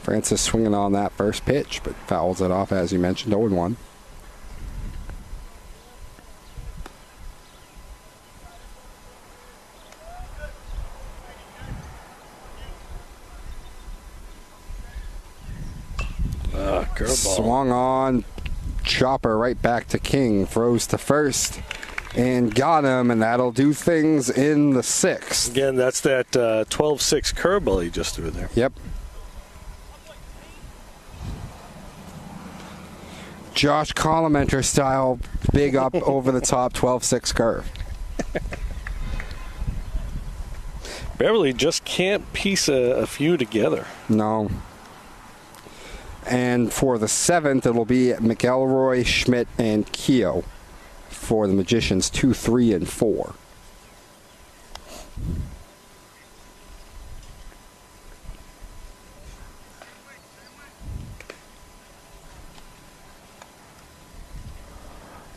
Speaker 1: Francis swinging on that first pitch, but fouls it off, as you mentioned, 0-1.
Speaker 2: Curveball.
Speaker 1: Swung on. Chopper right back to King, throws to first and got him, and that'll do things in the 6th.
Speaker 2: Again, that's that 12-6 curveball he just threw there.
Speaker 1: Yep. Josh Collomenter style, big up over the top 12-6 curve.
Speaker 2: Beverly just can't piece a few together.
Speaker 1: No. And for the 7th, it'll be McElroy, Schmidt, and Keogh for the Magicians 2, 3, and 4.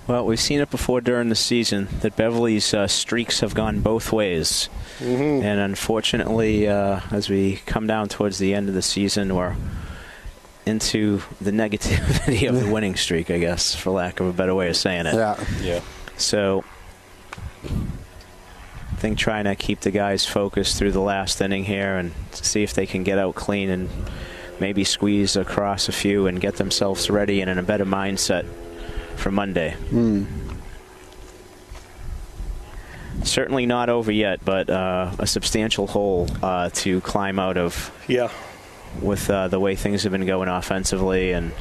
Speaker 3: Well, we've seen it before during the season that Beverly's streaks have gone both ways. Mm-hmm. And unfortunately, as we come down towards the end of the season, we're into the negativity of the winning streak, I guess, for lack of a better way of saying it.
Speaker 2: Yeah.
Speaker 3: So I think trying to keep the guys focused through the last inning here and see if they can get out clean and maybe squeeze across a few and get themselves ready and in a better mindset for Monday. Certainly not over yet, but a substantial hole to climb out of.
Speaker 2: Yeah.
Speaker 3: With the way things have been going offensively, and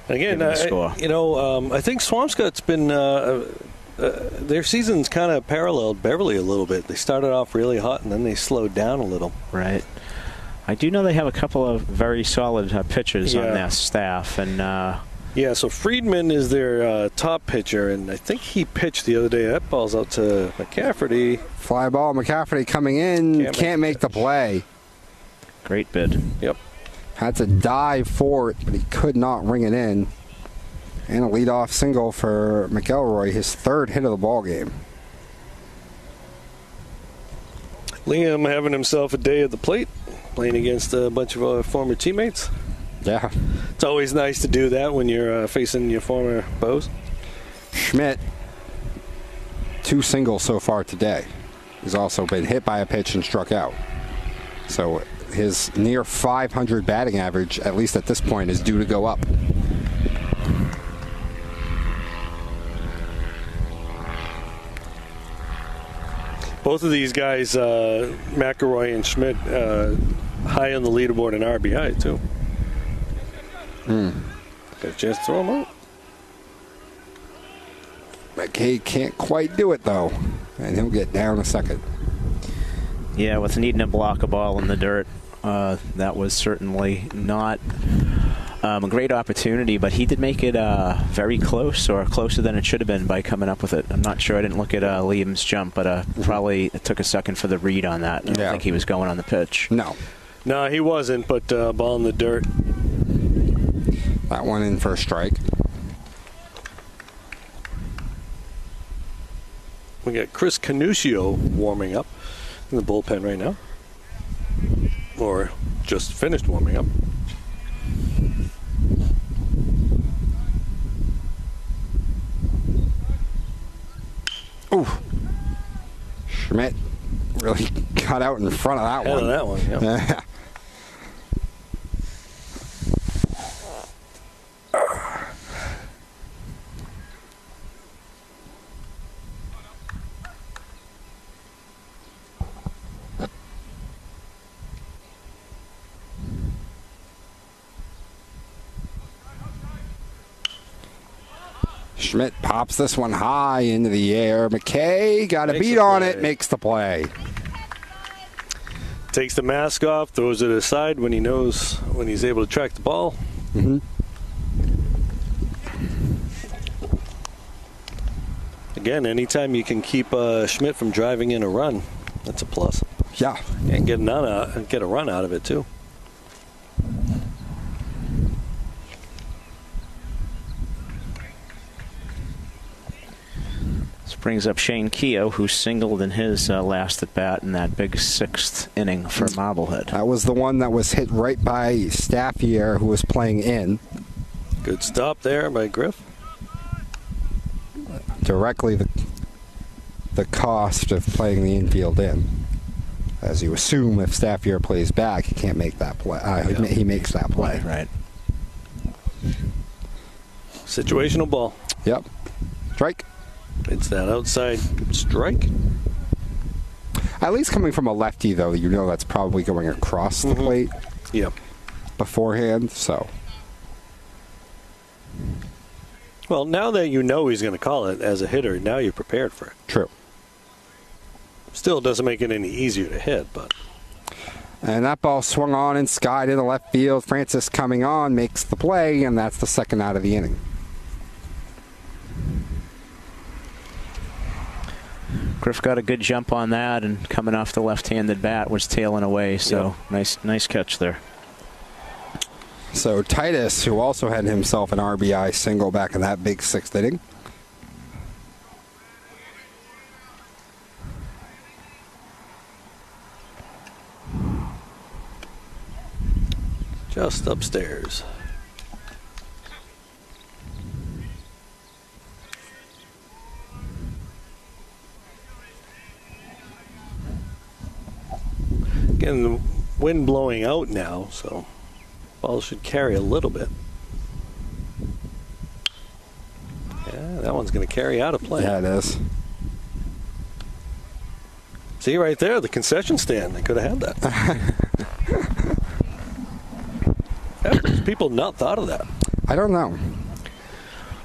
Speaker 2: Again,
Speaker 3: given the score.
Speaker 2: I think Swampscott's been their season's kind of paralleled Beverly a little bit. They started off really hot and then they slowed down a little.
Speaker 3: Right. I do know they have a couple of very solid pitchers on their staff, and
Speaker 2: so Friedman is their top pitcher, and I think he pitched the other day. That ball's out to McCafferty.
Speaker 1: Fly ball, McCafferty coming in, can't make the play.
Speaker 3: Great bid.
Speaker 2: Yep.
Speaker 1: Had to dive for it, but he could not ring it in. And a leadoff single for McElroy, his third hit of the ball game.
Speaker 2: Liam having himself a day at the plate, playing against a bunch of former teammates.
Speaker 1: Yeah.
Speaker 2: It's always nice to do that when you're facing your former foes.
Speaker 1: Schmidt, 2 singles so far today. He's also been hit by a pitch and struck out. So his near 500 batting average, at least at this point, is due to go up.
Speaker 2: Both of these guys, McElroy and Schmidt, high on the leaderboard in RBI, too. Got a chance to throw them out.
Speaker 1: McKay can't quite do it, though. And he'll get down a second.
Speaker 3: Yeah, with needing to block a ball in the dirt, that was certainly not a great opportunity, but he did make it very close, or closer than it should have been by coming up with it. I'm not sure. I didn't look at Liam's jump, but probably it took a second for the read on that. I don't think he was going on the pitch.
Speaker 1: No,
Speaker 2: he wasn't, but ball in the dirt.
Speaker 1: That one in for a strike.
Speaker 2: We got Chris Canuccio warming up in the bullpen right now. Or just finished warming up.
Speaker 1: Ooh. Schmidt really got out in front of that one.
Speaker 2: That one, yeah.
Speaker 1: Schmidt pops this one high into the air. McKay got a beat on it, makes the play.
Speaker 2: Takes the mask off, throws it aside when he knows when he's able to track the ball. Again, anytime you can keep Schmidt from driving in a run, that's a plus.
Speaker 1: Yeah.
Speaker 2: And get a run out of it, too.
Speaker 3: Brings up Shane Keogh, who singled in his last at bat in that big 6th inning for Marblehead.
Speaker 1: That was the one that was hit right by Staffier, who was playing in.
Speaker 2: Good stop there by Griff.
Speaker 1: Directly the cost of playing the infield in. As you assume, if Staffier plays back, he can't make that play. He makes that play.
Speaker 3: Right.
Speaker 2: Situational ball.
Speaker 1: Yep. Strike.
Speaker 2: It's that outside strike.
Speaker 1: At least coming from a lefty, though, you know that's probably going across the plate.
Speaker 2: Yep.
Speaker 1: Beforehand, so.
Speaker 2: Well, now that you know he's going to call it as a hitter, now you're prepared for it.
Speaker 1: True.
Speaker 2: Still doesn't make it any easier to hit, but.
Speaker 1: And that ball swung on and skied into left field. Francis coming on makes the play, and that's the second out of the inning.
Speaker 3: Griff got a good jump on that, and coming off the left-handed bat was tailing away. So nice catch there.
Speaker 1: So Titus, who also had himself an RBI single back in that big 6th inning.
Speaker 2: Just upstairs. Again, the wind blowing out now, so ball should carry a little bit. Yeah, that one's going to carry out of play.
Speaker 1: Yeah, it is.
Speaker 2: See right there, the concession stand. They could have had that. Have those people not thought of that?
Speaker 1: I don't know.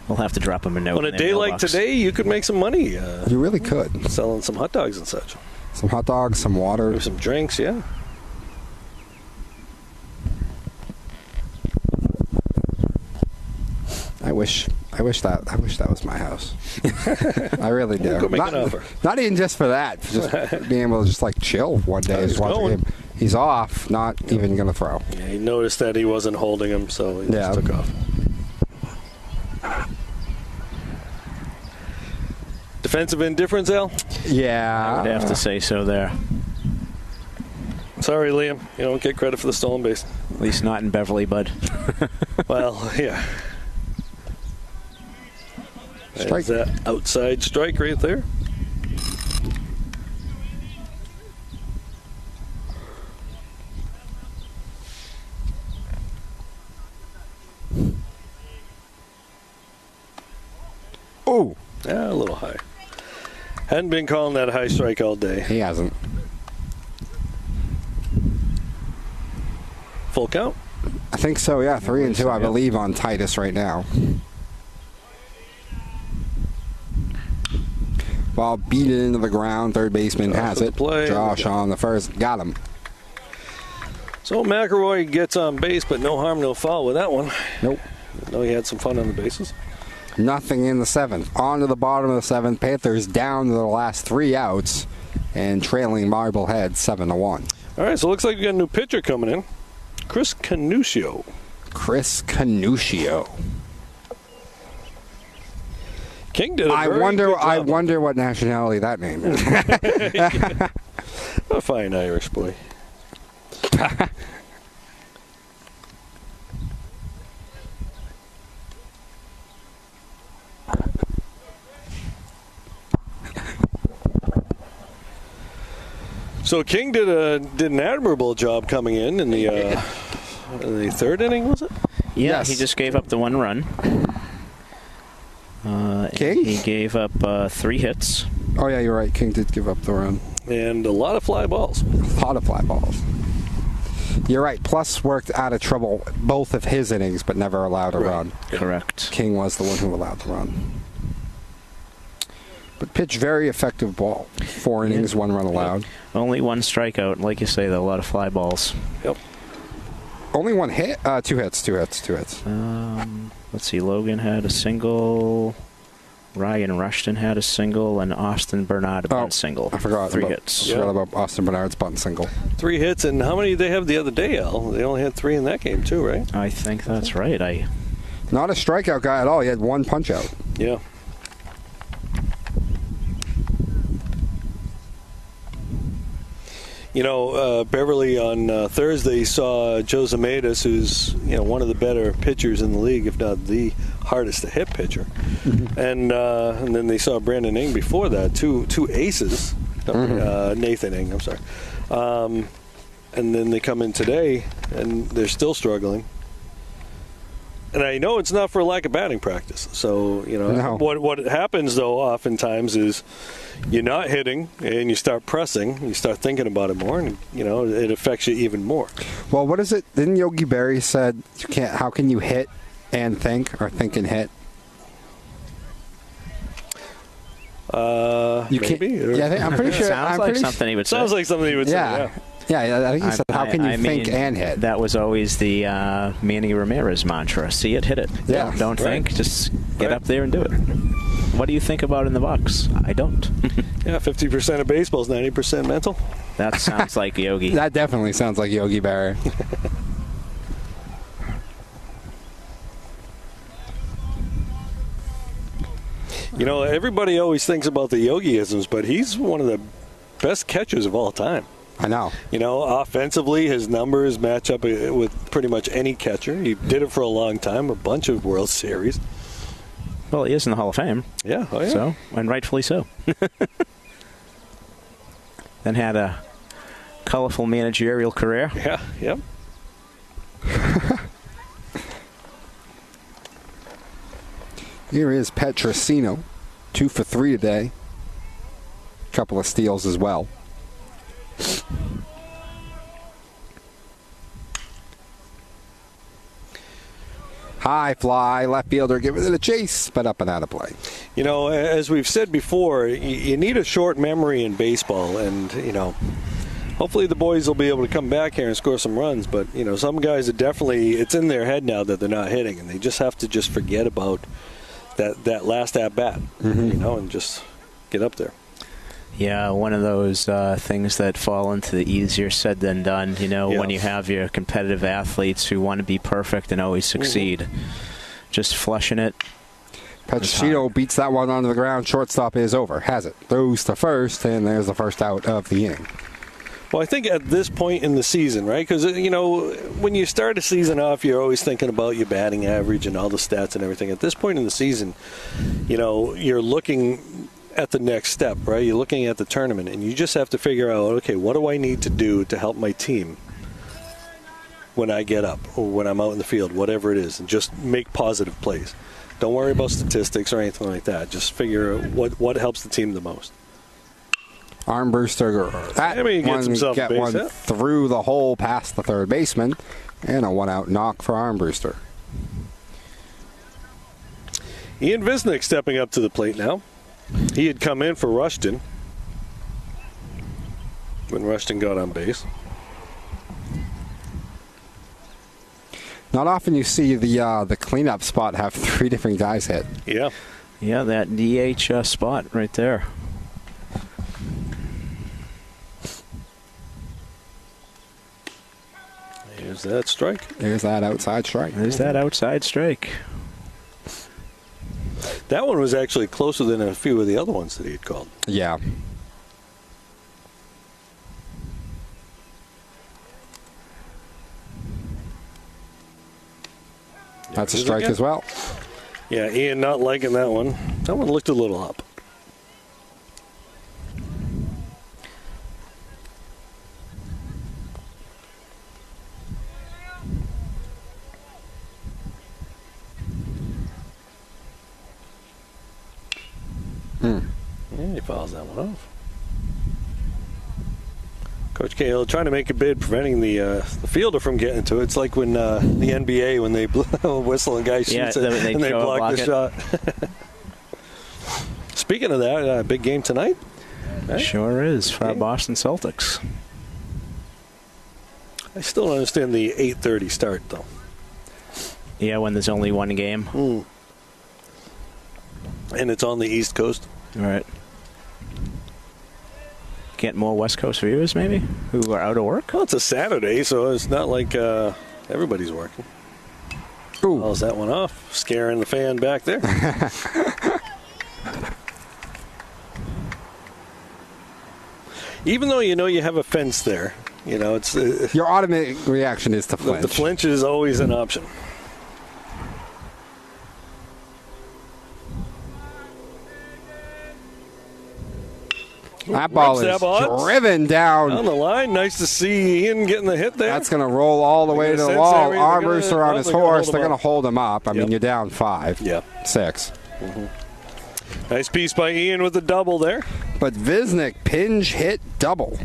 Speaker 3: We'll have to drop him a note.
Speaker 2: On a day like today, you could make some money.
Speaker 1: You really could.
Speaker 2: Selling some hot dogs and such.
Speaker 1: Some hot dogs, some water.
Speaker 2: Or some drinks, yeah.
Speaker 1: I wish that was my house. I really do.
Speaker 2: Go make an offer.
Speaker 1: Not even just for that. Just being able to just like chill one day and watch a game. He's off, not even going to throw.
Speaker 2: Yeah, he noticed that he wasn't holding him, so he just took off. Defensive indifference, Al?
Speaker 1: Yeah.
Speaker 3: I would have to say so there.
Speaker 2: Sorry, Liam. You don't get credit for the stolen base.
Speaker 3: At least not in Beverly, bud.
Speaker 2: Well, yeah.
Speaker 1: Strike.
Speaker 2: There's that outside strike right there.
Speaker 1: Oh.
Speaker 2: Yeah, a little high. Hadn't been calling that a high strike all day.
Speaker 1: He hasn't.
Speaker 2: Full count?
Speaker 1: I think so, yeah. 3-2, I believe, on Titus right now. Ball beat it into the ground. Third baseman has it. Josh on the first. Got him.
Speaker 2: So McElroy gets on base, but no harm, no foul with that one.
Speaker 1: Nope.
Speaker 2: I know he had some fun on the bases.
Speaker 1: Nothing in the seventh. On to the bottom of the seventh. Panthers down to the last 3 outs and trailing Marblehead 7-1.
Speaker 2: All right, so it looks like we got a new pitcher coming in. Chris Canuccio. King did a very good job.
Speaker 1: I wonder what nationality that name is.
Speaker 2: A fine Irish boy. So King did an admirable job coming in the third inning, was it?
Speaker 3: Yeah,
Speaker 1: Yes.
Speaker 3: he just gave up the 1 run.
Speaker 1: King?
Speaker 3: He gave up 3 hits.
Speaker 1: Oh, yeah, you're right. King did give up the run.
Speaker 2: And a lot of fly balls.
Speaker 1: A lot of fly balls. You're right. Plus worked out of trouble both of his innings, but never allowed a run.
Speaker 3: Correct.
Speaker 1: King was the one who allowed the run. But pitched very effective ball. 4 innings, 1 run allowed.
Speaker 3: Only 1 strikeout. Like you say, though, a lot of fly balls.
Speaker 2: Yep.
Speaker 1: Only 1 hit? 2 hits.
Speaker 3: Let's see. Logan had a single. Ryan Rushton had a single, and Austin Bernard a bunt single.
Speaker 1: I forgot.
Speaker 3: 3 hits.
Speaker 1: I forgot about Austin Bernard's bunt single.
Speaker 2: 3 hits, and how many did they have the other day, Al? They only had 3 in that game, too, right?
Speaker 3: I think that's right.
Speaker 1: Not a strikeout guy at all. He had 1 punch out.
Speaker 2: Yeah. You know, Beverly on Thursday saw Joe Zemaitis, who's one of the better pitchers in the league, if not the hardest to hit pitcher. Mm-hmm. And then they saw Brandon Ing before that, two aces. Nathan Ing, I'm sorry. And then they come in today, and they're still struggling. And I know it's not for lack of batting practice. So, what happens, though, oftentimes is you're not hitting and you start pressing, you start thinking about it more, and, it affects you even more.
Speaker 1: Well, what is it? Didn't Yogi Berra said, how can you hit and think, or think and hit?
Speaker 2: Maybe.
Speaker 1: Yeah, I'm pretty sure.
Speaker 3: Sounds like something he would say.
Speaker 2: Sounds like something he would say, yeah.
Speaker 1: Yeah, I think he said, how can you think and hit?
Speaker 3: That was always the Manny Ramirez mantra. See it, hit it.
Speaker 1: Yeah.
Speaker 3: Don't think, just get up there and do it. What do you think about in the box? I don't.
Speaker 2: Yeah, 50% of baseball is 90% mental.
Speaker 3: That sounds like Yogi.
Speaker 1: That definitely sounds like Yogi Berra.
Speaker 2: Everybody always thinks about the Yogi-isms, but he's one of the best catchers of all time.
Speaker 1: I know.
Speaker 2: Offensively, his numbers match up with pretty much any catcher. He did it for a long time, a bunch of World Series.
Speaker 3: Well, he is in the Hall of Fame.
Speaker 2: Yeah, oh yeah.
Speaker 3: So, and rightfully so. Then had a colorful managerial career.
Speaker 2: Yeah, yep.
Speaker 1: Here is Petrosino, 2 for 3 today. Couple of steals as well. High fly, left fielder giving it a chase, but up and out of play.
Speaker 2: You know, as we've said before, you need a short memory in baseball, and, you know, hopefully the boys will be able to come back here and score some runs. But, you know, some guys are definitely, it's in their head now that they're not hitting, and they just have to just forget about that last at-bat, you know, and just get up there.
Speaker 3: Yeah, one of those things that fall into the easier said than done, you know, when you have your competitive athletes who want to be perfect and always succeed. Just flushing it.
Speaker 1: Pachino beats that one onto the ground. Shortstop is over. Has it. Throws to first, and there's the first out of the inning.
Speaker 2: Well, I think at this point in the season, right, because, you know, when you start a season off, you're always thinking about your batting average and all the stats and everything. At this point in the season, you know, you're looking at the next step, right? You're looking at the tournament, and you just have to figure out, okay, what do I need to do to help my team when I get up or when I'm out in the field, whatever it is, and just make positive plays. Don't worry about statistics or anything like that. Just figure out what helps the team the most.
Speaker 1: Armbruster, that one get one through the hole past the third baseman, and a one-out knock for Armbruster.
Speaker 2: Ian Visnick stepping up to the plate now. He had come in for Rushton when Rushton got on base.
Speaker 1: Not often you see the cleanup spot have three different guys hit.
Speaker 2: Yeah.
Speaker 3: Yeah, that DH spot right there.
Speaker 2: There's that strike.
Speaker 1: There's that outside strike.
Speaker 3: There's that outside strike.
Speaker 2: That one was actually closer than a few of the other ones that he had called.
Speaker 1: Yeah. That's a strike as well.
Speaker 2: Yeah, Ian not liking that one. That one looked a little up. Yeah, he fouls that one off. Coach Cahill trying to make a bid, preventing the fielder from getting to it. It's like when the NBA, when they whistle and guy shoots it and they block the shot. Speaking of that, big game tonight. Right?
Speaker 3: Sure is for our Boston Celtics.
Speaker 2: I still don't understand the 8:30 start, though.
Speaker 3: Yeah, when there's only one game.
Speaker 2: And it's on the East Coast.
Speaker 3: All right. Get more West Coast viewers, maybe, who are out of work?
Speaker 2: Well, it's a Saturday, so it's not like everybody's working.
Speaker 1: Ooh.
Speaker 2: How's that one off? Scaring the fan back there. Even though you know you have a fence there, you know, it's...
Speaker 1: your automatic reaction is to flinch.
Speaker 2: The flinch is always an option.
Speaker 1: That ball is driven down.
Speaker 2: On the line. Nice to see Ian getting the hit there.
Speaker 1: That's going to roll all the way to the wall. Armbruster on his horse. They're going to hold him up. I mean, you're down 5.
Speaker 2: Yeah.
Speaker 1: 6.
Speaker 2: Nice piece by Ian with the double there.
Speaker 1: But Visnick, pinch hit double.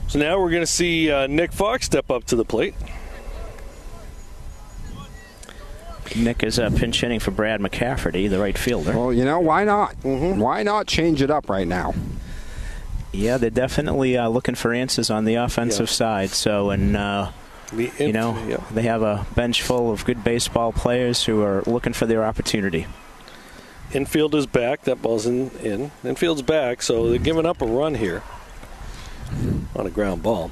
Speaker 2: So now we're going to see Nick Fox step up to the plate.
Speaker 3: Nick is pinch hitting for Brad McCafferty, the right fielder.
Speaker 1: Well, you know, why not? Why not change it up right now?
Speaker 3: Yeah, they're definitely looking for answers on the offensive side. So, and you know, they have a bench full of good baseball players who are looking for their opportunity.
Speaker 2: Infield is back. That ball's in. Infield's back, so they're giving up a run here on a ground ball.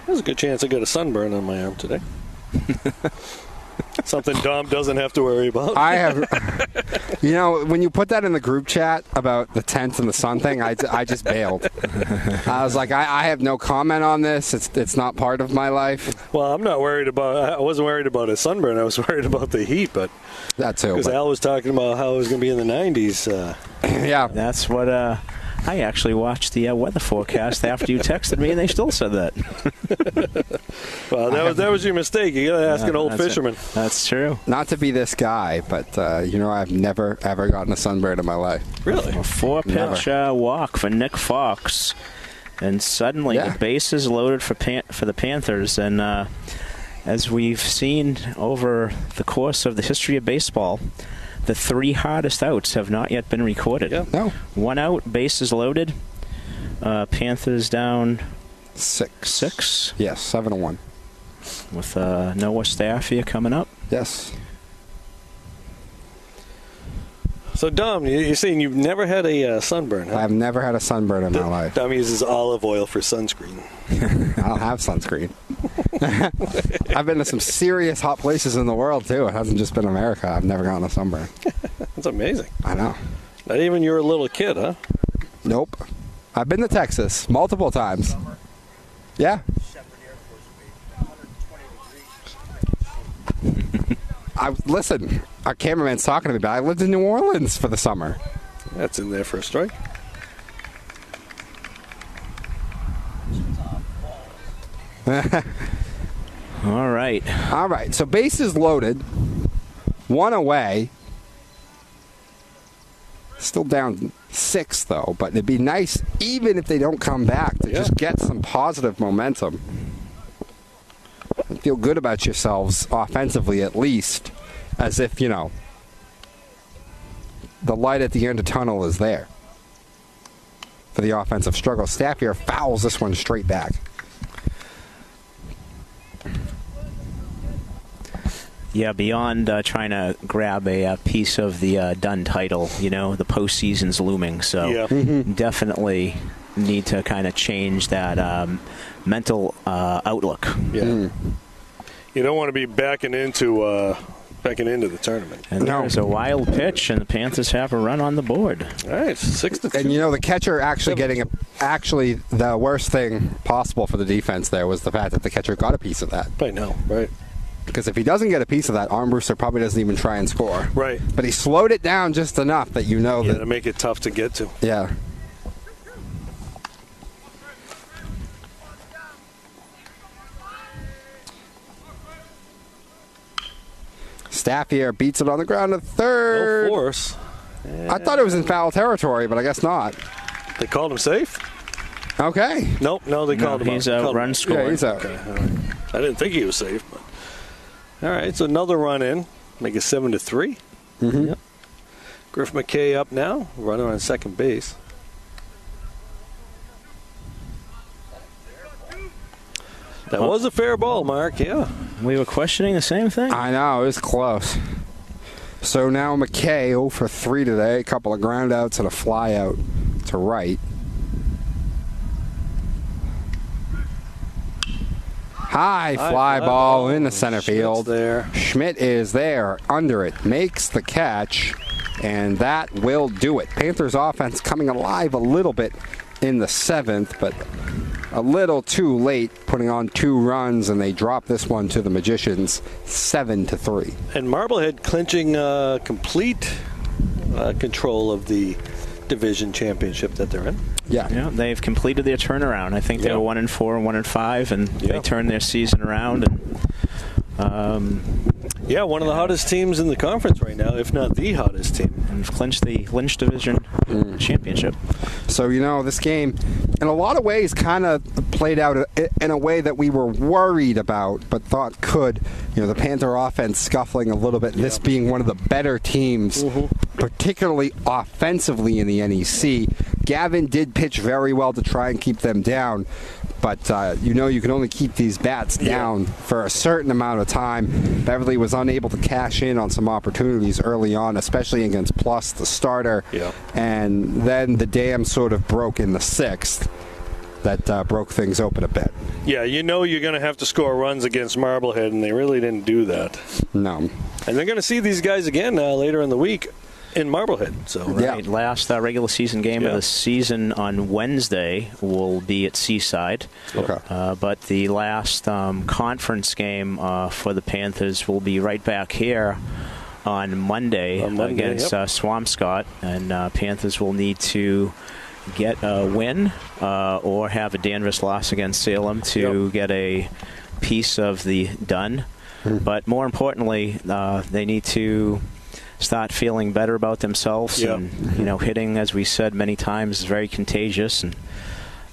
Speaker 2: There's a good chance I got a sunburn on my arm today. Something Dom doesn't have to worry about.
Speaker 1: I have, you know, when you put that in the group chat about the tent and the sun thing, I just bailed. I was like, I have no comment on this. It's not part of my life.
Speaker 2: Well, I'm not worried about. I wasn't worried about a sunburn. I was worried about the heat, but
Speaker 1: that too.
Speaker 2: Because Al was talking about how it was going to be in the 90s.
Speaker 1: Yeah,
Speaker 3: that's what I actually watched the weather forecast after you texted me, and they still said that.
Speaker 2: Well, that was your mistake. You got to ask an old fisherman.
Speaker 3: That's true.
Speaker 1: Not to be this guy, but I've never ever gotten a sunburn in my life.
Speaker 2: Really?
Speaker 3: A 4-pitch walk for Nick Fox, and suddenly the base is loaded for the Panthers. And as we've seen over the course of the history of baseball, the 3 hardest outs have not yet been recorded.
Speaker 2: Yeah.
Speaker 1: No.
Speaker 3: 1 out, base is loaded. Panthers down 6.
Speaker 1: Yes, 7-1.
Speaker 3: With Noah Staffia coming up.
Speaker 1: Yes.
Speaker 2: So, Dom, you're saying you've never had a sunburn, huh?
Speaker 1: I've never had a sunburn in my life.
Speaker 2: Dom uses olive oil for sunscreen.
Speaker 1: I don't have sunscreen. I've been to some serious hot places in the world, too. It hasn't just been America. I've never gotten a sunburn.
Speaker 2: That's amazing.
Speaker 1: I know.
Speaker 2: Not even you were a little kid, huh?
Speaker 1: Nope. I've been to Texas multiple times. Yeah. Listen, our cameraman's talking to me, but I lived in New Orleans for the summer.
Speaker 2: That's in there for a strike.
Speaker 3: All right.
Speaker 1: All right, so bases loaded. 1 away. Still down 6, though, but it'd be nice, even if they don't come back, to just get some positive momentum. And feel good about yourselves offensively, at least, as if, the light at the end of the tunnel is there for the offensive struggle. Staffier fouls this one straight back.
Speaker 3: Yeah, beyond trying to grab a piece of the Dunn title, the postseason's looming. So definitely need to kind of change that mental outlook.
Speaker 2: Yeah. You don't want to be backing into the tournament.
Speaker 3: And there's a wild pitch, and the Panthers have a run on the board.
Speaker 2: All right, 6-2.
Speaker 1: And the catcher actually actually the worst thing possible for the defense there was the fact that the catcher got a piece of that.
Speaker 2: I know, right?
Speaker 1: Because if he doesn't get a piece of that, Armbruster probably doesn't even try and score.
Speaker 2: Right.
Speaker 1: But he slowed it down just enough that that
Speaker 2: to make it tough to get to.
Speaker 1: Yeah. Staffier beats it on the ground at third.
Speaker 2: No force.
Speaker 1: I thought it was in foul territory, but I guess not.
Speaker 2: They called him safe?
Speaker 1: Okay.
Speaker 2: Nope, they called him out.
Speaker 3: He's a run scorer.
Speaker 1: Yeah, he's out.
Speaker 2: Okay, all right. I didn't think he was safe. But. All right, so another run in. Make it 7-3.
Speaker 1: Mm-hmm.
Speaker 2: Yep. Griff McKay up now, runner on second base. That was a fair ball, Mark, yeah.
Speaker 3: We were questioning the same thing.
Speaker 1: I know, it was close. So now McKay 0 for 3 today. A couple of ground outs and a fly out to right. High fly ball in the center field.
Speaker 2: There.
Speaker 1: Schmidt is there under it, makes the catch, and that will do it. Panthers offense coming alive a little bit in the 7th, but a little too late, putting on 2 runs, and they drop this one to the Magicians 7-3.
Speaker 2: And Marblehead clinching complete control of the division championship that they're in.
Speaker 3: Yeah, they've completed their turnaround. I think they were 1-4 and 1-5, and they turned their season around. And
Speaker 2: one of the hottest teams in the conference right now, if not the hottest team,
Speaker 3: and clinched the Lynch Division championship.
Speaker 1: So this game, in a lot of ways, kind of played out in a way that we were worried about, but thought could. The Panther offense scuffling a little bit. This being one of the better teams, particularly offensively in the NEC. Gavin did pitch very well to try and keep them down, but you can only keep these bats down for a certain amount of time. Beverly was unable to cash in on some opportunities early on, especially against Plus, the starter, and then the dam sort of broke in the 6th. That broke things open a bit.
Speaker 2: Yeah, you're going to have to score runs against Marblehead, and they really didn't do that.
Speaker 1: No.
Speaker 2: And they're going to see these guys again later in the week in Marblehead. So
Speaker 3: last regular season game of the season on Wednesday will be at Seaside.
Speaker 1: Okay.
Speaker 3: But the last conference game for the Panthers will be right back here on Monday against Swampscott, and Panthers will need to get a win or have a dangerous loss against Salem to get a piece of the done. But more importantly, they need to start feeling better about themselves. And, hitting, as we said many times, is very contagious. And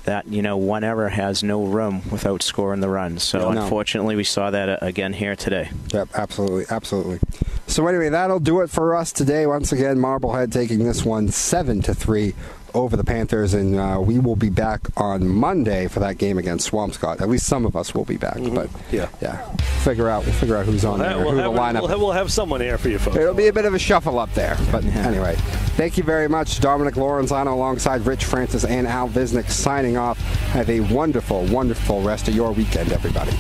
Speaker 3: that, one error has no room without scoring the runs. So unfortunately, we saw that again here today.
Speaker 1: Yep, absolutely, absolutely. So anyway, that'll do it for us today. Once again, Marblehead taking this one 7-3 over the Panthers, and we will be back on Monday for that game against Swampscott. At least some of us will be back, but we'll figure out who's on there, who the lineup.
Speaker 2: We'll have someone here for you folks.
Speaker 1: It'll be a bit of a shuffle up there, but anyway, thank you very much, Dominic Lorenzano, alongside Rich Francis and Al Visnick, signing off. Have a wonderful, wonderful rest of your weekend, everybody.